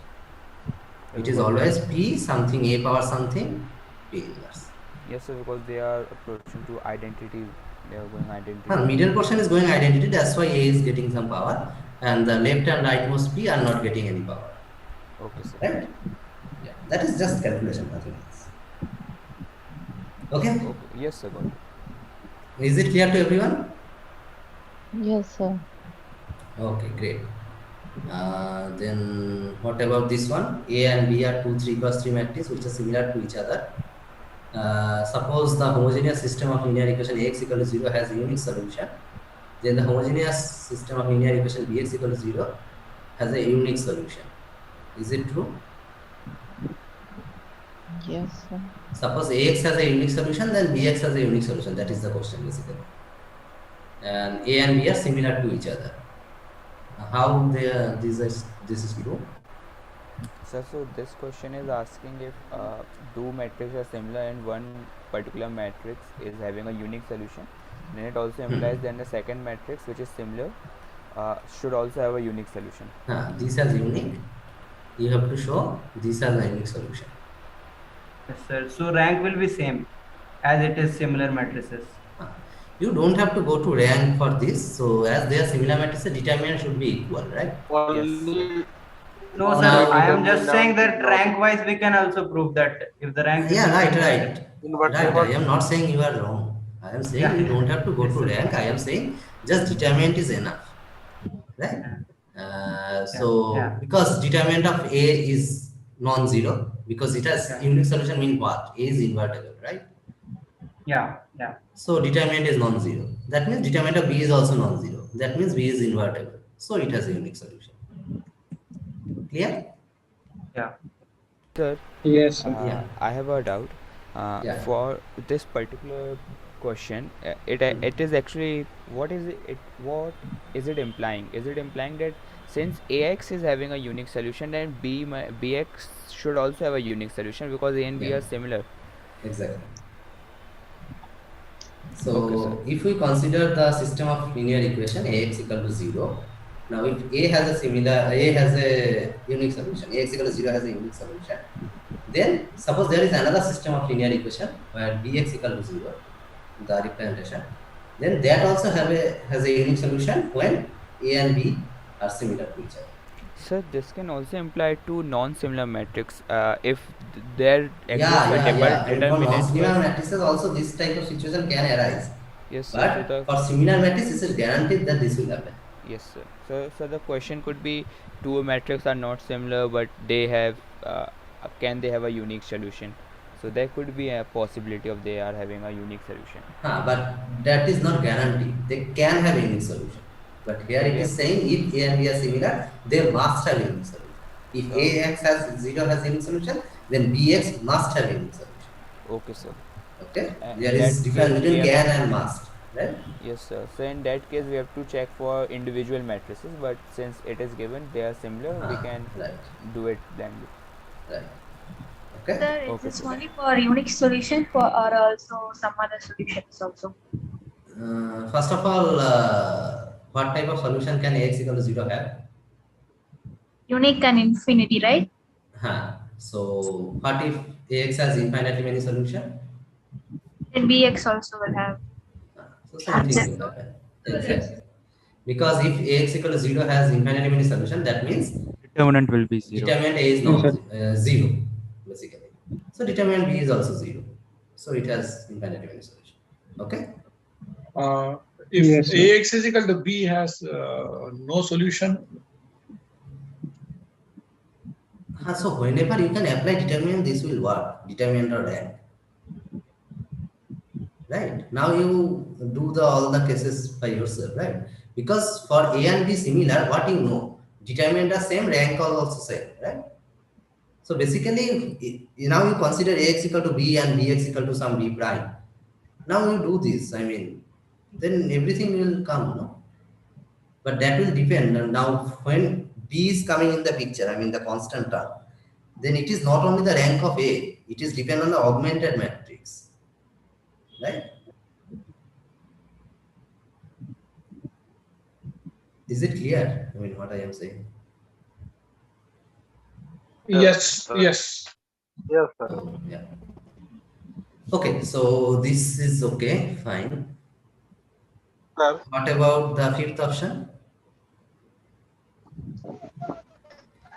It is always P something A power something P inverse. Yes, sir, because they are approaching to identity. They are going identity. Middle portion is going identity, that's why A is getting some power, and the left and rightmost P are not getting any power. Okay, sir. Right? Yeah, that is just calculation, nothing else. Okay? Yes, sir, got it. Is it clear to everyone? Yes, sir. Okay, great. Then what about this one? A and B are 2 3 cross 3 matrices which are similar to each other. Suppose the homogeneous system of linear equation Ax equal to 0 has a unique solution. Then the homogeneous system of linear equation Bx equal to 0 has a unique solution. Is it true? Yes, sir. Suppose Ax has a unique solution, then Bx has a unique solution. That is the question basically. And A and B are similar to each other. How this is true? Sir, so this question is asking if two matrices are similar and one particular matrix is having a unique solution, then it also implies then the second matrix which is similar should also have a unique solution. This has unique. You have to show this has a unique solution. Yes, sir. So rank will be same as it is similar matrices. You don't have to go to rank for this. So as they are similar matrices, determinant should be equal, right? Yes. No, sir. I am just saying that rank wise we can also prove that if the rank. Yeah, right. I am not saying you are wrong. I am saying you don't have to go to rank. I am saying just determinant is enough, right? Because determinant of A is non-zero, because it has unique solution mean what? A is invertible, right? Yeah. So determinant is non-zero. That means determinant of B is also non-zero. That means B is invertible. So it has a unique solution. Clear? Yeah. Sir, Yes, sir. I have a doubt. Yeah. For this particular question, it is actually what is it implying? Is it implying that since AX is having a unique solution, then BX should also have a unique solution because A and B Yeah. are similar? Exactly. Okay, sir. So if we consider the system of linear equation Ax equal to 0, now if A has a unique solution, Ax equal to 0 has a unique solution, then suppose there is another system of linear equation where Bx equal to 0, the representation, then that also has a unique solution when A and B are similar to each other. Sir, this can also imply to non-similar matrix if there exists a Yeah. I mean, for determinant non-similar where. matrices also this type of situation can arise. Yes, sir. So But for similar matrices, it is guaranteed that this will happen. yes, sir. So the question could be two matrices are not similar, but they have can they have a unique solution? So there could be a possibility of they are having a unique solution. But that is not guaranteed. They can have a unique solution. But here it is saying if A and B are similar, they must have a unique solution. If AX has 0 has a unique solution, then BX must have a unique solution. Okay, sir. Okay? There In that is case, difference between can and must, right? Yes, sir. So in that case, we have to check for individual matrices, but since it is given they are similar, we can do it then. Right. Okay. Sir, is this only for unique solution for or also some other solutions also? First of all, what type of solution can Ax equal to 0 have? Unique and infinity, right? So what if Ax has infinitely many solutions? Then BX also will have. So same thing will happen. Exactly. Because if Ax equal to 0 has infinitely many solutions, that means Determinant will be 0. determinant A is not 0, basically. So determinant B is also 0. So it has infinitely many solutions. Okay? If Yes, sir. Ax is equal to B has no solution. So whenever you can apply determinant, this will work. Determinant or rank. Right? Now you do all the cases by yourself, right? Because for A and B similar, what you know? Determinant are same, rank are also same, right? So basically, now you consider Ax equal to B and Bx equal to some B prime. Now you do this, I mean, then everything will come, no? But that will depend. Now, when B is coming in the picture, I mean the constant term, then it is not only the rank of A, it is depend on the augmented matrix, right? Is it clear? I mean, what I am saying? Yes. Yes, sir. Yeah. Okay, so this is okay, fine. Sir. What about the fifth option?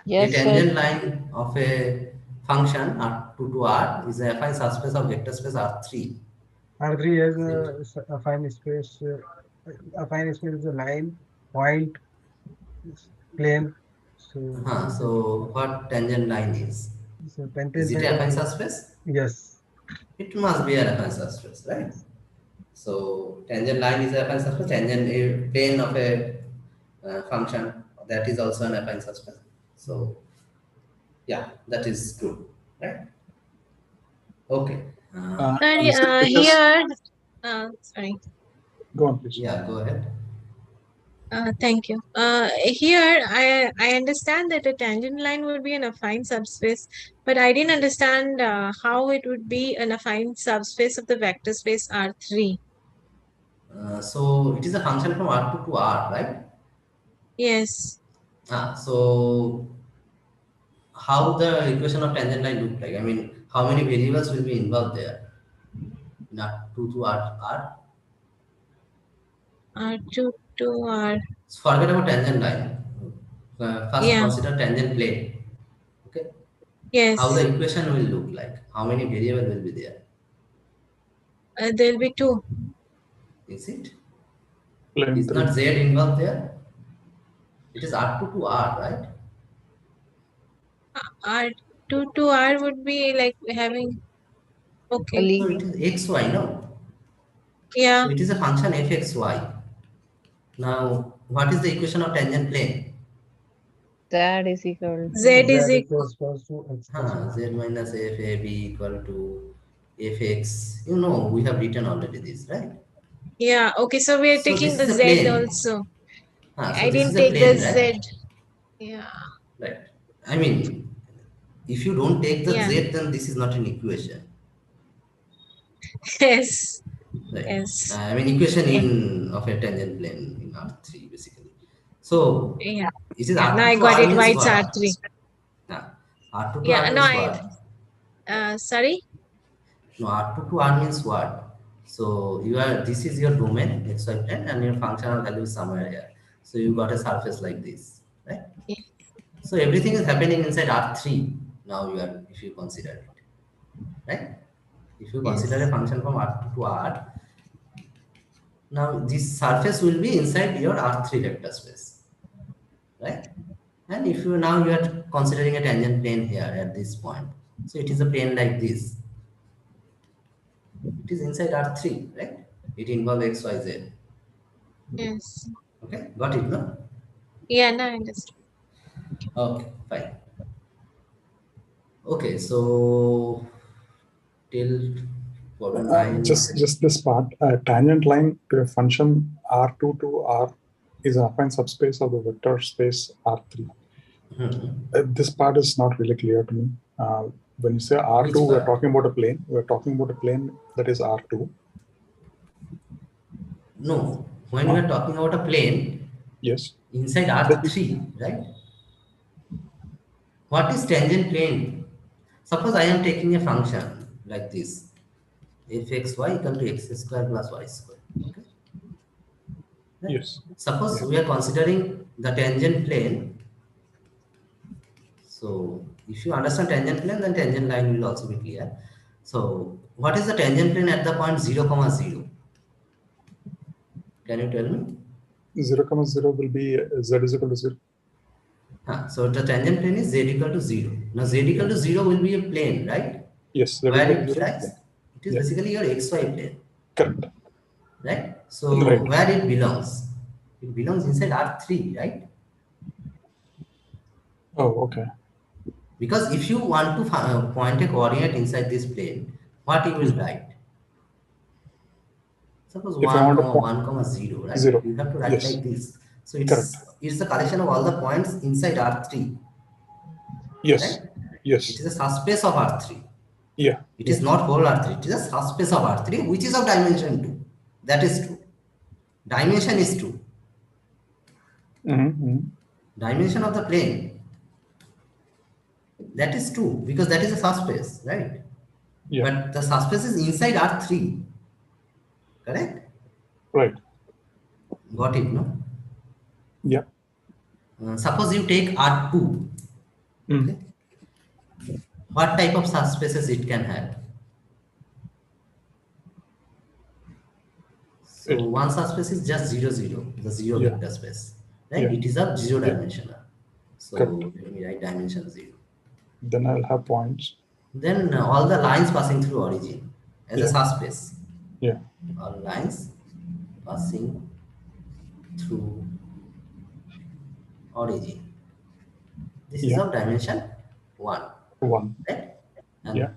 Yes, a tangent line of a function R2 to R is a affine subspace of vector space R3. R3 has a affine space. Affine space is a line, point, plane. So what tangent line is? So Is it a affine subspace? Yes. It must be an affine subspace, right? So tangent line is a affine subspace. Tangent a plane of a function, that is also an affine subspace. So yeah, that is true, right? Okay. Sorry, here, sorry. Go on, please. Yeah, go ahead. Thank you. Here, I understand that a tangent line would be an affine subspace, but I didn't understand how it would be an affine subspace of the vector space R3. So it is a function from R2 to R, right? Yes. So how the equation of tangent line look like? I mean, how many variables will be involved there? In R2 to R? R2 to R. So forget about tangent line. First consider tangent plane. Okay. Yes. How the equation will look like? How many variables will be there? There will be 2. Is it? Plane Is 3. not Z involved there? It is R2 to R, right? R2 to R would be like having, okay. So it is xy, no? Yeah. So it is a function fxy. Now, what is the equation of tangent plane? Z is equal Z to is equal. Z minus FAB equal to fx. You know, we have written already this, right? Yeah. Okay. So we are So taking this is the a Z plane. also. So I this didn't is a take the plane, right? Z. Yeah. Right. I mean, if you don't take the Yeah. Z, then this is not an equation. Yes. Right. Yes. I mean, equation Yeah. in of a tangent plane in R3 basically. So Yeah. it is Yeah. Now R2 I to got R it. means Why it's what? R3. R2 to R Yeah. No, means what? sorry. No, R2 to R means what? So this is your domain, xy plane, and your functional value is somewhere here. So you got a surface like this, right? Yeah. So everything is happening inside R3. Now if you consider it, right? If you consider a function from R2 to R, now this surface will be inside your R3 vector space, right? And if you are considering a tangent plane here at this point, so it is a plane like this. It is inside R3, right? It involves x, y, z. Yes. Okay, got it, no? Yeah. No, I understand. Okay, fine. Okay, so till problem 9. Just this part. Tangent line to a function R2 to R is an affine subspace of the vector space R3. This part is not really clear to me. When you say R2, we're talking about a plane. We're talking about a plane that is R2. No, when we are talking about a plane, yes, inside R3, right? What is tangent plane? Suppose I am taking a function like this, fxy equal to x square plus y square. Okay. Right? Yes. Suppose we are considering the tangent plane. So if you understand tangent plane, then tangent line will also be clear. So what is the tangent plane at the point 0, 0? Can you tell me? 0, 0 will be z is equal to 0. So the tangent plane is z equal to 0. Now z equal to 0 will be a plane, right? Yes. Where it lies? It is basically your xy plane. Correct. Right? So where it belongs? It belongs inside R3, right? Oh, okay. Because if you want to point a coordinate inside this plane, what you will write? Suppose If 1, I want 1, 0, right? 0. You have to write like this. So Correct. it's the collection of all the points inside R3. Yes. Right? Yes. It is a subspace of R3. Yeah. It is not whole R3. It is a subspace of R3, which is of dimension 2. That is true. Dimension is 2. Dimension of the plane, that is 2, because that is a subspace, right? Yeah. But the subspace is inside R3. Correct? Right. Got it, no? Yeah. Suppose you take R2. Okay. What type of subspaces it can have? So one subspace is just 0, 0, the 0 vector space, right? It is of 0 dimensional. So let me write dimension 0. Then I'll have points. Then all the lines passing through origin as a subspace. Yeah. All lines passing through origin. This is of dimension 1. 1. Right? And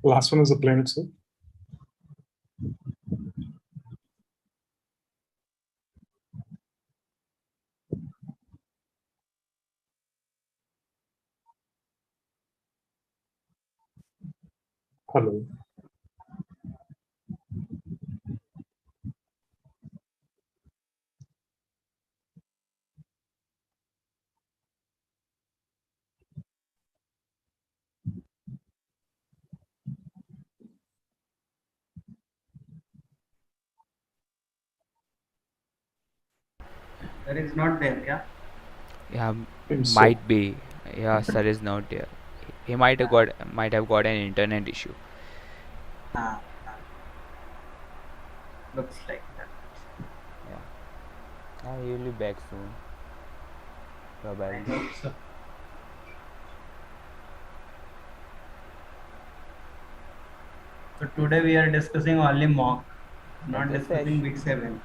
last one is the plane itself. Hello. Sir is not there, yeah? Yeah, might be. Yeah, sir is not there. He might have got an internet issue. looks like that. Yeah. He will be back soon. Probably. I hope so. So today we are discussing only mock, not discussing week 7.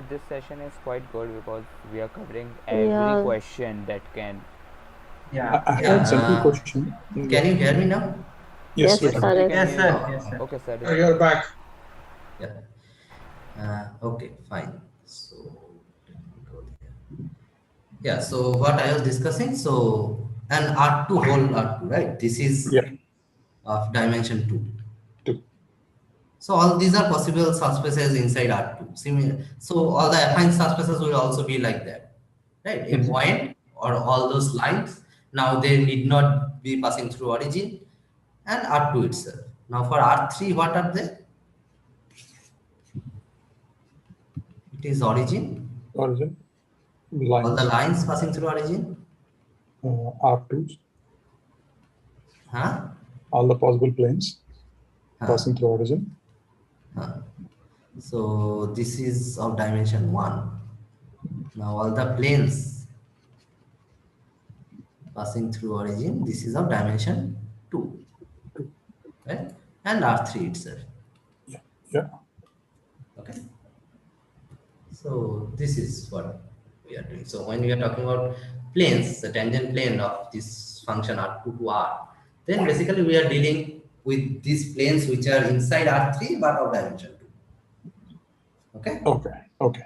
This session is quite good because we are covering every question that can. Yeah. I have a simple question. Can you hear me now? Yes, we Yes, can. we can Yes, hear sir. you. Yes, sir. Okay, sir. You're back. Yeah. Okay, fine. So let me go there. Yeah. So what I was discussing. So an R2 whole R2, right? This is of dimension 2. So all these are possible subspaces inside R2. So all the affine subspaces will also be like that, right? A point or all those lines. Now they need not be passing through origin and R2 itself. Now for R3, what are they? It is origin. Origin. All the Lines. lines passing through origin. R2s. Huh? All the possible planes passing through origin. So this is of dimension 1. Now all the planes passing through origin, this is of dimension 2. Right? And R3 itself. Yeah. Okay. So this is what we are doing. So when we are talking about planes, the tangent plane of this function R2 to R, then basically we are dealing with these planes which are inside R3 but of dimension 2. Okay? Okay.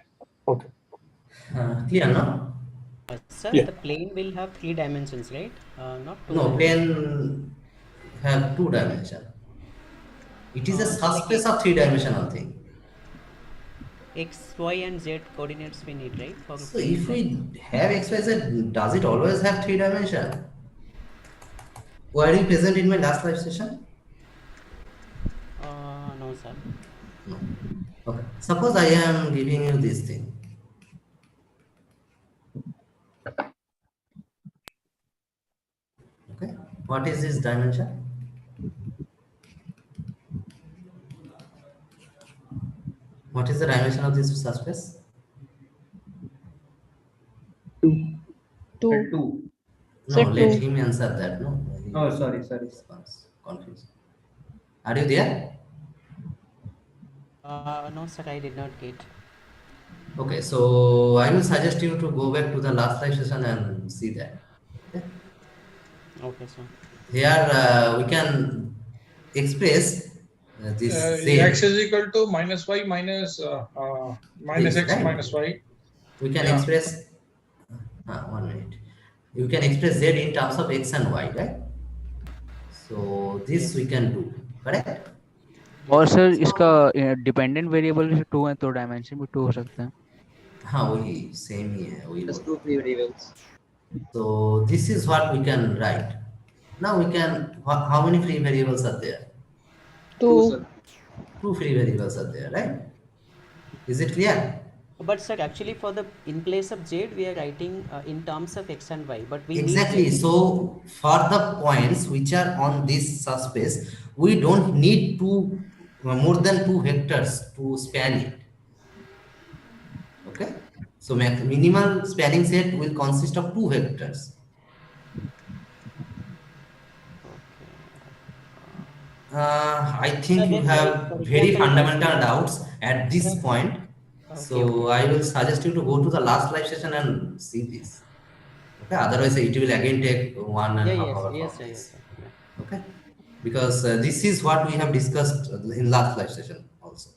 Clear, no? Sir, Yeah. the plane will have 3 dimensions, right? Not 2 No, dimensions. plane have 2 dimensions. It is a So like subspace of 3-dimensional thing. X, Y, and Z coordinates we need, right? For So plane if set? we have X, Y, Z, does it always have 3 dimensions? Were you present in my last live session? No, sir. No. Okay. Suppose I am giving you this thing. Okay. What is this dimension? What is the dimension of this subspace? 2. No, let him answer that. No. Oh, sorry. Confused. Are you there? No, sir, I did not get. Okay, so I will suggest you to go back to the last live session and see that. Okay, sir. Here we can express this z. X is equal to minus y minus minus This, x right? minus y. We can express 1 minute. You can express z in terms of x and y, right? So this we can do, correct? और sir इसका dependent variable 2 है तो dimension भी 2 हो सकता है. हाँ वही सेम ही है वही. Just 2 free variables. So this is what we can write. Now we can. How many free variables are there? 2. Sir. 2 free variables are there, right? Is it clear? But sir, actually for the in place of z we are writing in terms of x and y, but we exactly need so for the points which are on this subspace we don't need more than 2 vectors to span it. Okay, so minimal spanning set will consist of 2 vectors. I think you have very fundamental doubts at this point. So I will suggest you to go to the last live session and see this. Okay, otherwise it will again take 1.5 hours. Yes. Okay, because this is what we have discussed in last live session also.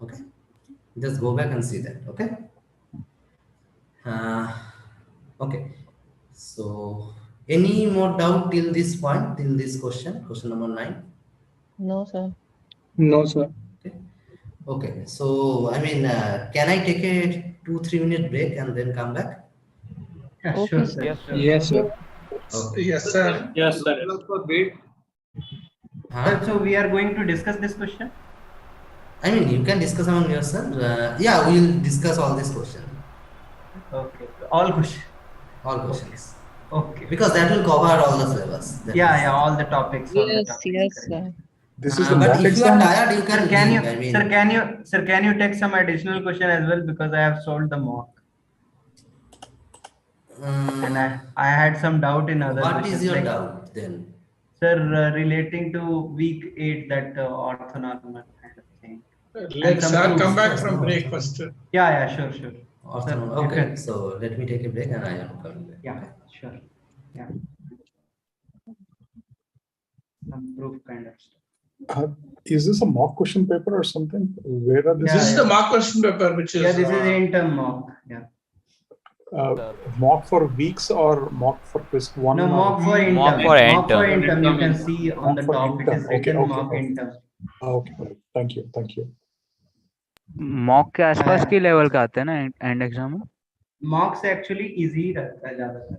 Okay, just go back and see that. Okay. Okay. So any more doubt till this point, till this question number 9? No, sir. No, sir. Okay, so I mean, can I take a 2-3 minute break and then come back? Yeah, Okay, sure, sir. sir. Yes, sir. Okay. Yes, sir. Yes, sir. So we are going to discuss this question. I mean, you can discuss among yourself. Yeah, we will discuss all these questions. Okay, all questions. All questions. Okay. Because that will cover all the syllabus. Yeah, all the topics. Yes, sir. This is the But mock if you are exam. tired, you Sir, can can you, leave. I mean, sir, can you take some additional question as well, because I have solved the mock and I had some doubt in other what questions. is your Like, doubt then? sir, relating to week 8, that orthonormal kind of thing. Let sir come back Yes, from no, break first. Yeah, sure. Sir, you Okay, can. so let me take a break and I am coming back. Yeah, sure. Yeah. Some proof kind of stuff. Is this a mock question paper or something? Where are This is the mock question paper, which is this is in-term mock. Yeah. Mock for weeks or mock for quiz one? No, mock for in-term. Mock for Mock for in-term. in-term. You can see on Mock the for top it in-term. is written Okay. mock in-term. Okay, thank you. Mock के आसपास की level का आता है ना and exam में? Mock से actually easy रहता है ज्यादातर.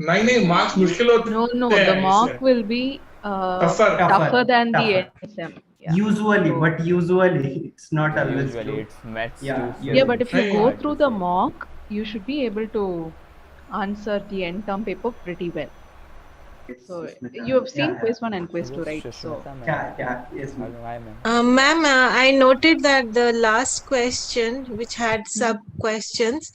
नहीं मार्क्स मुश्किल होते हैं. No, the mock will be tougher than the exam. Yeah. Usually, but usually it's not always Usually true. it's maths Yeah. too. Yeah, but if you go through the mock, you should be able to answer the end term paper pretty well. So you have seen quiz 1 and quiz 2, right? So yes, ma'am, I noted that the last question, which had sub questions,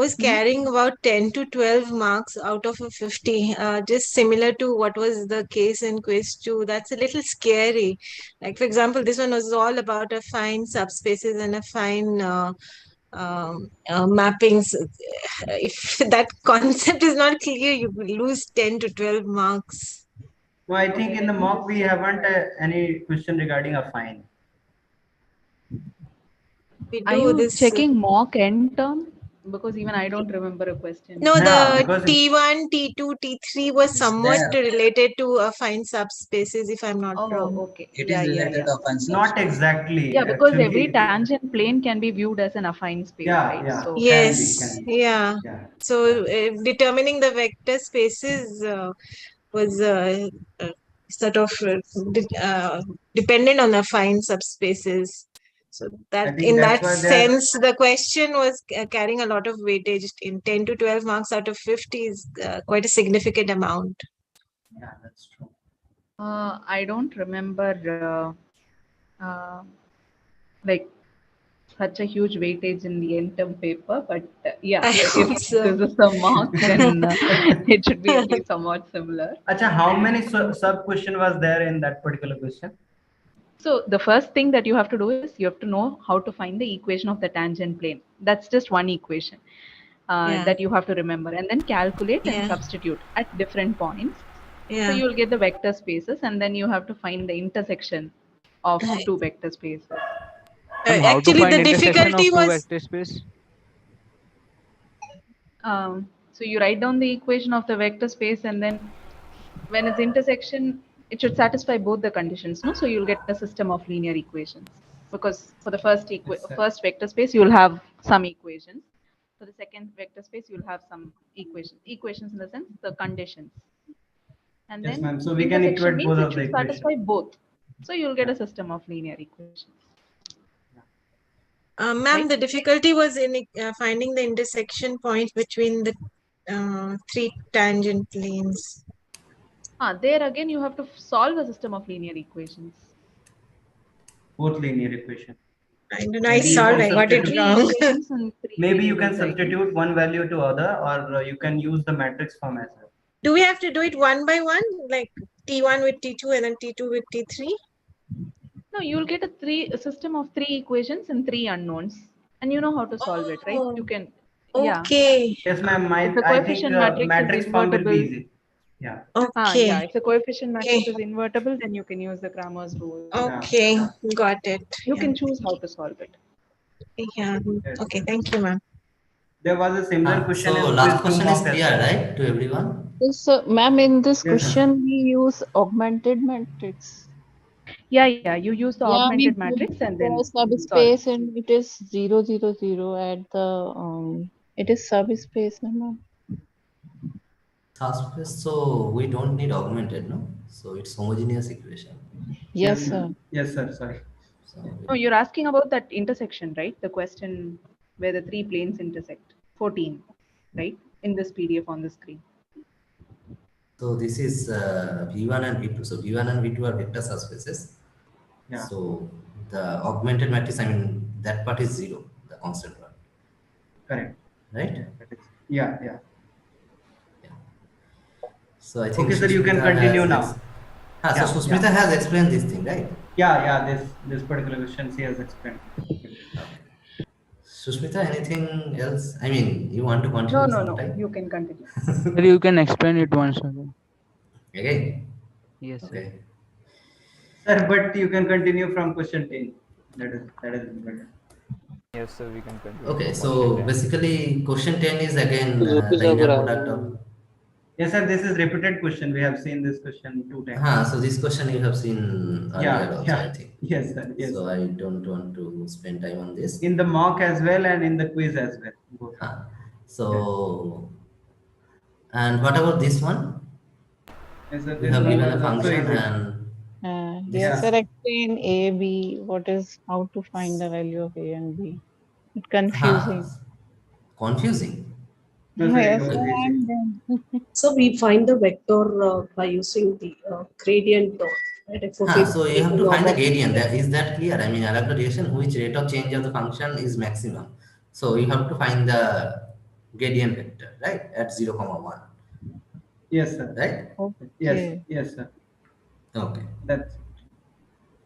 was carrying about 10 to 12 marks out of a 50, just similar to what was the case in quiz 2. That's a little scary. Like, for example, this one was all about affine subspaces and affine mappings. If that concept is not clear, you will lose 10 to 12 marks. No, I think in the mock we haven't any question regarding affine. are you checking mock end term? Because even I don't remember a question. No, the T1, T2, T3 was somewhat related to affine subspaces, if I'm not wrong. Okay. It is related to affine subspace. Not exactly. Yeah, because every tangent plane can be viewed as an affine space, right? So yes. Yeah. So determining the vector spaces was sort of dependent on affine subspaces. So that in that sense, the question was carrying a lot of weightage. In 10 to 12 marks out of 50 is quite a significant amount. Yeah, that's true. I don't remember like such a huge weightage in the end term paper, but yeah, if this is a mark, then it should be at least somewhat similar. Acha, how many sub question was there in that particular question? So the first thing that you have to do is you have to know how to find the equation of the tangent plane. That's just one equation that you have to remember, and then calculate and substitute at different points. So you will get the vector spaces, and then you have to find the intersection of two vector spaces. Actually, the difficulty was vector space. So you write down the equation of the vector space, and then when it's intersection, it should satisfy both the conditions. No, so you'll get a system of linear equations, because for the first vector space you'll have some equations. For the second vector space you'll have some equations in the sense the conditions. And then so we can equate both of the equations. Satisfy both. So you'll get a system of linear equations. Ma'am, the difficulty was in finding the intersection point between the three tangent planes. There again you have to solve a system of linear equations. Both linear equations. I don't know, I solved, I got it wrong. Maybe you can substitute one value to other, or you can use the matrix form as well. Do we have to do it one by one, like T1 with T2 and then T2 with T3? No, you'll get a system of 3 equations and 3 unknowns, and you know how to solve it, right? You can. Okay. Yes, ma'am. If the I coefficient think matrix matrix is form will be invertible. easy. Yeah. Okay. Yeah, if the coefficient matrix is invertible, then you can use the Cramer's rule. Okay, got it. You can choose how to solve it. Yeah. Okay, thank you, ma'am. There was a similar question. So last question is clear, right, to everyone? Yes, ma'am, in this question we use augmented matrix. Yeah, you use the augmented matrix and then subspace, and it is 0, 0, 0 at the it is subspace, ma'am. Subspace, so we don't need augmented, no? So it's homogeneous equation. Yes, sir. Yes, sir. Sorry. No, you're asking about that intersection, right? The question where the 3 planes intersect. 14, right? In this PDF on the screen. So this is V1 and V2. So V1 and V2 are vector subspaces. Yeah. So the augmented matrix, I mean, that part is 0, the constant part. Correct. Right? Yeah, that is, yeah. So I think Okay, sir, you can Susmita continue has now. so Susmita has explained this thing, right? Yeah. This particular question she has explained. Susmita, anything else? I mean, you want to No, continue no, no. sometime? You can continue. Sir, you can explain it once again. Again? Yes, sir. Okay. Sir, but you can continue from question 10. That is better. Yes, sir, we can continue Okay, from so question 10. basically question 10 is again the inner product of... Yes, sir, this is repeated question. We have seen this question 2 times. So this question you have seen earlier also, I think. Yes, sir. Yes, So sir. I don't want to spend time on this. In the mock as well and in the quiz as well. Both. So, and what about this one? Yes, sir, You this have one given was a also function easy. and Yes, sir, explain A, B, what is, how to find the value of A and B. It's confusing. confusing. No, sir, it Yes, was sir, easy. and then So we find the vector by using the gradient at f of a So you have to log find the of gradient. Is that clear? I mean, along the duration, which rate of change of the function is maximum. So you have to find the gradient vector, right, at 0, 1. Yes, sir. Right? Yes, sir. Okay. That's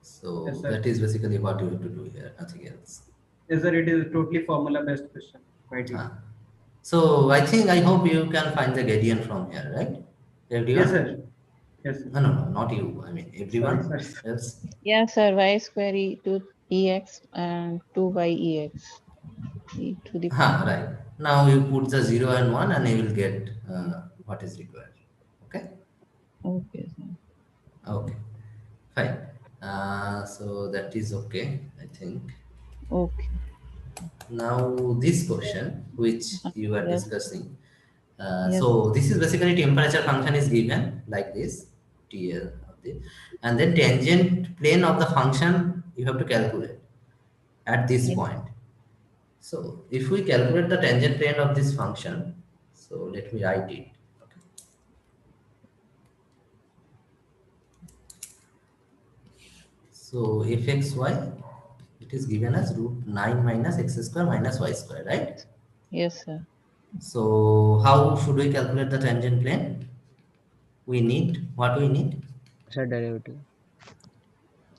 So yes, sir. that is basically what you have to do here, nothing else. Yes, sir, it is totally formula based question. Quite easy. So I hope you can find the gradient from here, right? Everyone? Yes, sir. Yes, sir. No, not you. I mean, everyone else. yes, sir, y square e to ex and 2 by ex. E to the power. Right. Now you put the 0 and 1 and you will get what is required. Okay? Okay, sir. Okay. Fine. So that is okay, I think. Okay. Now this question, which you are Yes. discussing. Yes. So this is basically temperature function is given like this, TL of this, and then tangent plane of the function you have to calculate at this point. So if we calculate the tangent plane of this function, so let me write it. Okay. So fxy, it is given as root 9 minus x square minus y square, right? Yes, sir. So how should we calculate the tangent plane? We need, what we need? Sir, derivative.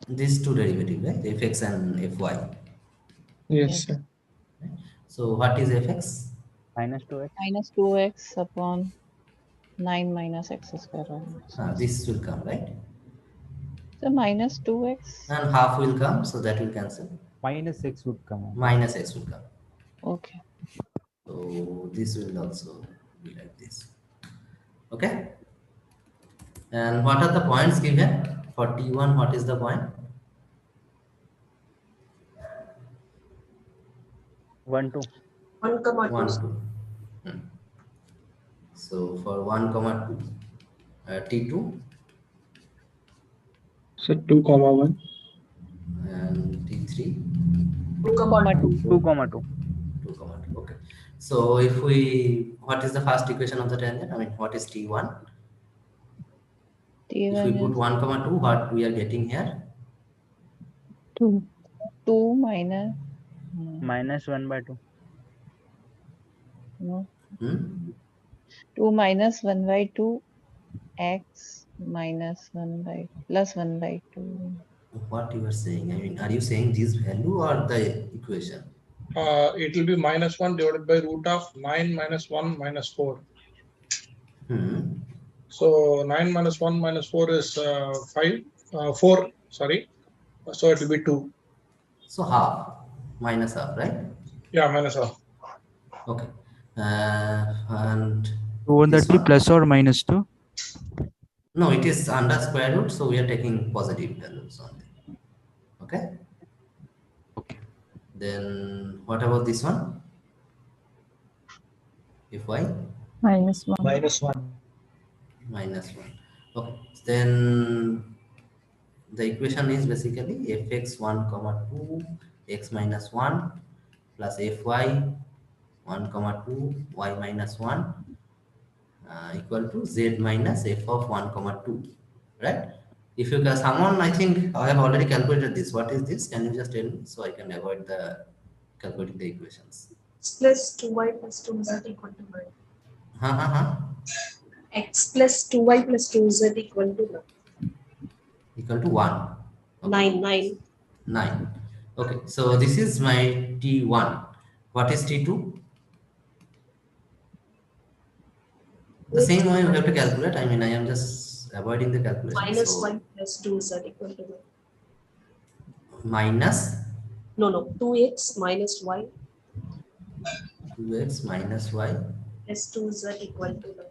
These two derivatives, right? Fx and fy. Yes, sir. So what is fx? Minus 2x. Minus 2x upon 9 minus x square. This will come, right? So minus 2x. And half will come, so that will cancel. Minus x would come. Minus x will come. Okay. So this will also be like this. Okay? And what are the points given? For T1, what is the point? 1, 2. 1, 2. So for 1, 2, T2. So 2, 1. And T3. 2, 2. 2, 2. Okay. So if we, what is the first equation of the tangent? I mean, what is T1? If we put 1, 2, what we are getting here? 2 minus. Minus 1 by 2. No. 2 minus 1 by 2 x minus 1 by plus 1 by 2. What you are saying? I mean, are you saying this value or the equation? It will be minus 1 divided by root of 9 minus 1 minus 4. So 9 minus 1 minus 4 is 4, sorry. So it will be 2. So half, minus half, right? Yeah, minus half. Okay. And So won't that be plus or minus 2? No, it is under square root, so we are taking positive values only. Okay? Then what about this one? Fy? Minus 1. Minus 1. Minus 1. Okay. Then the equation is basically fx 1, 2, x minus 1 plus fy 1, 2, y minus 1 equal to z minus f of 1 comma 2, right? If you can, someone, I think I have already calculated this. What is this? Can you just tell me so I can avoid the calculating the equations? X plus 2y plus 2z equal to 9. Huh? X plus 2y plus 2z equal to 9. Equal to 1. Okay. 9. 9. Okay, so this is my T1. What is T2? The same way we have to calculate. I mean, I am just avoiding the calculation. Minus So y plus 2z equal to 9. minus? No, 2x minus y 2x minus y plus 2z equal to 9.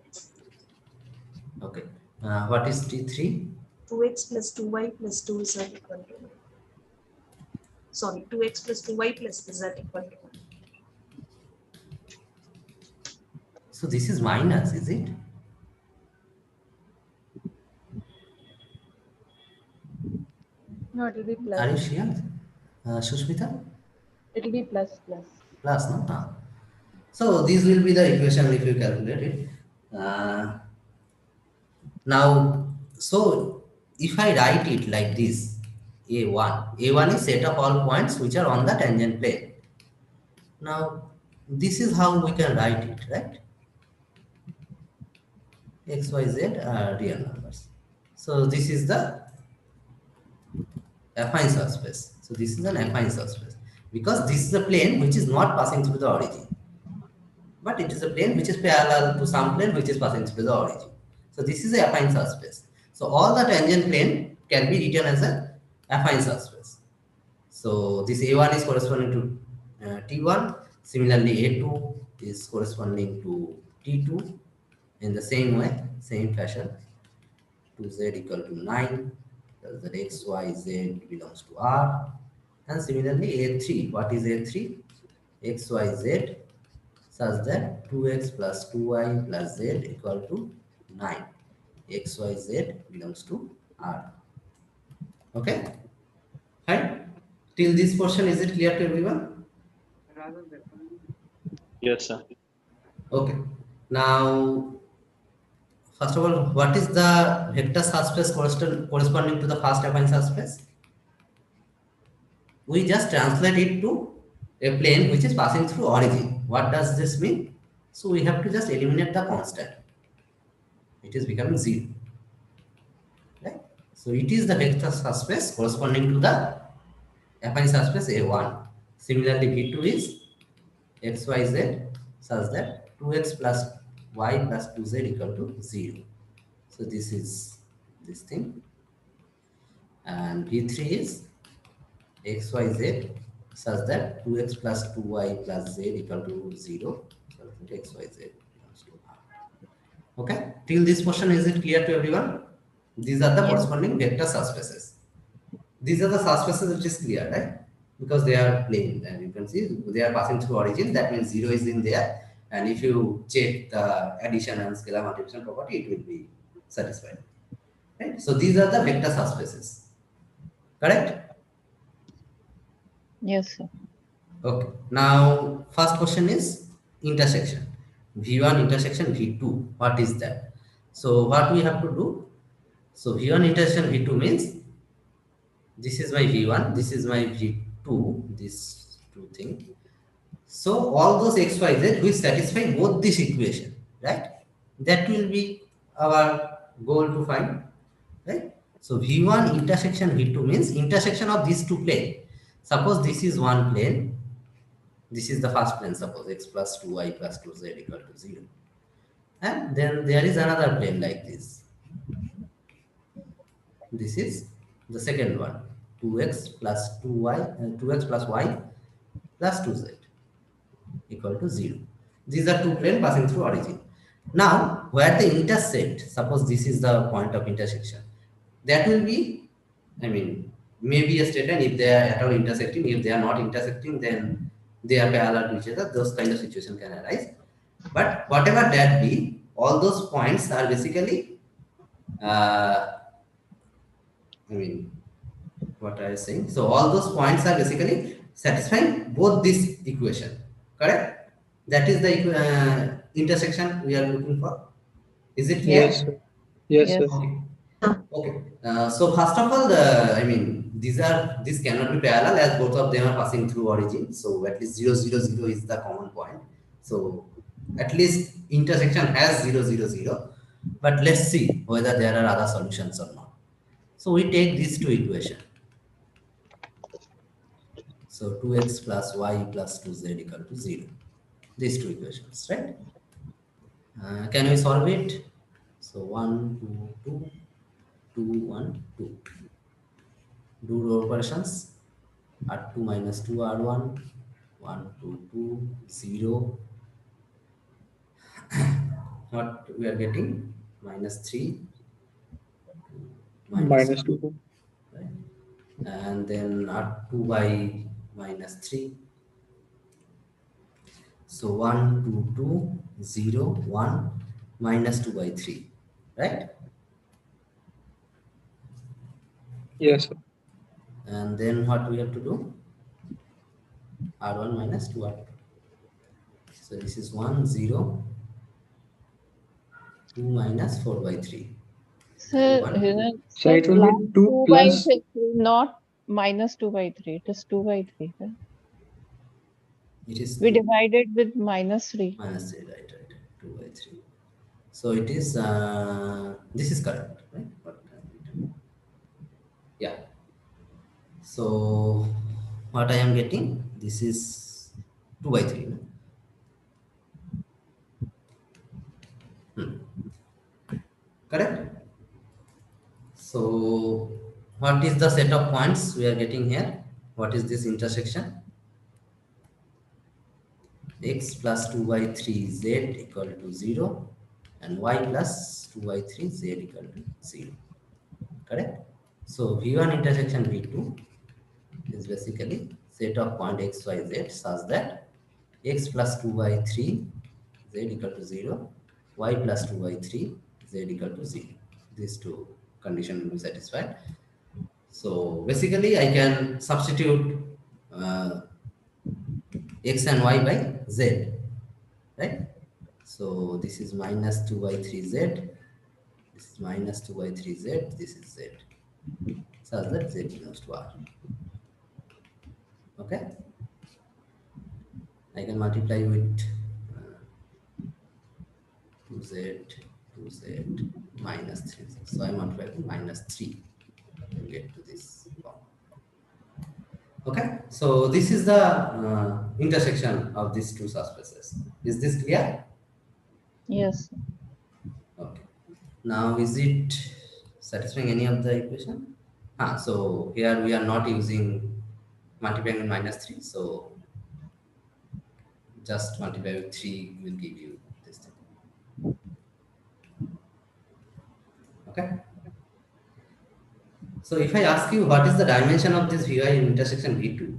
Okay. What is T3? 2x plus 2y plus 2z equal to 9. Sorry, 2x plus 2y plus z equal to 9. So this is minus, is it? No, it will be plus. Are you sure? Sushmita? It will be plus. Plus, no? So this will be the equation if you calculate it. Now, so if I write it like this, A1 is set of all points which are on the tangent plane. Now, this is how we can write it, right? X, Y, Z are real numbers. So this is the affine subspace. So this is an affine subspace because this is a plane which is not passing through the origin, but it is a plane which is parallel to some plane which is passing through the origin. So this is a affine subspace. So all the tangent plane can be written as a affine subspace. So this A1 is corresponding to T1. Similarly, A2 is corresponding to T2. In the same way, same fashion, 2z equal to 9, thus that x, y, z belongs to R. And similarly, A3, what is A3? X, y, z, such that 2x plus 2y plus z equal to 9. X, y, z belongs to R. Okay? Fine? Till this portion, is it clear to everyone? Yes, sir. Okay. Now, first of all, what is the vector subspace corresponding to the first affine subspace? We just translate it to a plane which is passing through origin. What does this mean? So we have to just eliminate the constant. It is becoming 0. Right? So it is the vector subspace corresponding to the affine subspace A1. Similarly, V2 is xyz such that 2x plus y plus 2z equal to 0. So this is this thing. And V3 is xyz such that 2x plus 2y plus z equal to 0. So xyz belongs to R. Okay, till this portion, is it clear to everyone? These are the corresponding vector subspaces. These are the subspaces which is clear, right? Because they are plane, and you can see they are passing through origin. That means 0 is in there. And if you check the addition and scalar multiplication property, it will be satisfied. Right? So these are the vector subspaces. Correct? Yes, sir. Okay. Now, first question is intersection. V1 intersection V2. What is that? So what we have to do? So V1 intersection V2 means this is my V1, this is my V2, this two thing. So all those x, y, z will satisfy both this equation, right? That will be our goal to find, right? So V1 intersection V2 means intersection of these two planes. Suppose this is one plane, this is the first plane, suppose x plus 2y plus 2z equal to 0. And then there is another plane like this. This is the second one, 2x plus 2x plus y plus 2z equal to 0. These are two planes passing through origin. Now, where they intersect, suppose this is the point of intersection, that will be, I mean, maybe a straight line if they are at all intersecting. If they are not intersecting, then they are parallel to each other. Those kind of situations can arise. But whatever that be, all those points are basically, I mean, what I was saying. So all those points are basically satisfying both this equation, correct? That is the intersection we are looking for. Is it clear? Yes, sir. Yes, Yes. sir. Okay. So first of all, I mean, these cannot be parallel as both of them are passing through origin. So at least 0, 0, 0 is the common point. So at least intersection has 0, 0, 0. But let's see whether there are other solutions or not. So we take these two equations. So 2x plus y plus 2z equal to 0. These two equations, right? Can we solve it? So 1, 2, 2, 2, 1, 2. Do row operations. R2 minus 2 R1, 1, 2, 2, 0. What we are getting? Minus 3, minus Minus 2. 2, right? And then R2 by minus 3. So 1, 2, 2, 0, 1, minus 2 by 3, right? Yes, sir. And then what we have to do? R1 minus 2 R2. So this is 1, 0, 2 minus 4 by 3. And Sir, 1. So sir, it will be last 2 2 by plus 3, not minus 2 by 3. It is 2 by 3. Sir. It is We 2. divided with minus 3. Minus 3, right, right. 2 by 3. So it is, this is correct, right? Yeah. So what I am getting, this is 2 by 3. Correct? So what is the set of points we are getting here? What is this intersection? X plus 2 by 3 z equal to 0 and y plus 2 by 3 z equal to 0. Correct? So V1 intersection V2 is basically set of point x, y, z such that x plus 2 by 3 z equal to 0, y plus 2 by 3 z equal to 0. These two conditions will be satisfied. So basically I can substitute x and y by z, right? So this is minus 2 by 3z, this is minus 2 by 3z, this is z, such that z belongs to R. Okay? I can multiply with 2z, 2z, minus 3z. So I multiply with minus 3 to get to this form. Okay? So this is the intersection of these two subspaces. Is this clear? Yes. Okay. Now is it satisfying any of the equation? So here we are not using multiplying with minus 3. So just multiply with 3 will give you this thing. Okay. So if I ask you what is the dimension of this VI intersection V2,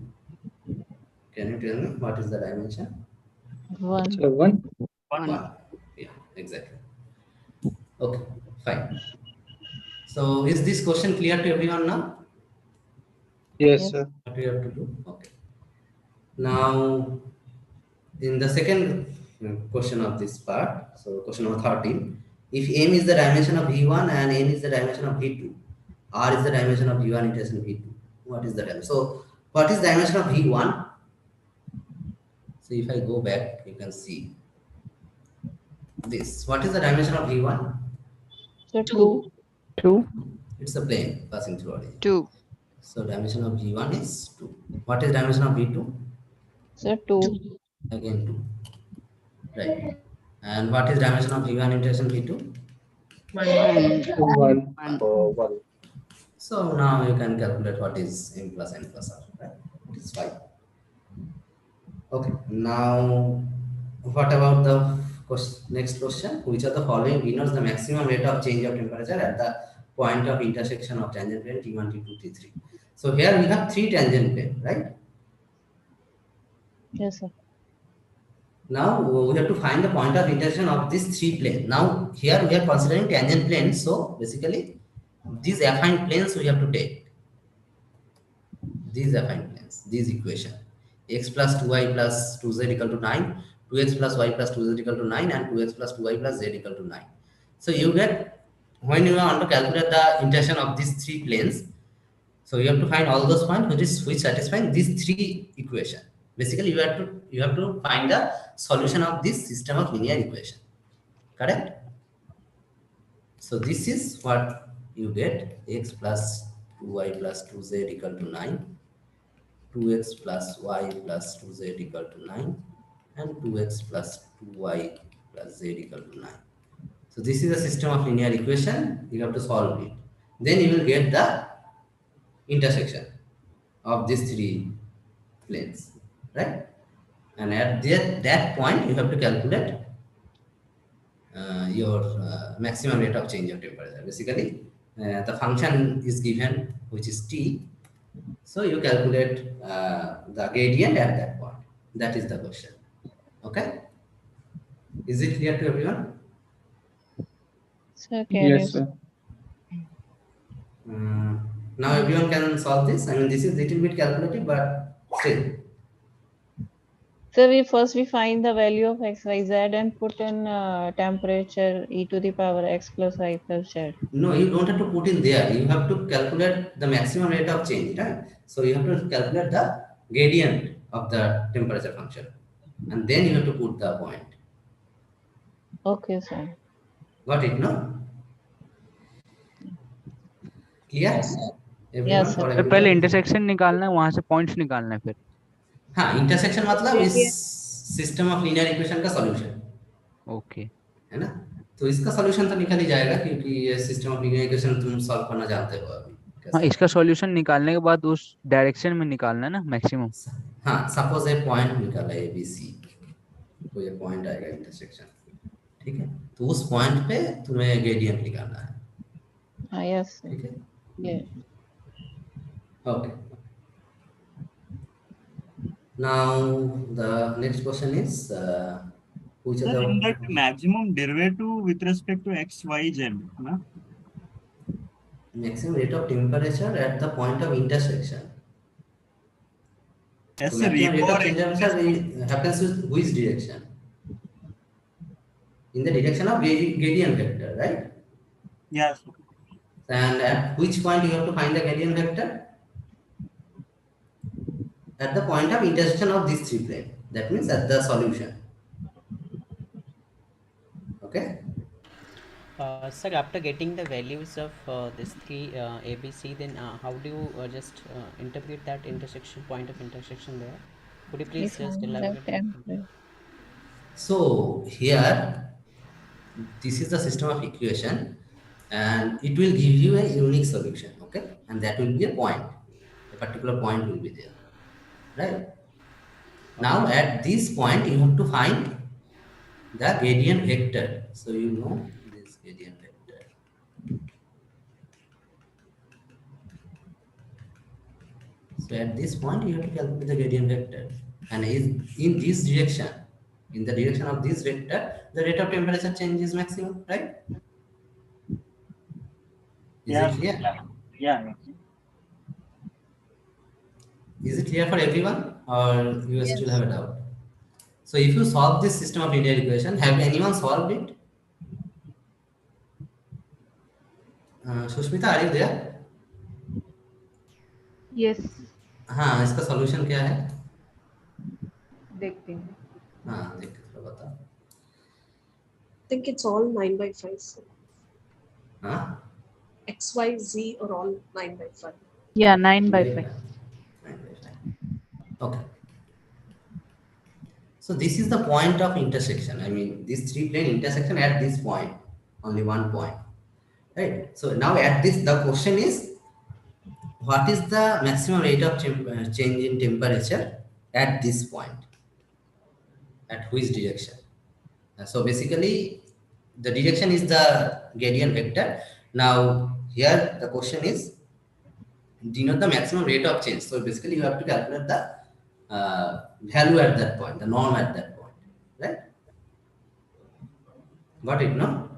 can you tell me what is the dimension? 1. So 1. 1. Yeah, exactly. Okay, fine. So is this question clear to everyone now? Yes, sir. What we have to do? Okay. Now, in the second question of this part, so question number 13, if M is the dimension of V1 and N is the dimension of V2, R is the dimension of V1 intersection V2, what is the dimension? So, what is the dimension of V1? So, if I go back, you can see this. What is the dimension of V1? So 2. 2. It's a plane passing through origin. 2. So, dimension of V1 is 2. What is dimension of V2? So 2. Again 2. Right. And what is dimension of V1 intersection V2? 1. 1. So now you can calculate what is M plus N plus R, right? It is 5. Okay. Now, what about the next question? Which of the following denotes the maximum rate of change of temperature at the point of intersection of tangent plane T1, T2, T3? So here we have 3 tangent plane, right? Yes, sir. Now we have to find the point of intersection of these 3 planes. Now here we are considering tangent planes, so basically these affine planes we have to take. These affine planes, these equation. X plus 2y plus 2z equal to 9, 2x plus y plus 2z equal to 9, and 2x plus 2y plus z equal to 9. So you get, when you want to calculate the intersection of these three planes, so you have to find all those points which satisfying these three equations. Basically, you have to find the solution of this system of linear equation. Correct? So this is what you get: x plus 2y plus 2z equal to 9, 2x plus y plus 2z equal to 9, and 2x plus 2y plus z equal to 9. So this is a system of linear equation. You have to solve it. Then you will get the intersection of these three planes, right? And at that point, you have to calculate your maximum rate of change of temperature. Basically, the function is given, which is t. So you calculate the gradient at that point. That is the question. Okay? Is it clear to everyone? Sir, can Yes, you? sir. Now everyone can solve this. I mean, this is little bit calculative, but still. So we find the value of x, y, z and put in temperature e to the power x plus y plus z. No, you don't have to put in there. You have to calculate the maximum rate of change, right? So you have to calculate the gradient of the temperature function, and then you have to put the point. Okay, sir. Got it, no? Clear? Yes, Everyone, sir. for तो पहले everyone? Intersection निकालना है, वहां से points निकालना है फिर. हाँ, इंटरसेक्शन मतलब इस सिस्टम ऑफ लीनियर इक्वेशन का सॉल्यूशन. ओके. है ना? तो इसका सॉल्यूशन तो निकल ही जाएगा, क्योंकि ये सिस्टम ऑफ लीनियर इक्वेशन तुम सॉल्व करना जानते हो अभी. हाँ, इसका सॉल्यूशन निकालने के बाद उस डायरेक्शन में निकालना है ना मैक्सिमम. हाँ, सपोज एक पॉइंट निकाला ए बी सी, तो ये पॉइंट आएगा इंटरसेक्शन, ठीक है? तो उस पॉइंट पे तुम्हें ग्रेडियंट निकालना है. हाँ, यस. ठीक है? Yeah. Okay. Now the next question is which Sir, other in that maximum derivative with respect to x, y, z, na? maximum rate of temperature at the point of intersection. Yes, So sir. maximum rate of change of temperature happens with which direction? In the direction of gradient vector, right? Yes. And at which point you have to find the gradient vector? At the point of intersection of these three planes. That means at the solution. Okay? Sir, after getting the values of this three A, B, C, then how do you just interpret that intersection, point of intersection there? Could you please just elaborate? So here, this is the system of equation, and it will give you a unique solution, okay? And that will be a point. A particular point will be there, right? Now at this point, you have to find the gradient vector. So you know this gradient vector. So at this point, you have to calculate the gradient vector, and in this direction, in the direction of this vector, the rate of temperature change is maximum, right? Is it clear? Yeah. Is it clear for everyone, or you still have a doubt? So if you solve this system of linear equation, have anyone solved it? Sushmita, are you there? Yes. हाँ, इसका solution क्या है? देखती हूँ. हाँ, देख के थोड़ा बताओ. I think it's all 9 by 5. So. हाँ? X, Y, Z are all 9 by 5. Yeah, 9 by 5. 9 by 5. Okay. So this is the point of intersection. I mean, this three plane intersection at this point, only one point, right? So now at this, the question is, what is the maximum rate of change in temperature at this point? At which direction? So basically, the direction is the gradient vector. Now here the question is, denote the maximum rate of change. So basically, you have to calculate the value at that point, the norm at that point, right? Got it, no?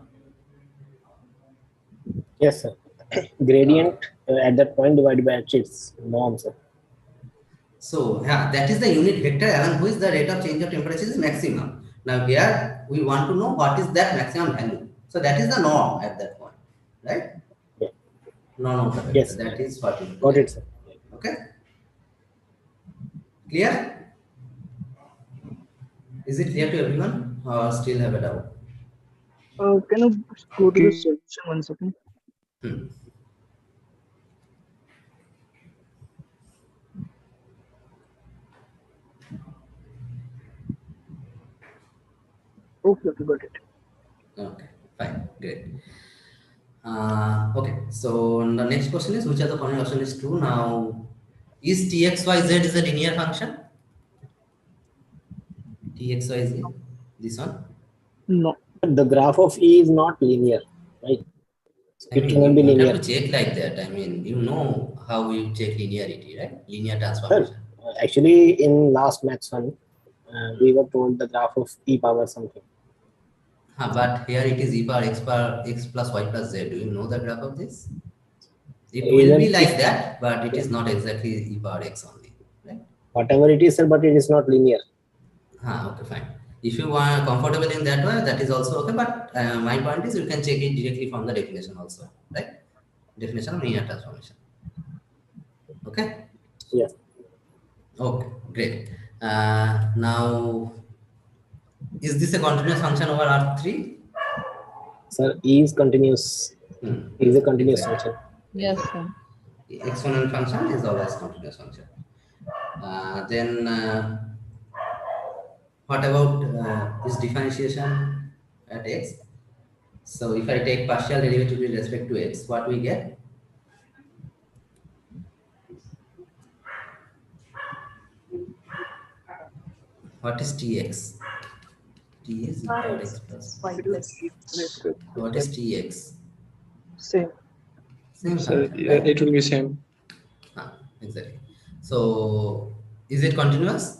Yes, sir. Gradient at that point divided by its norm, sir. So yeah, that is the unit vector along which the rate of change of temperature is maximum. Now here we want to know what is that maximum value. So that is the norm at that point, right? Yeah. Norm of the vector. Yes. That is what you Got it, sir. Okay. Clear? Is it clear to everyone, or still have a doubt? Can you go to the solution 1 second? Okay, got it. Okay, fine, great. Okay, so the next question is, which of the following option is true? Now, is txyz is a linear function? Txyz, this one? No. The graph of E is not linear, right? I It mean, cannot you be don't linear. have to check like that. I mean, you know how you check linearity, right? Linear transformation. Sir, actually, in last maths one, we were told the graph of E power something. But here it is e power x plus y plus z. Do you know the graph of this? It will Even be like if, that, but it is not exactly e power x only, right? whatever it is, sir, but it is not linear. Okay, fine. If you are comfortable in that way, that is also okay. But my point is, you can check it directly from the definition also, right? Definition of linear transformation. Okay. Yes. Okay, great. Now, is this a continuous function over R3? Sir, E is continuous. E is a continuous function. Yes, sir. Exponent function is always continuous function. Then what about this differentiation at x? So if I take partial derivative with respect to x, what we get? What is tx? T is e power x plus y plus. What is tx? Same. Same So function, yeah, right? it will be same. Exactly. So is it continuous?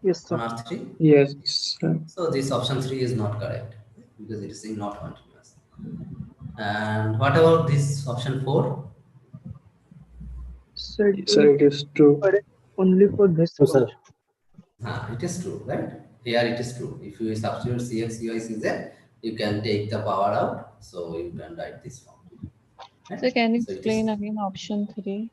Yes, sir. On R3? Yes. Sir. So this option 3 is not correct because it is not continuous. And what about this option 4? So it is true. correct only for this sir. It is true, right? Here it is true. If you substitute cx, ui, cz, you can take the power out. So you can write this form. Right? So can you So it explain is, again option 3?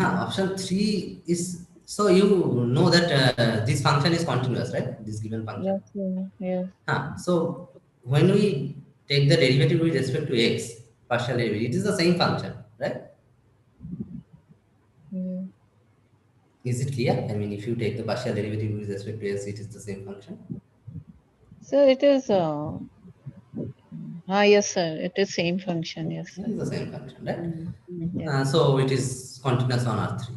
option 3 is, so you know that this function is continuous, right? This given function. Yes, sir. Yes. So when we take the derivative with respect to x, partial derivative, it is the same function, right? Yeah. Is it clear? I mean, if you take the partial derivative with respect to x, it is the same function. So it is. Yes, sir. It is same function. Yes, sir. It is the same function, right? Yes. So it is continuous on R3,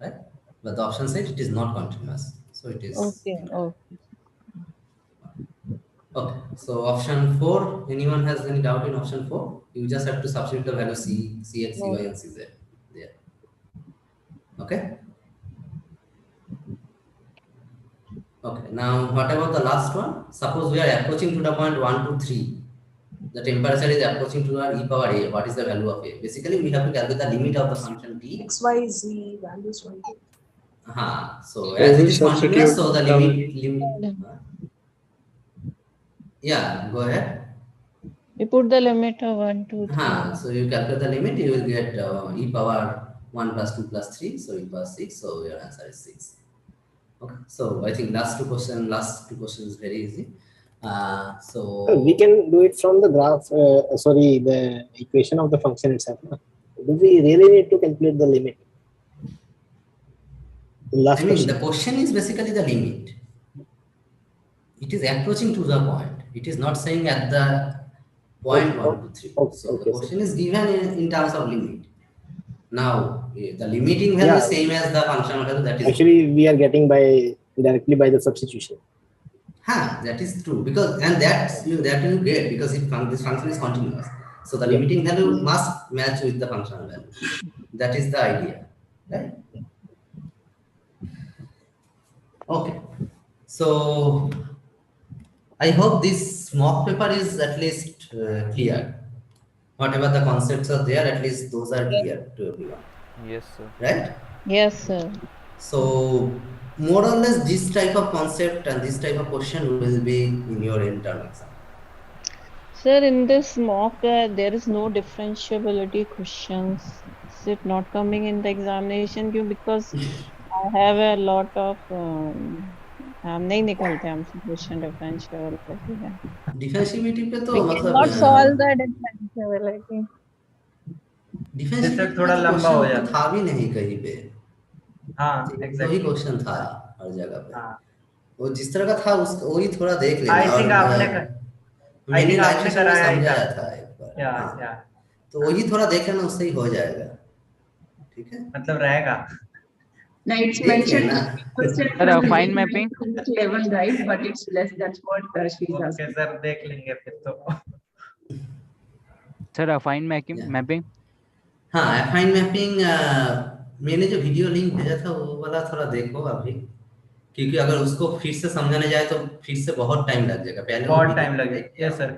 right? But the option said it is not continuous. So it is. Okay. Okay. Okay. So option 4, anyone has any doubt in option 4? You just have to substitute the value c, cx, cy, and cz there. Okay. Okay. Now, what about the last one? Suppose we are approaching to the point 1, 2, 3. The temperature is approaching to our e power a. What is the value of a? Basically, we have to calculate the limit of the function t. X, Y, Z values one. So as it is continuous, so the limit. Yeah, go ahead. You put the limit of 1, 2, 3. So you calculate the limit, you will get e power 1 plus 2 plus 3, so e power 6. So your answer is 6. Okay. So I think last two questions is very easy. So we can do it from the graph. The equation of the function itself. Do we really need to calculate the limit? The question is basically the limit. It is approaching to the point. It is not saying at the point 1, 2, 3. So the question is given in terms of limit. Now, the limiting value is same as the function value. That is actually we are getting directly by the substitution. That is true, because that you get because if this function is continuous, so the limiting value must match with the functional value. That is the idea, right? Okay, so I hope this mock paper is at least clear. Whatever the concepts are there, at least those are clear to everyone. Yes, sir. Right? Yes, sir. So more or less this type of concept and this type of question will be in your internal exam. Sir, in this mock, there is no differentiability questions. Is it not coming in the examination queue? Because I have a lot of हम नहीं निकलते हमसे question differentiability है. Differentiability पे We तो cannot solve the differentiability. Differentiability पे थोड़ा तो लंबा हो क्वेश्चन तो जाता था भी नहीं कहीं पे। हाँ तो ही क्वेश्चन था हर जगह पे। हाँ वो जिस तरह का था उसको वही थोड़ा देख लेना। आई थिंक आपने मैंने लाइव सेशन में कराया ही समझाया था एक बार। या हाँ या तो वही थोड़ा देख लेना, उससे ही हो जाएगा। ठीक है, मतलब रहेगा। Now it's देख mentioned लेना। Sir, affine mapping. level, right? But it's less. That's what she's okay asking. Sir देख लेंगे फिर तो। Sir, affine mapping. हाँ एफाइन मैपिंग मैंने जो वीडियो लिंक भेजा था वो वाला थोड़ा देखो अभी, क्योंकि अगर उसको फिर से समझाने जाए तो फिर से बहुत टाइम लग जाएगा। पहले बहुत टाइम लगेगा। Yes sir,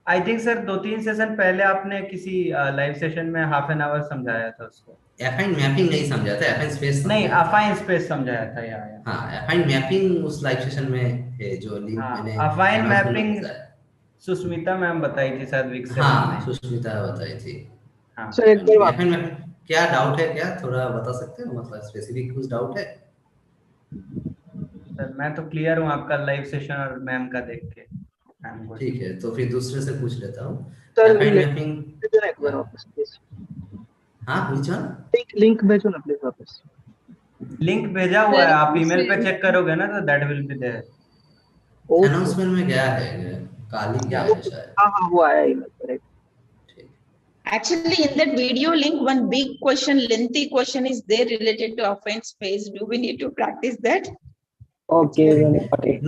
I think sir 2-3 session पहले आपने किसी लाइव सेशन में हाफ एन आवर समझाया था उसको। एफाइन मैपिंग नहीं समझा था, एफाइन स्पेस नहीं अफाइन स्पेस समझाया था या। हाँ एफाइन मैपिंग उस लाइव सेशन में है जो लिंक मैंने अफाइन announcement में मैपिंग बताया। सुष्मिता मैम बताई थी शायद वीक 7 में। हाँ सुष्मिता बताई थी। हाँ सर एक बार एफाइन मैपिंग क्या डाउट है, क्या थोड़ा बता सकते हो, मतलब स्पेसिफिक कुछ डाउट है? सर मैं तो क्लियर हूँ आपका लाइव सेशन और मैम का देख के। ठीक है तो फिर दूसरे से पूछ लेता हूँ। सर एफाइन मैपिंग एक बार वापस प्लीज। हाँ which one? लिंक भेजो ना प्लीज वापस। लिंक भेजा हुआ है, आप ईमेल पे चेक करोगे ना तो that will be there. Announcement में गया है, कल ही गया है शायद। हाँ वो आया ईमेल पर। Actually, in that video link, one big question, lengthy question is there related to affine space. Do we need to practice that? Okay.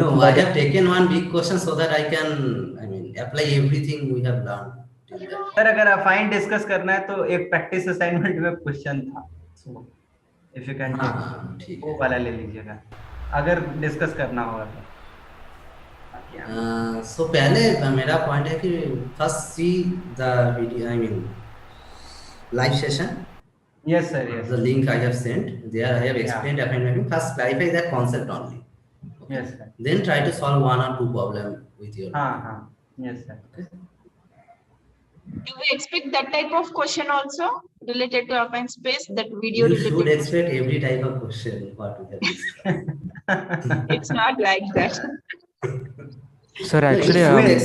No, I have taken one big question so that I can, I mean, apply everything we have learned till that. Sir अगर अफाइन discuss करना है तो एक practice assignment में question था, so if you can take वो वाला ले लीजिएगा अगर डिस्कस करना होगा तो। So पहले मेरा पॉइंट है कि first see the video, I mean live session. Yes sir, yes. The link I have sent there, I have explained affine mapping. First clarify that concept only. Okay? Yes sir. Then try to solve one or two problem with your. Yes sir. Okay. Do we expect that type of question also related to affine space? That video You related should expect every type of question what we have discussed. It's not like that. Sir actually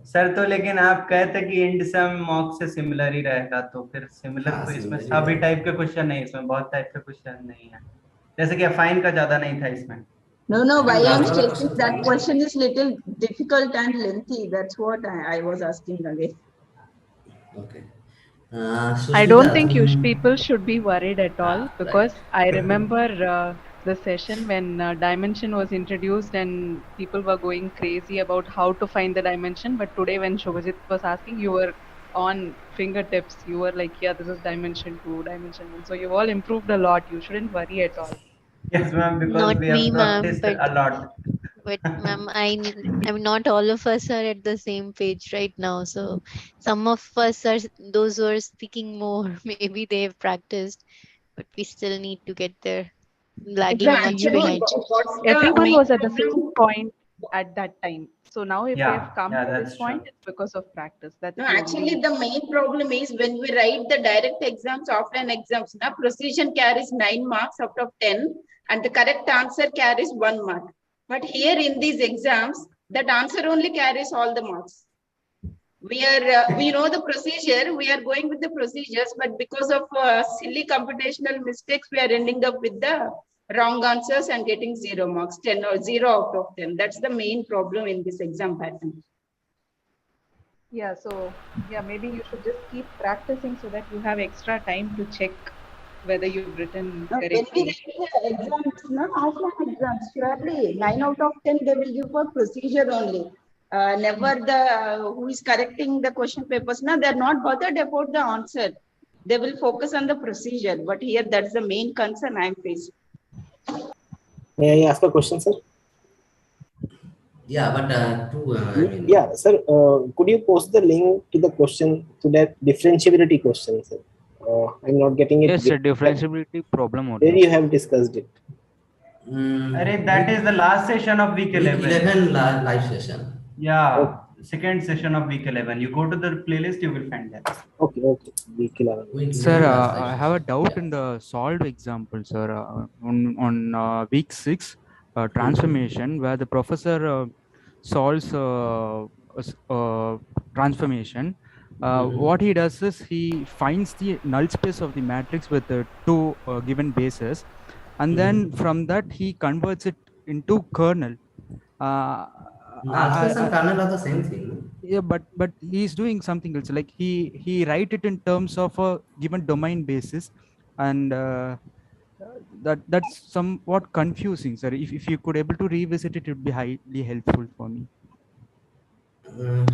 sir तो लेकिन आप कहते कि end सम mock से similar ही रहेगा, तो फिर similar तो इसमें सभी टाइप के क्वेश्चन नहीं, इसमें बहुत टाइप के क्वेश्चन नहीं है, जैसे कि अफाइन का ज्यादा नहीं था इसमें। No, why I'm stating that question is little difficult and lengthy. That's what I was asking again. Okay. I don't think people should be worried at all, because I remember the session when dimension was introduced and people were going crazy about how to find the dimension. But today when Shobhajit was asking, you were on fingertips. You were like, yeah, this is dimension 2, dimension 1. So you've all improved a lot. You shouldn't worry at all. Yes, ma'am, because Not we have me, ma'am, practiced but a lot. but ma'am, I mean, not all of us are at the same page right now. So some of us are those who are speaking more. Maybe they've practiced, but we still need to get there. Lagging much behind. Everyone was at the same point at that time. So now if we have come to that's this point, it's because of practice. That's No, actually, the main problem is when we write the direct exams, offline exams, now precision carries 9 marks out of 10, and the correct answer carries 1 mark. But here in these exams, that answer only carries all the marks. We are, we know the procedure, we are going with the procedures, but because of silly computational mistakes, we are ending up with the wrong answers and getting 0 marks, 10 or 0 out of 10. That's the main problem in this exam pattern. Yeah, so yeah, maybe you should just keep practicing so that you have extra time to check whether you've written correctly. When we write the exams, no, offline exams, surely 9 out of 10 they will give for procedure only. Never the who is correcting the question papers. No, they're not bothered about the answer. They will focus on the procedure. But here, that's the main concern I'm facing. May I ask a question, sir? Yeah, but I mean, yeah, sir. Could you post the link to the question, to that differentiability question, sir? I'm not getting it. Yes, sir, differentiability problem. Where you have discussed it. That is the last session of week 11. Week 11 live session. Yeah, second session of week 11. You go to the playlist, you will find that. Okay, okay. Week 11. Week Sir, 11 last I session. have a doubt in the solved example, sir. On week 6, transformation, where the professor solves transformation. What he does is he finds the null space of the matrix with the two given bases, and then from that he converts it into kernel. Null space and kernel are the same thing. No? Yeah, but he's doing something else. Like he write it in terms of a given domain basis, and that's somewhat confusing, sir. If you could able to revisit it, it would be highly helpful for me.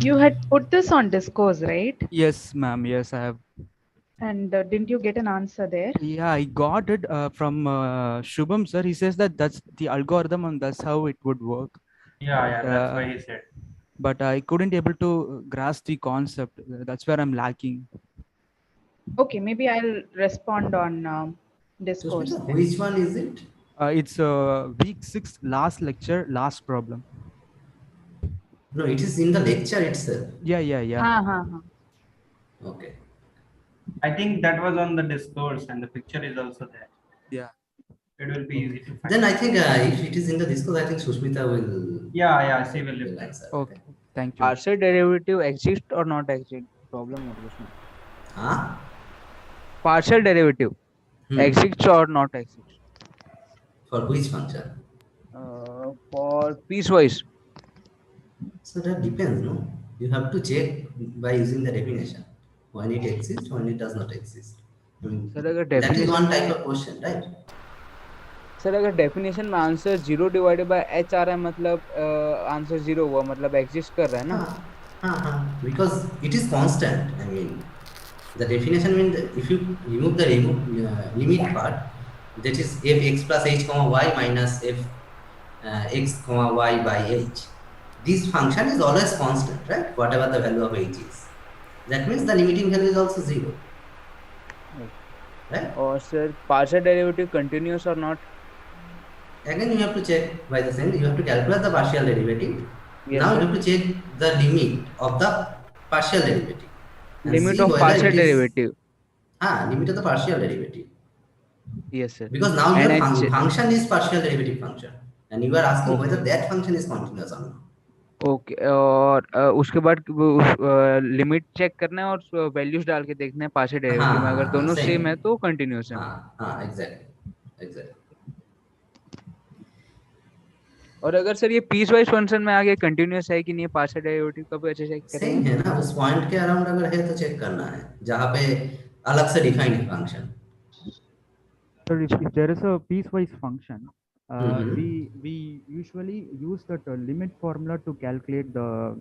You had put this on discourse, right? Yes, ma'am. Yes, I have. And didn't you get an answer there? Yeah, I got it from Shubham, sir. He says that that's the algorithm and that's how it would work. Yeah, that's why he said. But I couldn't able to grasp the concept. That's where I'm lacking. Okay, maybe I'll respond on discourse. So, which one is it? It's week 6, last lecture, last problem. No, it is in the lecture itself. Yeah. Okay. I think that was on the discourse, and the picture is also there. Yeah. It will be easy to find. Then I think if it is in the discourse, I think Sushmita will. Yeah, she will answer. Okay, thank you. Partial derivative exist or not exist? Problem or question? Huh? Partial derivative exists or not exists? For which function? For piecewise. So that depends, no? You have to check by using the definition when it exists, when it does not exist. I mean, that is one type of question, right? Sir अगर definition में answer 0 divided by h आ रहा है मतलब answer 0 हुआ मतलब exist कर रहा है ना हाँ because it is constant. I mean the definition means if you remove the limit part, that is f(x plus h comma y minus f x comma y by h, this function is always constant, right? Whatever the value of h is, that means the limiting value is also 0, right? Or sir, partial derivative continuous or not? Again, you have to check by the same. You have to calculate the partial derivative. Yes, now sir. you have to check the limit of the partial derivative. And Limit see of whether partial it is, derivative. Limit of the partial derivative. Yes, sir. Because now And your function is partial derivative function, and you are asking Okay. whether that function is continuous or not. Okay और उसके बाद limit check करना है और values डाल के देखना है पार्शियल डेरिवेटिव में अगर दोनों सेम है तो कंटिन्यूअस है एग्जैक्टली और अगर सर ये पीस वाइज फंक्शन में आगे कंटिन्यूअस है कि नहीं पार्शियल डेरिवेटिव का भी अच्छे चेक करेंगे सेम है ना उस पॉइंट के अराउंड अगर है तो चेक करना है जहां पे अलग से डिफाइन है function So if there is a piecewise function, we usually use that limit formula to calculate the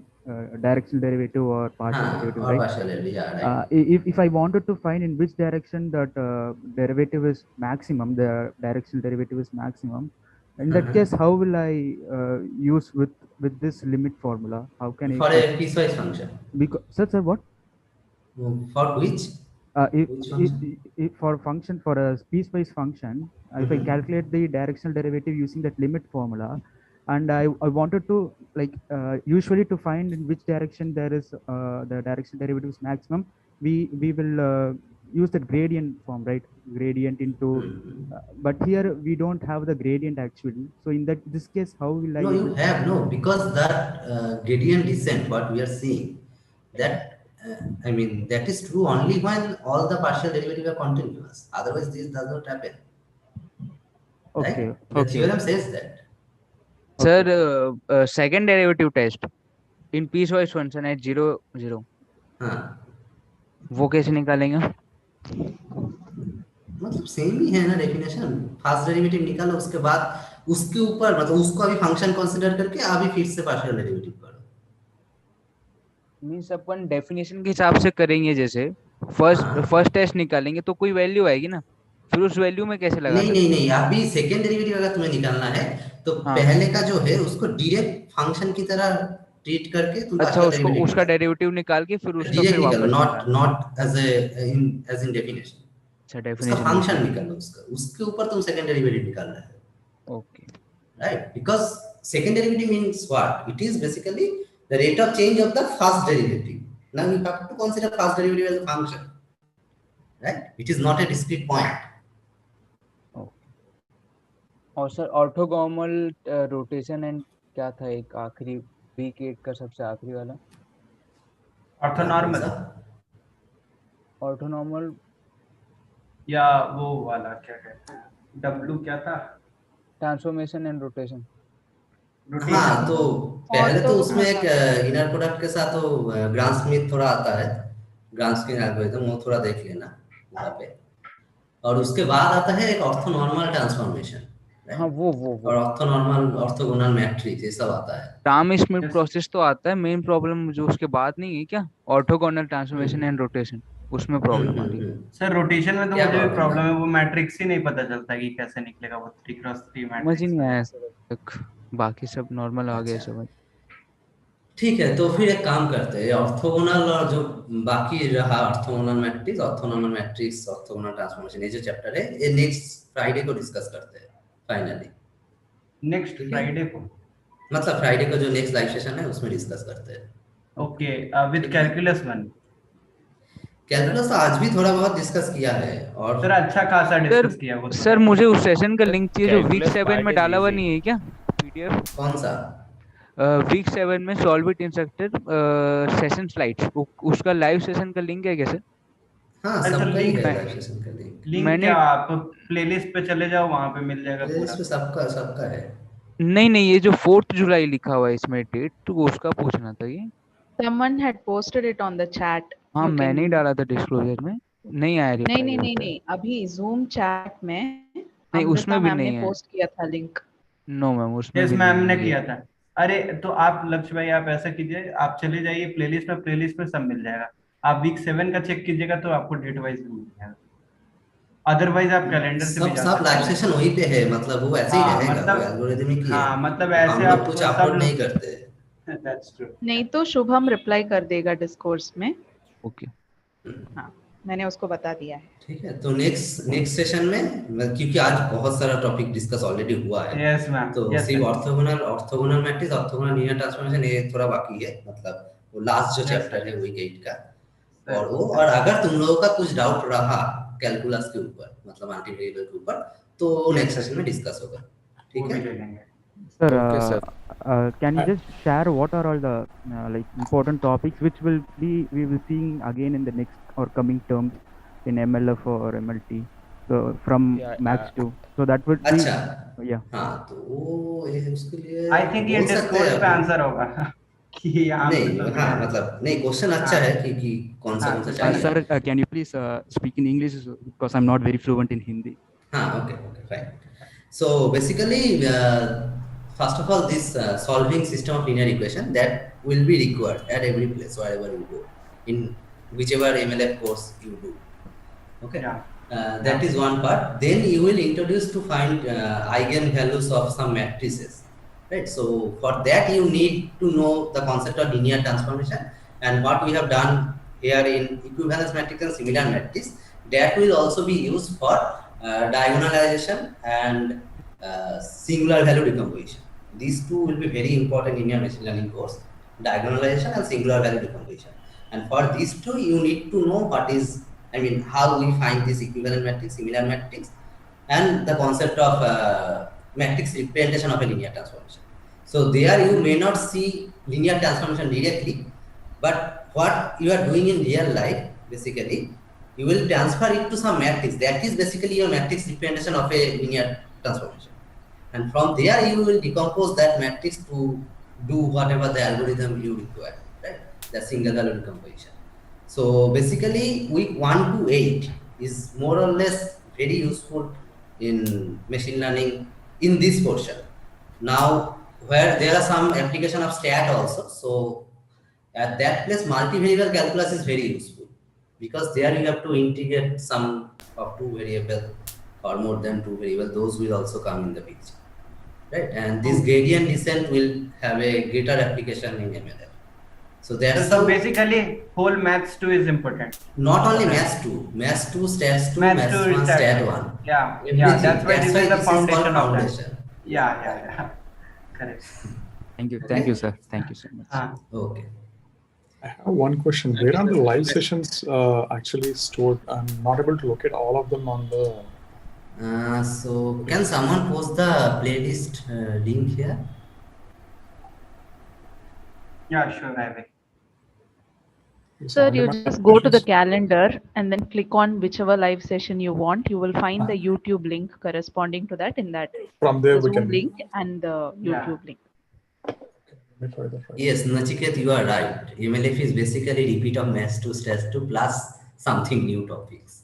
directional derivative or partial derivative, or right? partial derivative, yeah, right. If I wanted to find in which direction that derivative is maximum, the directional derivative is maximum, in that case, how will I use with this limit formula? How can for I a piecewise function? Because sir, what? For which? If for function for a piecewise function, if I calculate the directional derivative using that limit formula, and I wanted to usually to find in which direction there is the directional derivative is maximum, we will use the gradient form, right? Gradient into, but here we don't have the gradient actually. So in this case, how will I? No, you have because that gradient descent, what we are seeing, that. I mean, that is true only when all the partial derivatives are continuous. Otherwise, this does not happen. Okay. Right? The theorem says that. Sir, second derivative test in piecewise function at 0, 0. वो कैसे निकालेंगे? मतलब same ही है ना definition. First derivative निकालो उसके बाद उसके ऊपर मतलब उसको अभी फंक्शन कंसीडर करके अभी फिर से पार्शियल डेरिवेटिव करो. मीन्स अपन डेफिनेशन के हिसाब से करेंगे जैसे फर्स्ट टेस्ट निकालेंगे तो कोई वैल्यू आएगी ना फिर उस वैल्यू में कैसे लगा नहीं अभी सेकंड डेरिवेटिव अगर तुम्हें निकालना है तो पहले का जो है उसको डायरेक्ट फंक्शन की तरह ट्रीट करके तुम उसका डेरिवेटिव निकाल के फिर उसको फिर वापस नॉट एज इन डेफिनेशन. अच्छा डेफिनेशन फंक्शन निकालो उसके ऊपर तुम सेकंड डेरिवेटिव निकाल रहे हो. Okay right because second derivative means what it is basically the rate of change of the first derivative. Now you have to consider first derivative as a function, right? It is not a discrete point. और sir orthogonal rotation and क्या था एक आखिरी week 8 का सबसे आखिरी वाला orthonormal orthonormal या वो वाला क्या कहते हैं डब्ल्यू क्या था ट्रांसफॉर्मेशन एंड रोटेशन हाँ, तो पहले तो उसमें एक इनर प्रोडक्ट के साथ वो ग्राम स्मिथ थोड़ा आता है, ग्राम स्मिथ एल्गोरिथम, वो थोड़ा देख लेना वहाँ पे। और उसके बाद आता है एक ऑर्थोनॉर्मल ट्रांसफॉर्मेशन, हाँ वो और ऑर्थोनॉर्मल ऑर्थोगोनल मैट्रिक्स, ये सब आता है। ग्राम स्मिथ प्रोसेस तो आता है, मेन प्रॉब्लम जो उसके बाद नहीं है क्या, ऑर्थोगोनल ट्रांसफॉर्मेशन एंड रोटेशन, उसमें प्रॉब्लम आ रही है। सर रोटेशन में तो मुझे भी प्रॉब्लम है, वो मैट्रिक्स ही नहीं पता चलता कि कैसे निकलेगा वो 3x3 समझ ही मैट्रिक्स। नहीं आया सर अब तक, बाकी सब नॉर्मल आ गया समझ। ठीक है, तो फिर एक काम करते हैं, ऑर्थोगोनल और जो बाकी रहा orthogonal matrix, orthogonal matrix, orthogonal transformation, ये जो चैप्टर है ये नेक्स्ट फ्राइडे को डिस्कस करते हैं फाइनली। नेक्स्ट फ्राइडे को मतलब फ्राइडे का जो नेक्स्ट लाइव सेशन है उसमें डिस्कस करते हैं। Okay, with calculus 1। कैलकुलस तो आज भी थोड़ा बहुत डिस्कस किया है, और सर अच्छा खासा डिस्कस किया वो। सर मुझे उस सेशन का लिंक चाहिए जो वीक 7 में डाला हुआ नहीं है क्या पीडीएफ? कौन सा? वीक 7 में solve it instructor session slides, उसका लाइव सेशन का लिंक है क्या सर? हाँ, सबका ही है लाइव सेशन का लिंक। लिंक क्या, आप प्लेलिस्ट पे चले जाओ, वहां पे मिल जाएगा पूरा। प्लेलिस्ट पे सबका है। नहीं ये जो 4 जुलाई लिखा हुआ है इसमें डेट, तो उसका पूछना था ये। Someone had posted it on the chat. हाँ मैंने ही डाला था डिस्क्लोजर में, नहीं आया रिप्लाई। नहीं अभी जूम चैट में नहीं उसमें भी नहीं है। पोस्ट किया था लिंक। नो मैम उसमें यस भी मैम नहीं ने है। किया था। अरे तो आप लक्ष्य भाई आप ऐसा कीजिए, आप चले जाइए प्लेलिस्ट में, प्लेलिस्ट में सब मिल जाएगा। आप वीक 7 का चेक कीजिएगा तो आपको डेट वाइज मिल जाएगा, अदरवाइज आप कैलेंडर से भी जा सब लाइव सेशन वहीं पे है, मतलब वो ऐसे ही रहेगा, मतलब वो एल्गोरिथमिक ही है। हाँ मतलब ऐसे हम आप लोग कुछ सब अपलोड लोग नहीं करते। That's true. नहीं तो शुभम रिप्लाई कर देगा डिस्कोर्स में। ओके हाँ मैंने उसको बता दिया है। ठीक है, तो नेक्स्ट सेशन में, क्योंकि आज बहुत सारा टॉपिक डिस्कस ऑलरेडी हुआ है, यस मैम, तो सिर्फ orthogonal matrix, orthogonal linear transformation ये थोड़ा बाकी है, मतलब वो लास्ट जो चैप्टर है वीक 8 का। और अगर तुम लोगों का कुछ डाउट रहा कैलकुलस के ऊपर, मतलब मल्टीवेरिएबल के ऊपर, तो नेक्स्ट सेशन में डिस्कस होगा। ठीक है Sir, can you just share what are all the like important topics which we will seeing again in the next or coming terms in MLF or MLT, so from Max 2, so that would be अच्छा yeah। हाँ तो ये उसके लिए I think ये discourse पे answer होगा कि यहाँ पे नहीं, हाँ मतलब नहीं, क्वेश्चन अच्छा है कि कौन सा चाहिए। Sir, can you please speak in English because I'm not very fluent in Hindi. हाँ, okay, fine. So basically, first of all, this solving system of linear equation that will be required at every place wherever you go, in whichever MLF course you do. Okay, that is one part. Then you will introduce to find eigen values of some matrices, right? So for that you need to know the concept of linear transformation, and what we have done here in equivalence matrix and similar matrix, that will also be used for diagonalization and singular value decomposition. These two will be very important in your machine learning course, diagonalization and singular value decomposition. And for these two, you need to know how we find this equivalent matrix, similar matrix, and the concept of matrix representation of a linear transformation. So there you may not see linear transformation directly, but what you are doing in real life, basically, you will transfer it to some matrix. That is basically your matrix representation of a linear transformation. And from there, you will decompose that matrix to do whatever the algorithm you require, right? The single value decomposition. So basically, week 1 to 8 is more or less very useful in machine learning in this portion. Now, where there are some application of stat also, so at that place, multivariable calculus is very useful, because there you have to integrate some of two variable or more than two variable. Those will also come in the picture, right? And this gradient descent will have a greater application in MLF. So that's so basically whole maths 2 is important. Not only maths 2, stats 2, maths 1, stat 1. Yeah, that's why this is the foundation of that. Yeah, correct. Thank you. Okay? Thank you, sir. Thank you so much. Okay. I have one question. Where are the live sessions actually stored? I'm not able to locate all of them on the. So can someone post the playlist link here? Yeah, sure, I will. Sir, you just go to the calendar and then click on whichever live session you want. You will find the YouTube link corresponding to that in that. From there the we Zoom can. link and the YouTube link. Let me try that. Yes, Nachiket, you are right. MLF is basically repeat of maths 2 stage 2 plus something new topics.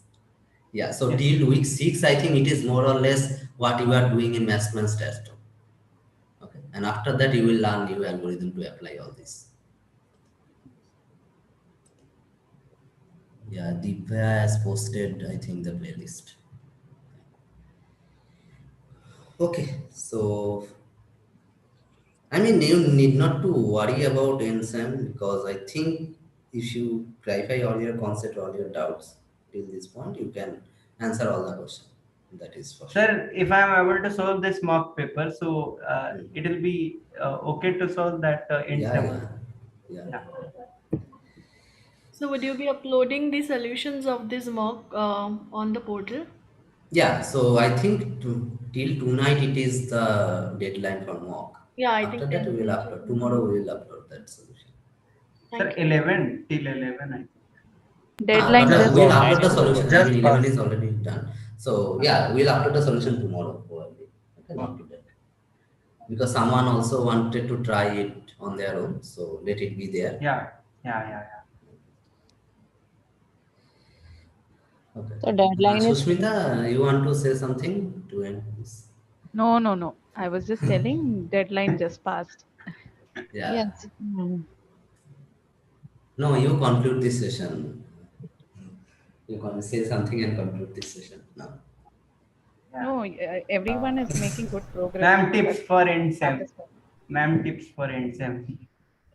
Yeah, so till week 6, I think it is more or less what you are doing in maths 1 stage 2. Okay, and after that you will learn new algorithm to apply all this. Yeah, Divya has posted, I think, the playlist. Okay, so I mean, you need not to worry about NSAM because I think if you clarify all your concept, all your doubts till this point, you can answer all the questions. That is for sure. Sir, if I am able to solve this mock paper, so it will be okay to solve that in Yeah, 7. yeah. So would you be uploading the solutions of this mock on the portal? Yeah, so I think till tonight it is the deadline for mock. Yeah, I After think that 10 we will p.m. upload. Tomorrow we will upload that solution. Sir, 11 till 11, I think. Deadline But just we'll passed. upload the solution. I mean, 11 is passed. already done. So yeah, we'll upload the solution tomorrow probably. Okay, not today. Because someone also wanted to try it on their own, so let it be there. Yeah. Okay. So deadline is Sushmita, you want to say something to end this? No. I was just telling deadline just passed. Yeah. yes. No, you conclude this session. You can say something and conclude this session now. No, everyone is making good progress. Ma'am, tips That's for end sem. satisfying. Ma'am, tips for end sem.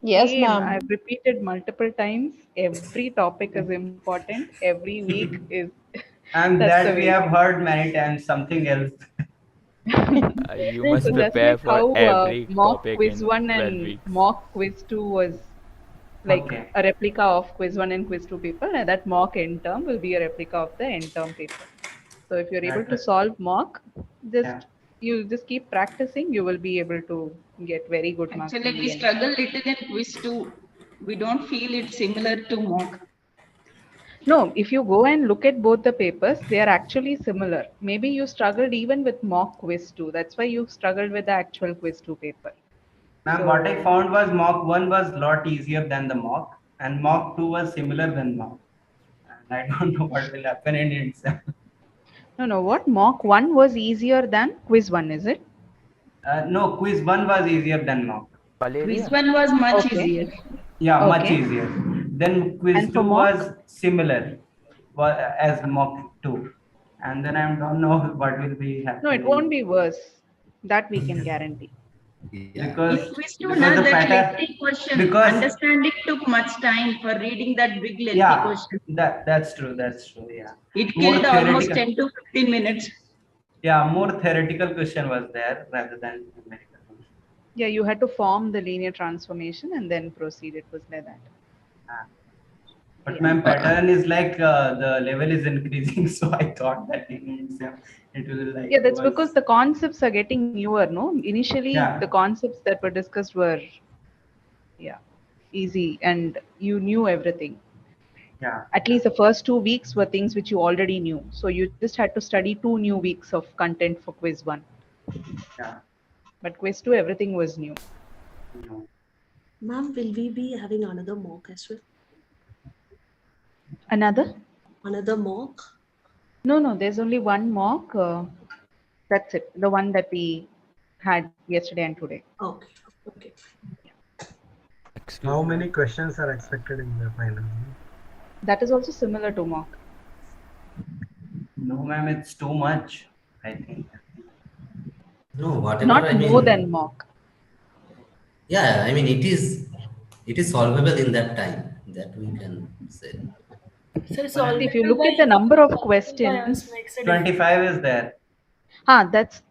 Yes, Same. ma'am. I've repeated multiple times. Every topic is important. Every week is. And That's the that we way. have heard many times something else. You must So just prepare like for how every mock topic quiz in 1 12 and weeks. mock quiz 2 was like Okay. a replica of quiz 1 and quiz 2 paper, and that mock end term will be a replica of the end term paper. So if you're able to solve mock, you just keep practicing, you will be able to get very good marks. Actually, we struggle little in quiz too. We don't feel it similar to mock. No, if you go and look at both the papers, they are actually similar. Maybe you struggled even with mock quiz 2. That's why you struggled with the actual quiz 2 paper. Ma'am, what I found was mock 1 was lot easier than the mock, and mock 2 was similar than mock. And I don't know what will happen in exam. No. What? Mock 1 was easier than quiz 1, is it? No, quiz 1 was easier than mock. Quiz 1 was much easier. Yeah, much Okay. easier. Then quiz And for 2 mock? was similar as mock 2. And then I don't know what will be happening. No, it won't be worse. That we can guarantee. Because, In quiz 2, because na, the that pattern, lengthy question, because understanding took much time for reading that big lengthy question. that's true, yeah. It More killed almost theoretical. 10 to 15 minutes. Yeah, more theoretical question was there rather than numerical. Yeah, you had to form the linear transformation and then proceed. It was like that. But ma'am, pattern is like the level is increasing, so I thought that it will like. Yeah, that's because the concepts are getting newer, no? Initially, Yeah. the concepts that were discussed were, easy and you knew everything. Yeah. At least the first 2 weeks were things which you already knew. So you just had to study 2 new weeks of content for quiz 1. Yeah. But quiz 2, everything was new. Ma'am, will we be having another mock as well? Another? Another mock? No, there's only one mock. That's it. The one that we had yesterday and today. Okay. How many questions are expected in the final? That is also similar to mock. No, ma'am, it's too much, I think. No, whatever. Not I more mean, than mock. Yeah, I mean it is solvable in that time. That we can say. So if you look at the number of questions, 25 is there. that's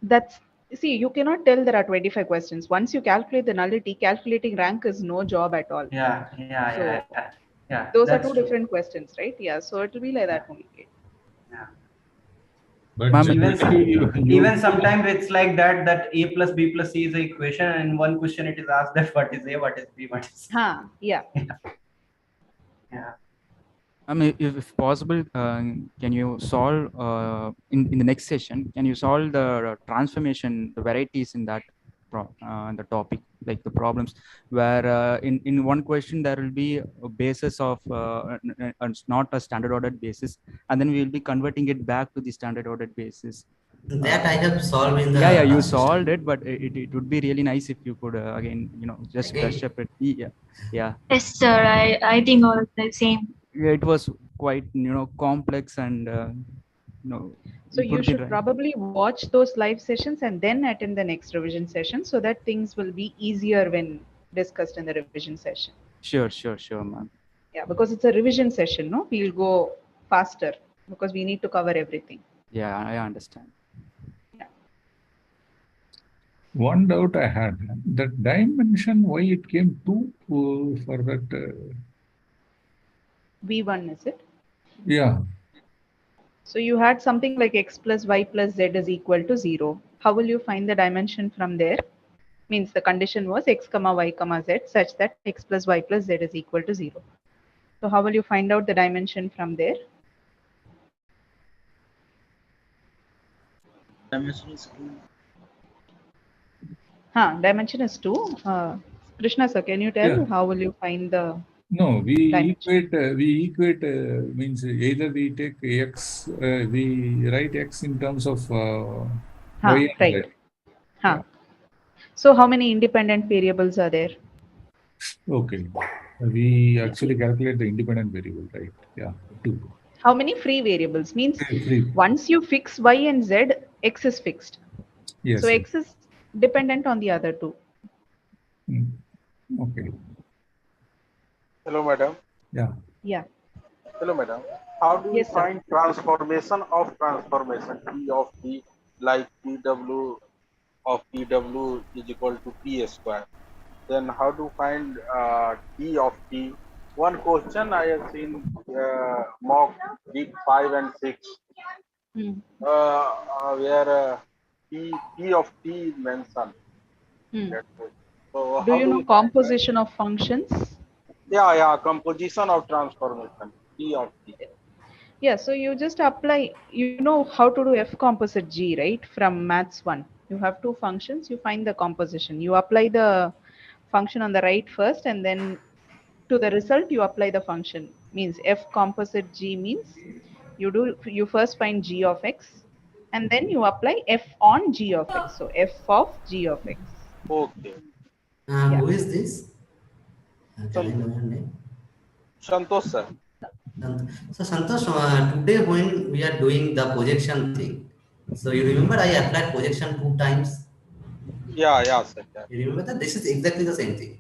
See, you cannot tell there are 25 questions. Once you calculate the nullity, calculating rank is no job at all. So Yeah, those are that's two true. different questions, right? Yeah, so it will be like that only. But Ma'am, Even sometimes it's like that a plus b plus c is a equation, and in one question it is asked that what is a, what is b, what is c. Yeah. Yeah. I mean, if possible, can you solve in the next session? Can you solve the transformation, the varieties in that the topic, like the problems, where in one question there will be a basis of not a standard ordered basis, and then we will be converting it back to the standard ordered basis. That I have solved in the Yeah, you last solved session. it, but it would be really nice if you could again, just brush Again? up it. Yeah. Yes, sir. I think all the same. Yeah, it was quite complex and So it you would be should right. probably watch those live sessions and then attend the next revision session so that things will be easier when discussed in the revision session. Sure, ma'am. Yeah, because it's a revision session, no? We'll go faster because we need to cover everything. Yeah, I understand. One doubt I had, that dimension, why it came 2 for that? V1, is it? Yeah. So you had something like x plus y plus z is equal to 0. How will you find the dimension from there? Means the condition was x comma y comma z such that x plus y plus z is equal to 0. So how will you find out the dimension from there? Dimension is 2. Dimension is 2. Krishna sir, can you tell Yeah. how will you find the No, dimension? we equate means either we take x, we write x in terms of y and Right. z. So how many independent variables are there? Okay. We actually calculate the independent variable, right? Yeah, 2. How many free variables? Means Free. once you fix y and z, x is fixed. Yes. So x is dependent on the other two. Okay. Hello, madam. Yeah. Hello, madam. How do we Yes, sir. find transformation of transformation P of T, like PW of PW is equal to P square? Then how to find T of T? One question I have seen mock week 5 and 6, where P of T is mentioned. So Do how you do know we find? composition of functions? Yeah, composition of transformation P of T. Yeah, so you just apply, you know how to do F composite G, right? From maths 1. You have two functions, you find the composition. You apply the function on the right first, and then to the result, you apply the function. Means F composite G means you first find G of X, and then you apply F on G of X. So F of G of X. Okay. Who is this? Can I know your name? Santosh sir. So Santosh, today when we are doing the projection thing, so you remember I applied projection 2 times? Yeah, sir. Yeah. You remember that? This is exactly the same thing.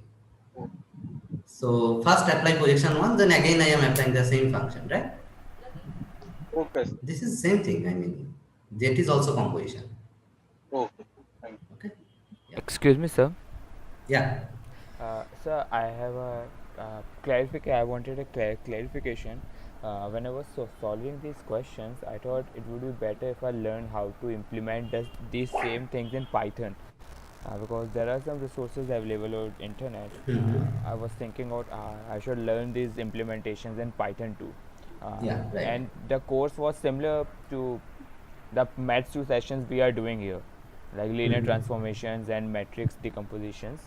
So first apply projection 1, then again I am applying the same function, right? Okay. This is the same thing. I mean, that is also composition. Okay. Thank you. Okay. Yeah. Excuse me, sir. Yeah. Sir, I have a clarification. I wanted a clarification. When I was solving these questions, I thought it would be better if I learn how to implement these same things in Python. Because there are some resources available on internet. I was thinking about I should learn these implementations in Python too. Yeah, right. And the course was similar to the Maths 2 sessions we are doing here, like linear transformations and matrix decompositions.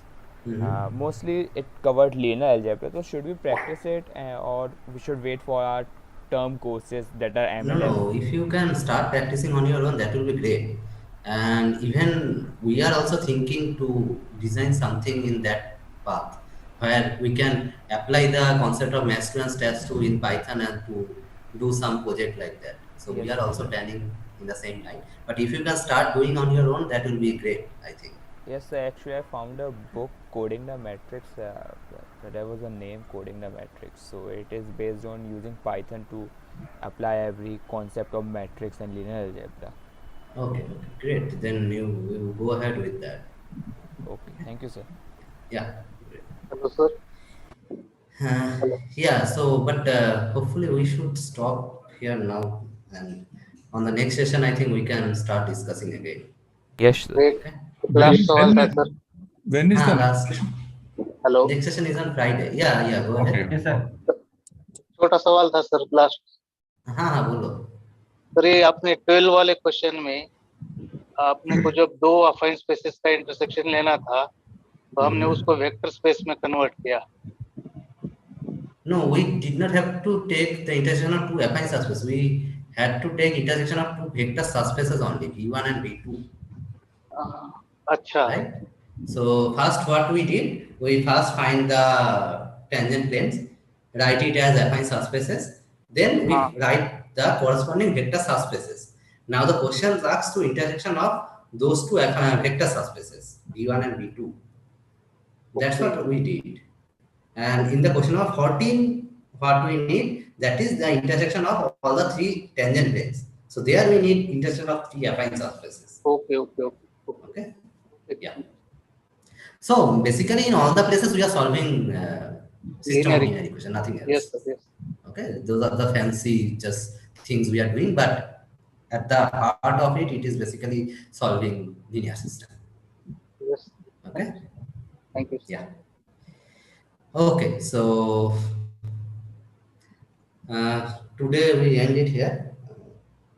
Mostly it covered linear algebra. So should we practice it or we should wait for our term courses that are M and No, if you can start practicing on your own, that will be great. And even we are also thinking to design something in that path where we can apply the concept of math and stats 2 in Python and to do some project like that. So we Yes, are also planning in the same line. But if you can start doing on your own, that will be great, I think. Yes, actually I found a book, Coding the Matrix. There was a name, Coding the Matrix. So it is based on using Python to apply every concept of matrix and linear algebra. Okay, great. Then you go ahead with that. Okay, thank you, sir. Yeah. Hello, sir. Yeah, so but hopefully we should stop here now, and on the next session I think we can start discussing again. Yes, sir. Great. Okay. Last सवाल था sir. When is the last session? Hello. Next session is on Friday. Yeah, go ahead. Yes, sir. छोटा सवाल था sir last. हाँ बोलो. Sir ये आपने 12 वाले क्वेश्चन में आपने को जब दो अफाइन स्पेसेस का इंटरसेक्शन लेना था तो हमने उसको वेक्टर स्पेस में कन्वर्ट किया. No, we did not have to take the intersection of two affine subspaces. We had to take intersection of two vector subspaces only, V1 and V2. अच्छा. Right? So first what we did, we first find the tangent planes, write it as affine subspaces, then we write the corresponding vector subspaces. Now the question asks to intersection of those two vector subspaces, V1 and V2. That's what we did. And in the question of 14, what we need, that is the intersection of all the three tangent planes. So there we need intersection of three affine subspaces. Okay. Yeah. So basically in all the places we are solving system of linear equation, nothing else. Yes, sir. Yes. Okay. Those are the fancy just things we are doing, but at the heart of it, it is basically solving linear system. Yes. Okay. Thank you. Yeah. Okay, so today we end it here.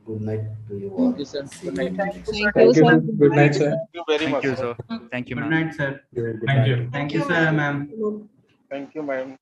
Good night to you all. Yes, sir. See Good you night. next Thank time. you, sir. Good night, sir. Thank you very Thank much, you, sir. sir. Thank you, Good ma'am. night, sir. Good Thank night. you. Thank you, sir, ma'am. Thank you, ma'am.